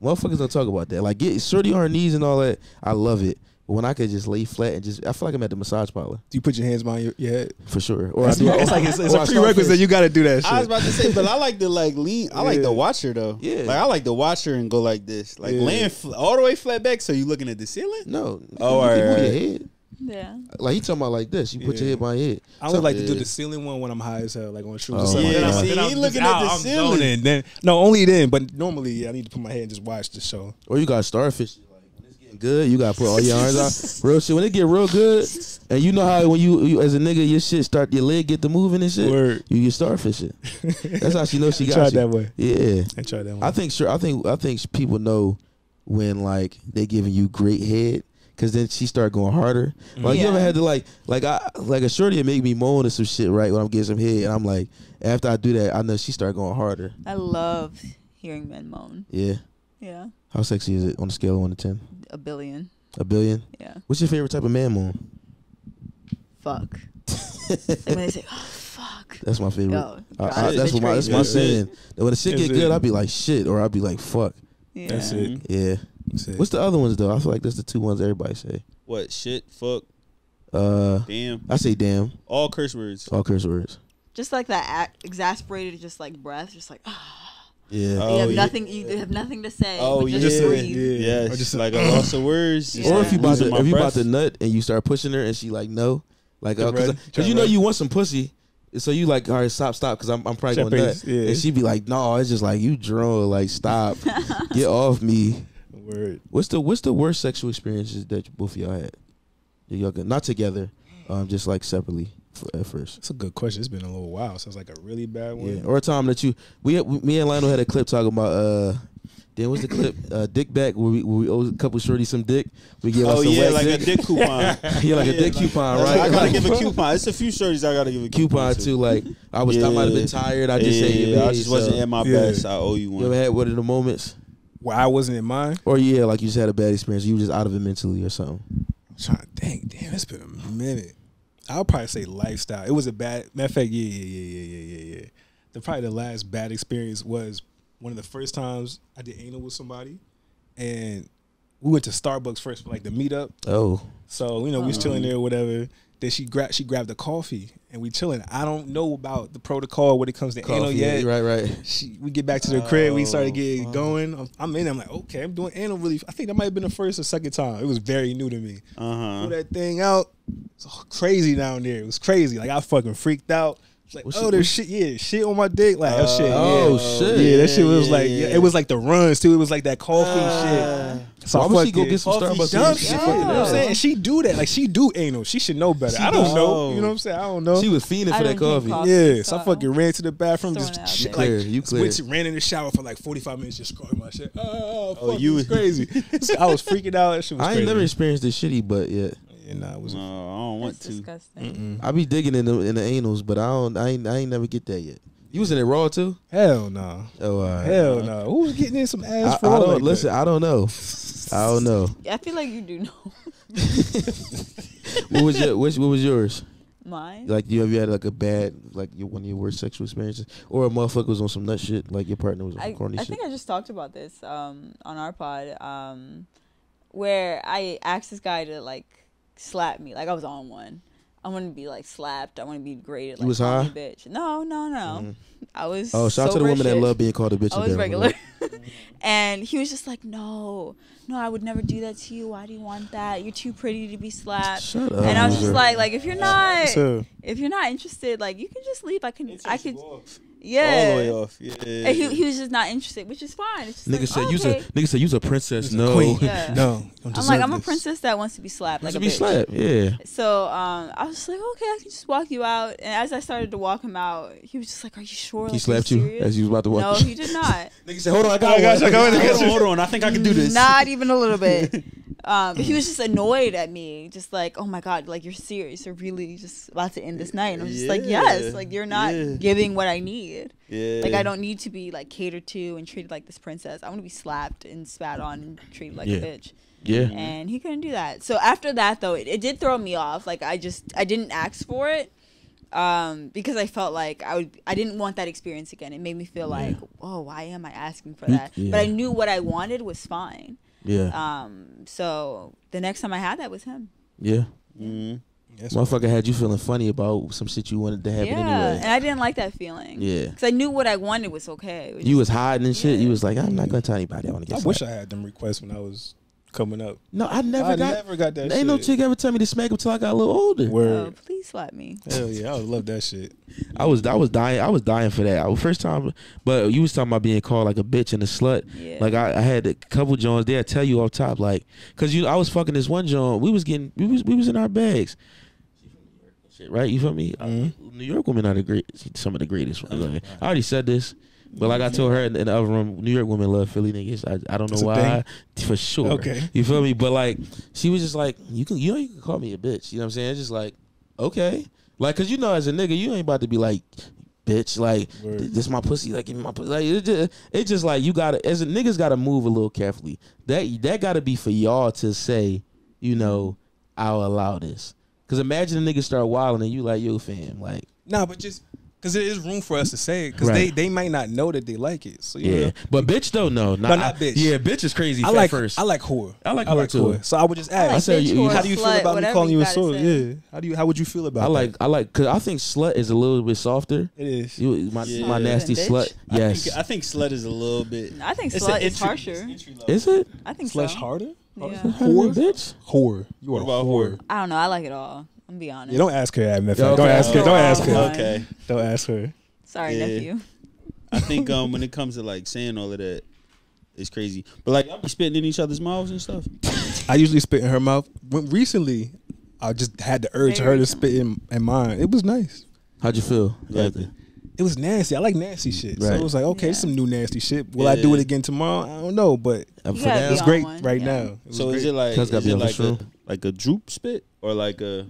motherfuckers don't talk about that. Like get shorty on her knees and all that. I love it. But when I could just lay flat and I feel like I'm at the massage parlor. Do you put your hands behind your head? For sure. Or it's a prerequisite. You got to do that shit. I was about to say, but I like to like lean. I like to watch her though. Yeah. Like I like to watch her and go like this, like laying all the way flat back. So you looking at the ceiling? No. Oh, all right. Move your head. Yeah. Like he talking about like this. You put your head by your head. I would like to do the ceiling one when I'm high as hell, like on shrooms or Oh, something. yeah. Then See, I'm he looking just at the I'm ceiling. zoning. Then only then. But normally, I need to put my head and just watch the show. Or you got starfish. Like when it's getting good, you gotta put all your arms out. Real shit. When it get real good, and you know how when you as a nigga, your leg get to moving and shit. Word. You get starfishing. That's how she knows she got tried you. that way. Yeah. I tried that one. I think people know when like they giving you great head. Cause then she started going harder. Like you ever had to like a shorty make me moan or some shit right when I'm getting some head, and I'm like, after I do that, I know she started going harder. I love hearing men moan. Yeah. Yeah. How sexy is it on a scale of 1 to 10? 1 billion. 1 billion? Yeah. What's your favorite type of man moan? Fuck. Like when they say, oh, fuck. That's my favorite. Yo, that's my saying. When the shit get good, I'll be like shit, or I'll be like fuck. Yeah. That's it. Yeah. What's the other ones though? I feel like that's the two ones everybody say. What? Shit. Fuck. Damn. I say damn. All curse words. All curse words. Just like that exasperated, just like breath, just like, ah. Yeah. You have nothing. You have nothing to say. Oh but yeah, just breathe. yeah. Or just like a loss of words. Yeah. Or if you Losing about to nut and you start pushing her and she like no, like because you know you want some pussy, so you like all right stop because I'm probably going to nut, and she be like no, it's just like you drunk, like stop, get off me. Word. What's the worst sexual experiences that both of y'all had? Y'all not together, just like separately at first. That's a good question. It's been a little while. Sounds like a really bad one. Yeah. Or a time that me and Lionel had a clip talking about then what's the clip? Dick back where we owe a couple shorties some dick. We give us some wet like dick. a dick coupon. Yeah, like a dick coupon, right? I gotta give a coupon. It's a few shorties I gotta give a coupon to. Like I might have been tired. I just say I just wasn't at my best. I owe you one. You ever had one of the moments where I wasn't in mine? Or like you just had a bad experience. You were just out of it mentally or something. I'm trying to think. Damn, it's been a minute. I'll probably say lifestyle. It was a bad matter of fact. Yeah. Probably the last bad experience was one of the first times I did anal with somebody, and we went to Starbucks first for like the meetup. Oh, so we was chilling there or whatever. Then she grabbed the coffee and we chilling. I don't know about the protocol when it comes to anal yet. Right. We get back to the crib. We started getting going. I'm in. I'm like, okay, I'm doing anal really. I think that might have been the first or second time. It was very new to me. Pull that thing out. It's crazy down there. It was crazy. Like I fucking freaked out. Like, there's shit on my dick. Like, that shit. Shit. Yeah, that shit was like, it was like the runs too. It was like that coffee shit. So why would she go get some Starbucks? Dumb shit. You know what I'm saying? And she do that. Like, she do anal. She should know better. I don't know. You know what I'm saying? I don't know. She was fiending for that coffee. Yeah. So I fucking ran to the bathroom. Just you clear. Ran in the shower for like 45 minutes just scrubbing my shit. You was crazy. I was freaking out. That shit was crazy. I ain't never experienced this shitty, but yeah. I don't want to. Disgusting. I be digging in the anals, but I ain't never get that yet. You was in it raw too? Hell no. Oh, hell no. Who was getting in some ass I don't listen. I don't know. I don't know. I feel like you do know. What was yours? Mine? Like you had like a bad one of your worst sexual experiences, or a motherfucker was on some nut shit, like your partner was on some corny shit. I think I just talked about this on our pod, where I asked this guy to like slap me, like I was on one. I want to be like slapped. I want to be graded. Like, you was high? Bitch. No. Mm-hmm. I was. Oh, shout out to the women that love being called a bitch. I was regular. And he was just like, no, I would never do that to you. Why do you want that? You're too pretty to be slapped. Shut up. And I was just like if you're not interested, like you can just leave. I could. Yeah. All the way off. Yeah. And he was just not interested, which is fine. It's just nigga said you's a princess. No. Queen. Yeah. No. I'm like, I'm a princess that wants to be slapped. Like a bitch. Slapped. Yeah. So I was just like, okay, I can just walk you out. And as I started to walk him out, he was just like, are you sure? He slapped you as you was about to walk. No, he did not. Nigga said, hold on, I got hold on. I think I can do this. Not even a little bit. But he was just annoyed at me, just like, oh my God, like you're serious, you're really just about to end this night. And I'm just like, yes, like you're not giving what I need. Yeah. Like I don't need to be like catered to and treated like this princess. I want to be slapped and spat on and treated like a bitch. Yeah. And he couldn't do that. So after that though, it did throw me off. Like I didn't ask for it. Because I felt like I didn't want that experience again. It made me feel like, oh, why am I asking for that? But I knew what I wanted was fine. Yeah. So the next time I had that was him. Yeah. Mm-hmm. Motherfucker had you feeling funny about some shit you wanted to happen anyway. And I didn't like that feeling. Yeah. Because I knew what I wanted was okay. You was hiding and shit. You was like, I'm not gonna tell anybody I want to get. I wish I had them requests when I was coming up. No, I never got that. Ain't no chick ever tell me to smack him till I got a little older. Oh, please slap me. Hell yeah, I would love that shit. I was dying for that. First time, but you was talking about being called like a bitch and a slut. Yeah. Like I had a couple Jones there. I tell you off top, like, cause I was fucking this one John. We was in our bags. Shit, right? You feel me? Mm-hmm. New York women are some of the greatest ones. Like, I already said this. But like I told her in the other room, New York women love Philly niggas. I don't know why, for sure. Okay, you feel me? But like, she was just like, you can call me a bitch. You know what I'm saying? It's just like, okay, like, cause as a nigga, you ain't about to be like, bitch, like this my pussy, like give me my pussy. Like it's just like you gotta, as a niggas gotta move a little carefully. That gotta be for y'all to say, I'll allow this. Cause imagine a nigga start wilding and you like, yo fam, like. Nah, but just. Because there is room for us to say it. Because they might not know that they like it. So yeah, but bitch don't know. Not bitch. Yeah, bitch is crazy. I like first. I like whore. I like whore too. So I would just ask. I said, bitch, how do you feel slut, about me calling you a slut? say. Yeah. How would you feel about that? I like, cause I think slut is a little bit softer. It is. My nasty Bitch? slut. Yes. I think slut is a little bit. I think It's slut an is entry- harsher. Is it? I think Slash so. harder? Yeah. Whore, bitch. Whore. You are What about a whore. I don't know. I like it all. I'm be honest. Yeah, don't ask her that. Yeah, Don't okay. ask her. Don't ask her. Oh, Okay. Don't ask her. Sorry, Yeah. nephew. I think when it comes to like saying all of that, it's crazy. But like y'all be spitting in each other's mouths and stuff. I usually spit in her mouth. Recently, I just had the urge Very her to recently. spit in mine. It was nice. How'd you feel? Like, It was nasty. I like nasty shit. So Right. it was like, okay, Yeah. some new nasty shit. Will I do it again tomorrow? I don't know, but For You gotta now, be it's on great one, right yeah. now. It was so great. is it like Cuz gotta is be it on the like shroom. a droop spit or like a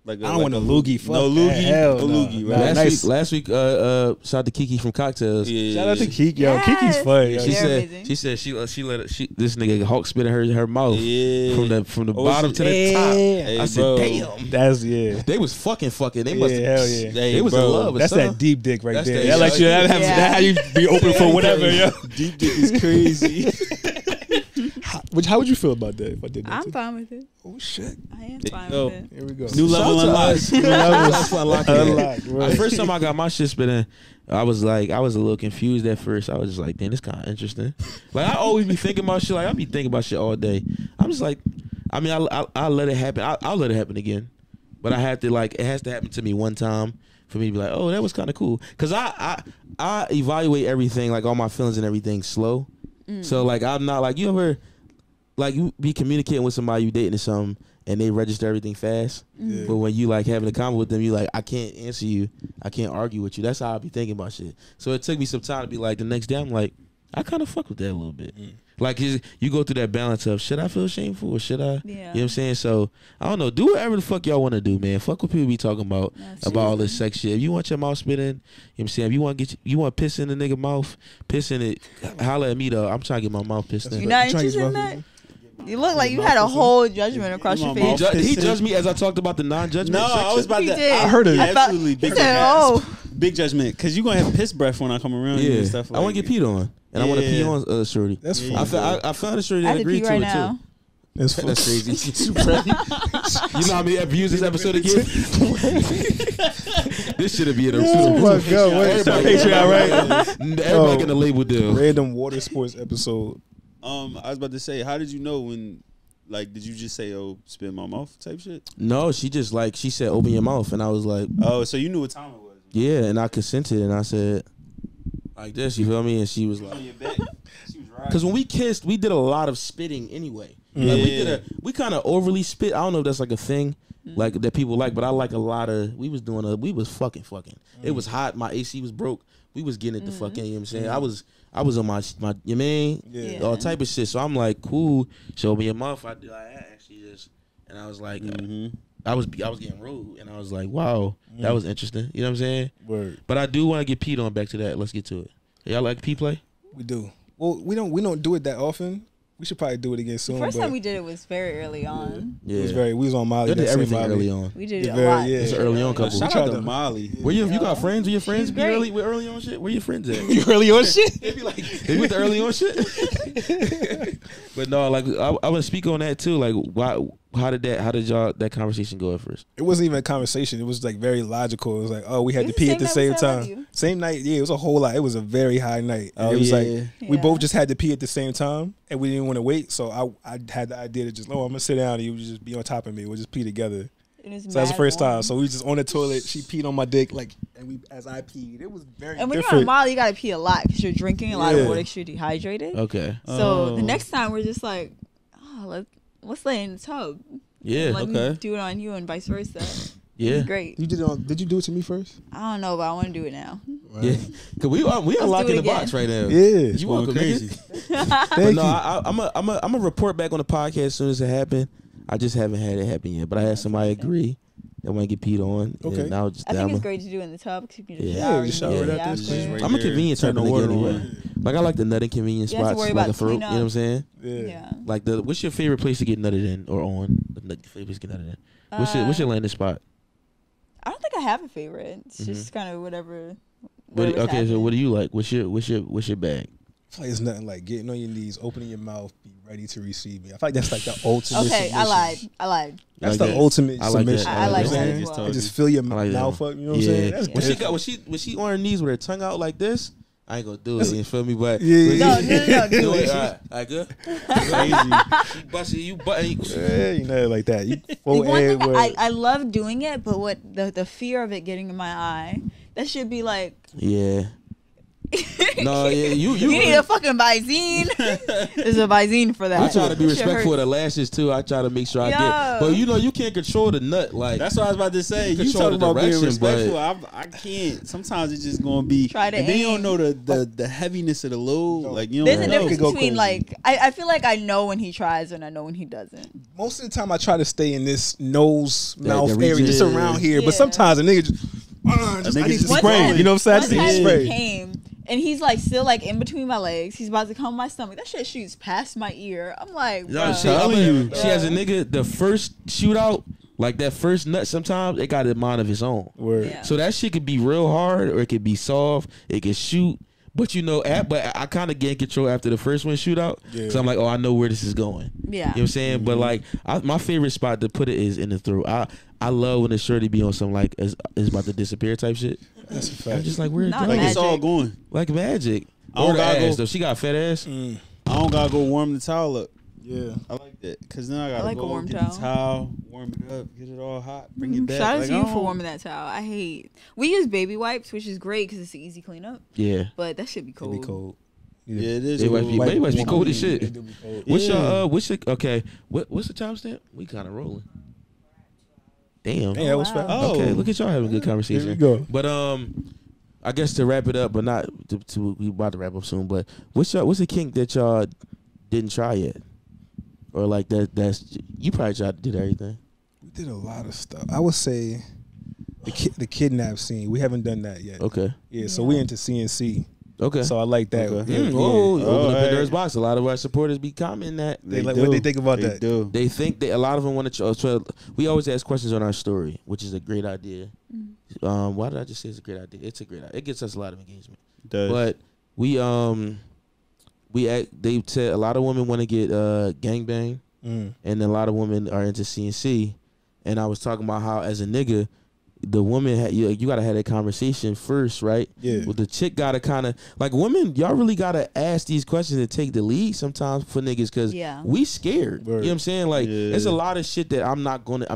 I don't want a loogie. Fuck no that. loogie. Hell No no. loogie, Nah, right? nice. Last week, shout out to Kiki from Cocktails. Yeah. Shout out to Kiki. Yo, Kiki's Yes. fun. Yo. She They're said amazing. she let this nigga Hawk spit in her mouth Yeah. from the Oh, bottom shit. to the top. Hey, I said, bro. damn. That's yeah. They was fucking. They Yeah, must. hell yeah. Hey, They was in bro. love. Or That's something. that deep dick right That's there. that- That let you yeah. that how you be open for whatever, yo. Deep dick is crazy. How would you feel about that if I did that? I'm to you? fine with it. Oh shit. I am There fine you go. with it. Here we go. New level Shout out to unlocked. us. Shout out to Unlocking It. Unlocked, right. The first time I got my shit spit in, I was a little confused at first. I was just like, damn, this kind of interesting. Like, I always be thinking about shit. Like, I be thinking about shit all day. I'm just like, I mean, I'll let it happen. I'll let it happen again. But I have to, like, it has to happen to me one time for me to be like, oh, that was kind of cool. Because I evaluate everything, like, all my feelings and everything slow. So, like, I'm not, like, you ever, like, you be communicating with somebody you dating or something, and they register everything fast. Yeah. But when you like having a convo with them, you like, I can't answer you. I can't argue with you. That's how I be thinking about shit. So it took me some time to be like, the next day I'm like, I kind of fuck with that a little bit. Like you go through that balance of, should I feel shameful or should I? Yeah. You know what I'm saying? So I don't know. Do whatever the fuck y'all want to do, man. Fuck what people be talking about That's about all this sex shit. If you want your mouth spit in, you know what I'm saying? If you want piss in the nigga mouth, piss in it. Holla at me though. I'm trying to get my mouth pissed in. You're not You trying to interested in get that? You look like you had a whole judgment across your my face. mouth He judged me as I talked about the non-judgment. No, I was about He to. did. I heard it. I felt- Absolutely he big said, judgment. "Oh." Big judgment, because you gonna have piss breath when I come around you Yeah, and stuff. Like, I want to get peed on, and I want to pee Yeah. on shorty. That's Yeah. fun. I found a shorty I that have to agreed pee to right it now. too. That's fun. That's crazy. You know how many views this episode again? This should be in a Oh my god! Wait, Patreon, right? Everybody getting a label deal. Random water sports episode. I was about to say, how did you know when? Like, did you just say, "Oh, spit in my mouth" type shit? No, she just like she said, open your mouth, and I was like, Oh, so you knew what time it was? yeah, and I consented, and I said, like this, you feel me? And she was like, On your back. She was riding. because when we kissed, we did a lot of spitting anyway. Yeah. Like we kind of overly spit. I don't know if that's like a thing, like that people like, but I like a lot of. We was fucking. It was hot. My AC was broke. We was getting it the fucking. You know what I'm saying? I was on my you mean Yeah. all type of shit. So I'm like, cool. Show me your mouth. I actually just, and I was like, I was getting rude, and I was like, wow, that was interesting. You know what I'm saying? Word. But I do want to get peed on. Back to that. Let's get to it. Y'all like pee play? We do. Well, we don't do it that often. We should probably do it again soon. First but time we did it was very early on. Yeah. it was we was on Molly. Y'all did that same everything Molly. early on. We did it Yeah, a very- lot. yeah. It's an early on couple. Shout tried out to- to Molly. Where you got friends? Where your friends She's be great. early? With early on shit? Where your friends at? You early on shit? They be like, they with the early on shit. But no, like I would speak on that too. Like, why? How did y'all that conversation go at first? It wasn't even a conversation. It was like very logical. It was like, oh, we had It to was pee the at the same same night we said I love time. you. Same night, yeah. It was a whole lot. It was a very high night. And Oh, it was yeah. like we Yeah. both just had to pee at the same time, and we didn't want to wait. So I had the idea to just, I'm gonna sit down and you would just be on top of me. We'll just pee together. It was So that's the mad first time. warm. So we was just on the toilet. She peed on my dick, like, and as I peed, it was very And when you're on different. Molly, you gotta pee a lot because you're drinking a lot Yeah. of water because you're dehydrated. Okay. So the next time we're just like, oh, let's lay in the tub. Yeah. Let okay. me do it on you and vice versa. Yeah. It's great. Did you do it to me first? I don't know, but I want to do it now. Yeah. Cause we unlocking do it the box again. right now. Yeah. You welcome, crazy. nigga. But Thank no, you. I'm a report back on the podcast as soon as it happened. I just haven't had it happen yet, but I had somebody agree that want to get peed on. Okay. And I was just I think I'm it's great to do in the tub because you can just Yeah. shower. Yeah, just you shower can right do after. it Just after. right I'm a there. convenient Turn type the of nigga water anyway. on. Like I like the nutting convenient You don't have spots, to worry like a about throat. You know cleanup. what I'm saying? Yeah. Yeah. Like what's your favorite place to get nutted in or on? The favorite place to get nutted in. What's your landing spot? I don't think I have a favorite. It's just kind of whatever. Okay, so what do you like? What's your bag? I feel like it's nothing like getting on your knees, opening your mouth, be ready to receive me. I feel like that's like the ultimate. Okay, submission. I lied. That's like the that. ultimate I like that. submission. I like you know that what I'm as saying? well. Just fill your like mouth that. up. You know what I'm saying? That's When she different. when she on her knees with her tongue out like this, I ain't gonna do it. You feel me? But No, do it. All right, good. Crazy. She busting you, button. Yeah, you know, like that. You full One air thing where- I love doing it, but what the fear of it getting in my eye, that should be like. Yeah. No, yeah, you need a fucking Visine. There's a Visine for that. I try to be That shit respectful of hurts. the lashes too. I try to make sure I Yo. get. But you know, you can't control the nut. Like That's what I was about to say. You Control talking the about being direction, respectful. I can't. Sometimes it's just gonna be. Try to and then you aim. don't know the heaviness of the load. Like you There's don't a know. difference go between crazy. like I feel like I know when he tries and I know when he doesn't. most of the time I try to stay in this nose mouth the area, just region. around here. Yeah. But sometimes a nigga just, nigga I need to just spray. scream. You know what I'm saying? I One just need to time he spray. came and he's like still like in between my legs. He's about to come my stomach. That shit shoots past my ear. I'm like, No, bruh. she, telling you. she has a nigga. The first shootout, like that first nut, sometimes it got a mind of its own. Word. Yeah. So that shit could be real hard or it could be soft. It could shoot. But you know, but I kind of get in control after the first one shootout. Yeah. So I'm like, oh, I know where this is going. Yeah. You know what I'm saying? But like, my favorite spot to put it is in the throat. I love when the shorty be on some like is about to disappear type shit. That's a I'm fact. just like, where it Not going? Like it's all Magic. going. Like magic. I don't Or the gotta ass go- though. She got a fat ass. I don't gotta go warm the towel up. Yeah. I like that because then I gotta like a go warm get towel. the towel, warm it up, get it all hot, bring it back. Shout out Like, to you I for don't- warming that towel. I hate. We use baby wipes, which is great because it's an easy cleanup. Yeah. But that should be It'd cold. be cold. Yeah, it is. They must be- cold. they must be warm cold up. as shit. It do be cold. What's Yeah. your okay? What's the timestamp? We kind of rolling. Damn. Yeah, that was wow. fast. Oh. Okay, look at y'all having a good conversation. There we go. But I guess to wrap it up, but not to we about to wrap up soon. But what's a kink that y'all didn't try yet, or like that's you probably tried to do everything. We did a lot of stuff. I would say the kidnap scene. We haven't done that yet. Okay. Yeah, so we into CNC. Okay. So I like that. Okay. Yeah, Whoa, yeah. open up Alright. Pandora's box. A lot of our supporters be commenting that. They like, what they think about They that? do. They think that a lot of them want to. So we always ask questions on our story, which is a great idea. Why did I just say it's a great idea? It's a great idea. It gets us a lot of engagement. Does. But they said a lot of women want to get gangbang, and a lot of women are into CNC. And I was talking about how as a nigga, the woman you gotta have that conversation first, right? Yeah. Well, the chick gotta kind of like women. Y'all really gotta ask these questions and take the lead sometimes for niggas because Yeah. we scared. Word. You know what I'm saying? Like Yeah. there's a lot of shit that I'm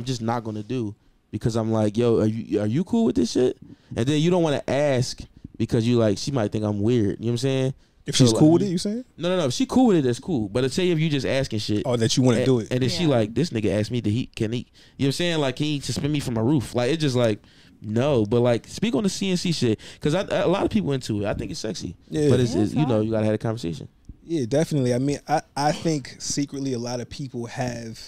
just not gonna do because I'm like, yo, are you cool with this shit? And then you don't want to ask because you like she might think I'm weird. You know what I'm saying? If she's So, cool like, with it, you saying? No. If she cool with it, that's cool. But say if you just asking shit. Oh, that you want to do it. And then she Yeah. like, this nigga asked me can he, you know what I'm saying? Like, can he suspend me from a roof? Like, it's just like, no. But like, speak on the CNC shit. Because a lot of people into it. I think it's sexy. Yeah. But it's Yeah, you know, you got to have a conversation. Yeah, definitely. I mean, I think secretly a lot of people have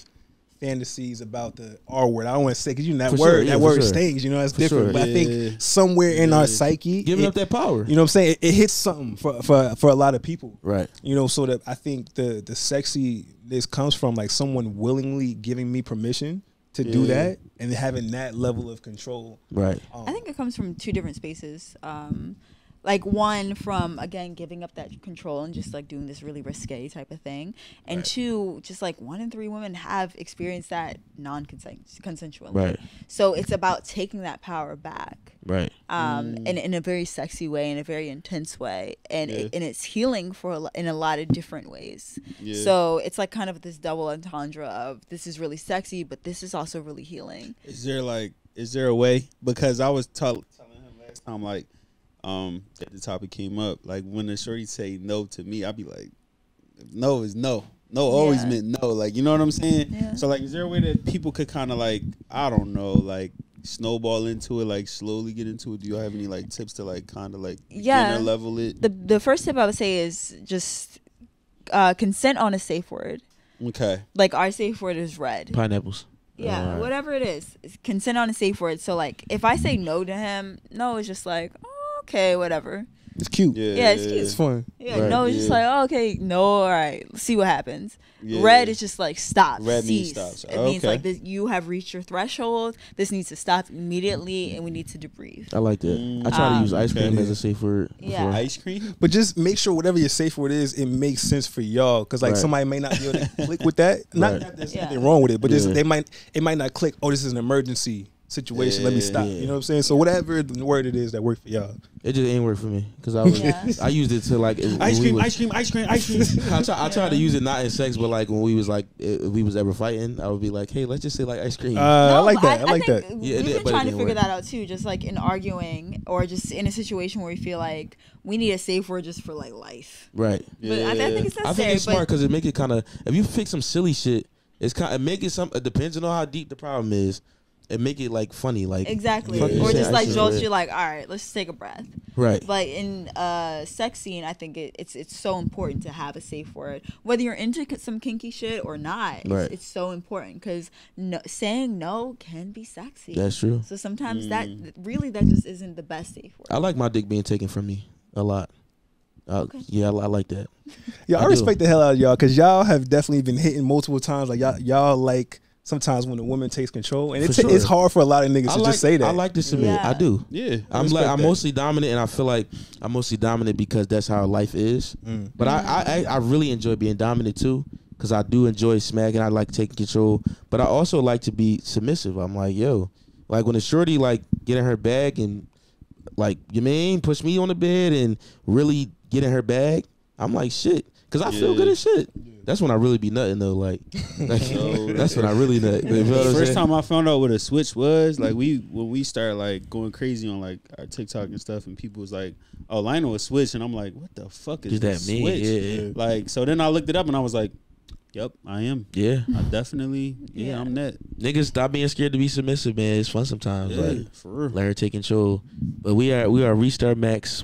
fantasies about the R word. I don't want to say because that For word sure, yeah, that for word sure. stings. You know, that's For different. sure. But I Yeah. think somewhere in our psyche, Giving it- up that power. you know what I'm saying? It hits something for a lot of people. Right. You know, so that I think the sexiness comes from like someone willingly giving me permission to do that and having that level of control. Right. I think it comes from two different spaces. Like one from again giving up that control and just like doing this really risque type of thing, and two, just like 1 in 3 women have experienced that non-consensually. Right. So it's about taking that power back, Right. and in a very sexy way, in a very intense way, and and it's healing in a lot of different ways. Yeah. So it's like kind of this double entendre of this is really sexy, but this is also really healing. Is there a way? Because I was telling him last time, like, that the topic came up, like when the shorty say no to me, I'd be like, no is no. No always Yeah. meant no. Like, you know what I'm saying? Yeah. So like, is there a way that people could kind of like, I don't know, like snowball into it, like slowly get into it? Do you have any like tips to like kind of like beginner level it? The first tip I would say is just consent on a safe word. Okay. Like our safe word is red. Pineapples. Yeah, Alright. whatever it is, consent on a safe word. So like if I say no to him, no is just like, oh, okay, whatever. It's cute. Yeah, it's cute. It's fun. Yeah, Right. no, it's just like, oh, okay, no, all right, let's see what happens. Yeah. Red is just like stop. Red means cease. stop. It means Okay. like this, you have reached your threshold. This needs to stop immediately, and we need to debrief. I like that. I try to use ice cream as a safe word. Yeah. before. Ice cream. But just make sure whatever your safe word is, it makes sense for y'all. Because like Right. somebody may not be able to click with that. Not Right. that there's Yeah. anything wrong with it, but just Yeah. it might not click. Oh, this is an emergency situation. Let me stop. Yeah. You know what I'm saying? So whatever the word it is that worked for y'all. It just ain't work for me because I was Yeah. I used it to like when Ice we cream. was- Ice cream. Ice cream. Ice cream. I tried to use it not in sex, but like when we was like if we was ever fighting, I would be like, hey, let's just say like ice cream. I like but that. I like think that. Yeah, it We've did, been but it trying to didn't figure work. that out too, just like in arguing or just in a situation where we feel like we need a safe word just for like life. Right. But I think it's necessary. I think it's but smart because it make it kind of if you pick some silly shit, it's kind of make it some. It depends on how deep the problem is. It make it like funny, like exactly, fucking or shit, just ice like cream, jolts right. you like, all right, let's take a breath. Right. But in sex scene, I think it's so important to have a safe word, whether you're into some kinky shit or not. Right. It's so important because saying no can be sexy. That's true. So sometimes that just isn't the best safe word. I like my dick being taken from me a lot. Yeah, I like that. Yeah, I do. respect the hell out of y'all because y'all have definitely been hitting multiple times. Like y'all like sometimes when a woman takes control, and For it's sure. it's hard for a lot of niggas to just say that. I like to submit. Yeah. I do. Yeah. I'm mostly dominant, and I feel like I'm mostly dominant because that's how life is. But I really enjoy being dominant too, because I do enjoy smacking. I like taking control, but I also like to be submissive. I'm like, yo, like when a shorty like get in her bag and like you mean push me on the bed and really get in her bag, I'm like shit, because I feel good as shit. That's when I really be nutting though. Like that's when I really nut. You know what I'm First saying? time I found out what a switch was, like when we started like going crazy on like our TikTok and stuff, and people was like, "Oh, Lionel a switch," and I'm like, "What the fuck is Does that a mean? switch?" Yeah. Like so, then I looked it up and I was like, "Yep, I am. Yeah. I definitely, Yeah. I'm that." Niggas stop being scared to be submissive, man. It's fun sometimes. Yeah, Like for real. let her take control. But we are Restart Max.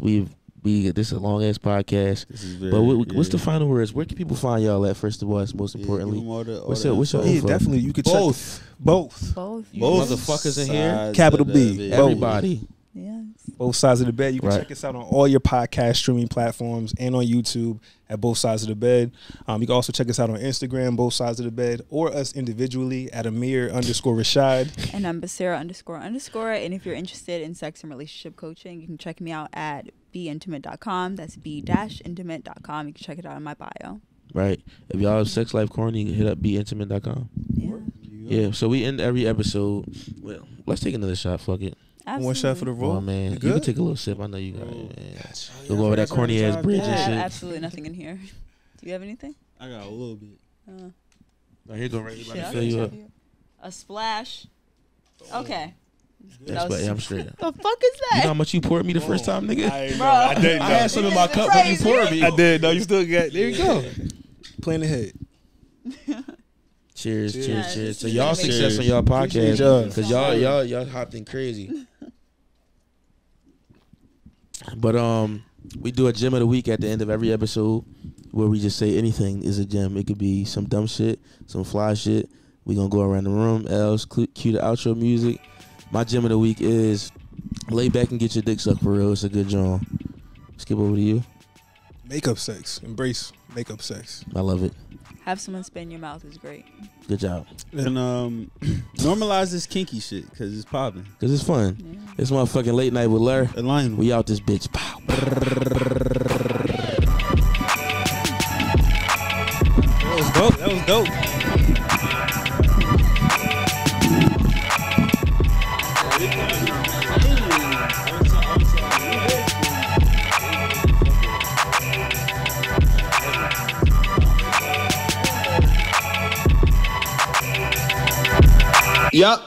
This is a long ass podcast. This is very, But what's the final words? Where can people find y'all at? First of all, most importantly. What's What's your Yeah, info? definitely. You could check Both. both Both. You motherfuckers in here. Capital B. Both. Everybody. Yes. both sides of the bed. You can Right. check us out on all your podcast streaming platforms and on YouTube at Both Sides of the Bed. You can also check us out on Instagram, Both Sides of the Bed, or us individually at Amir_Rashad. And I'm Basira__. And if you're interested in sex and relationship coaching, you can check me out at beintimate.com. That's b-intimate.com. You can check it out in my bio. Right. If y'all have sex life corny, hit up beintimate.com. Yeah. Yeah. So we end every episode. Well, let's take another shot. Fuck it. Absolutely. One shot for the roll. Oh man, you good? can take a little sip. I know you got it, man. We'll go over that corny ass bridge I and have shit. absolutely nothing in here. Do you have anything? I got a little bit. Now here go right. Shit, Let me I'll fill get you you up. a splash. Okay. That's what, yeah, I'm straight. The fuck is You know how that? much you poured me the first time, nigga? Bro, I didn't I had some in my cup when you poured me. I did. No, you still got. There you go. Plan ahead. Cheers, Cheers. cheers, cheers. So Cheers. y'all success on y'all Appreciate podcast, y'all. because y'all hopped in crazy. But we do a gem of the week at the end of every episode, where we just say anything is a gem. It could be some dumb shit, some fly shit. We gonna go around the room. Els, cue the outro music. My gem of the week is lay back and get your dick sucked for real. It's a good job. Skip over to you. Makeup sex. Embrace makeup sex. I love it. Have someone spit in your mouth is great. Good job. And normalize this kinky shit because it's popping. Cause it's fun. Yeah. It's motherfucking late night with Lur. And Lionel. We out this bitch. Pow. That was dope. That was dope. Yup.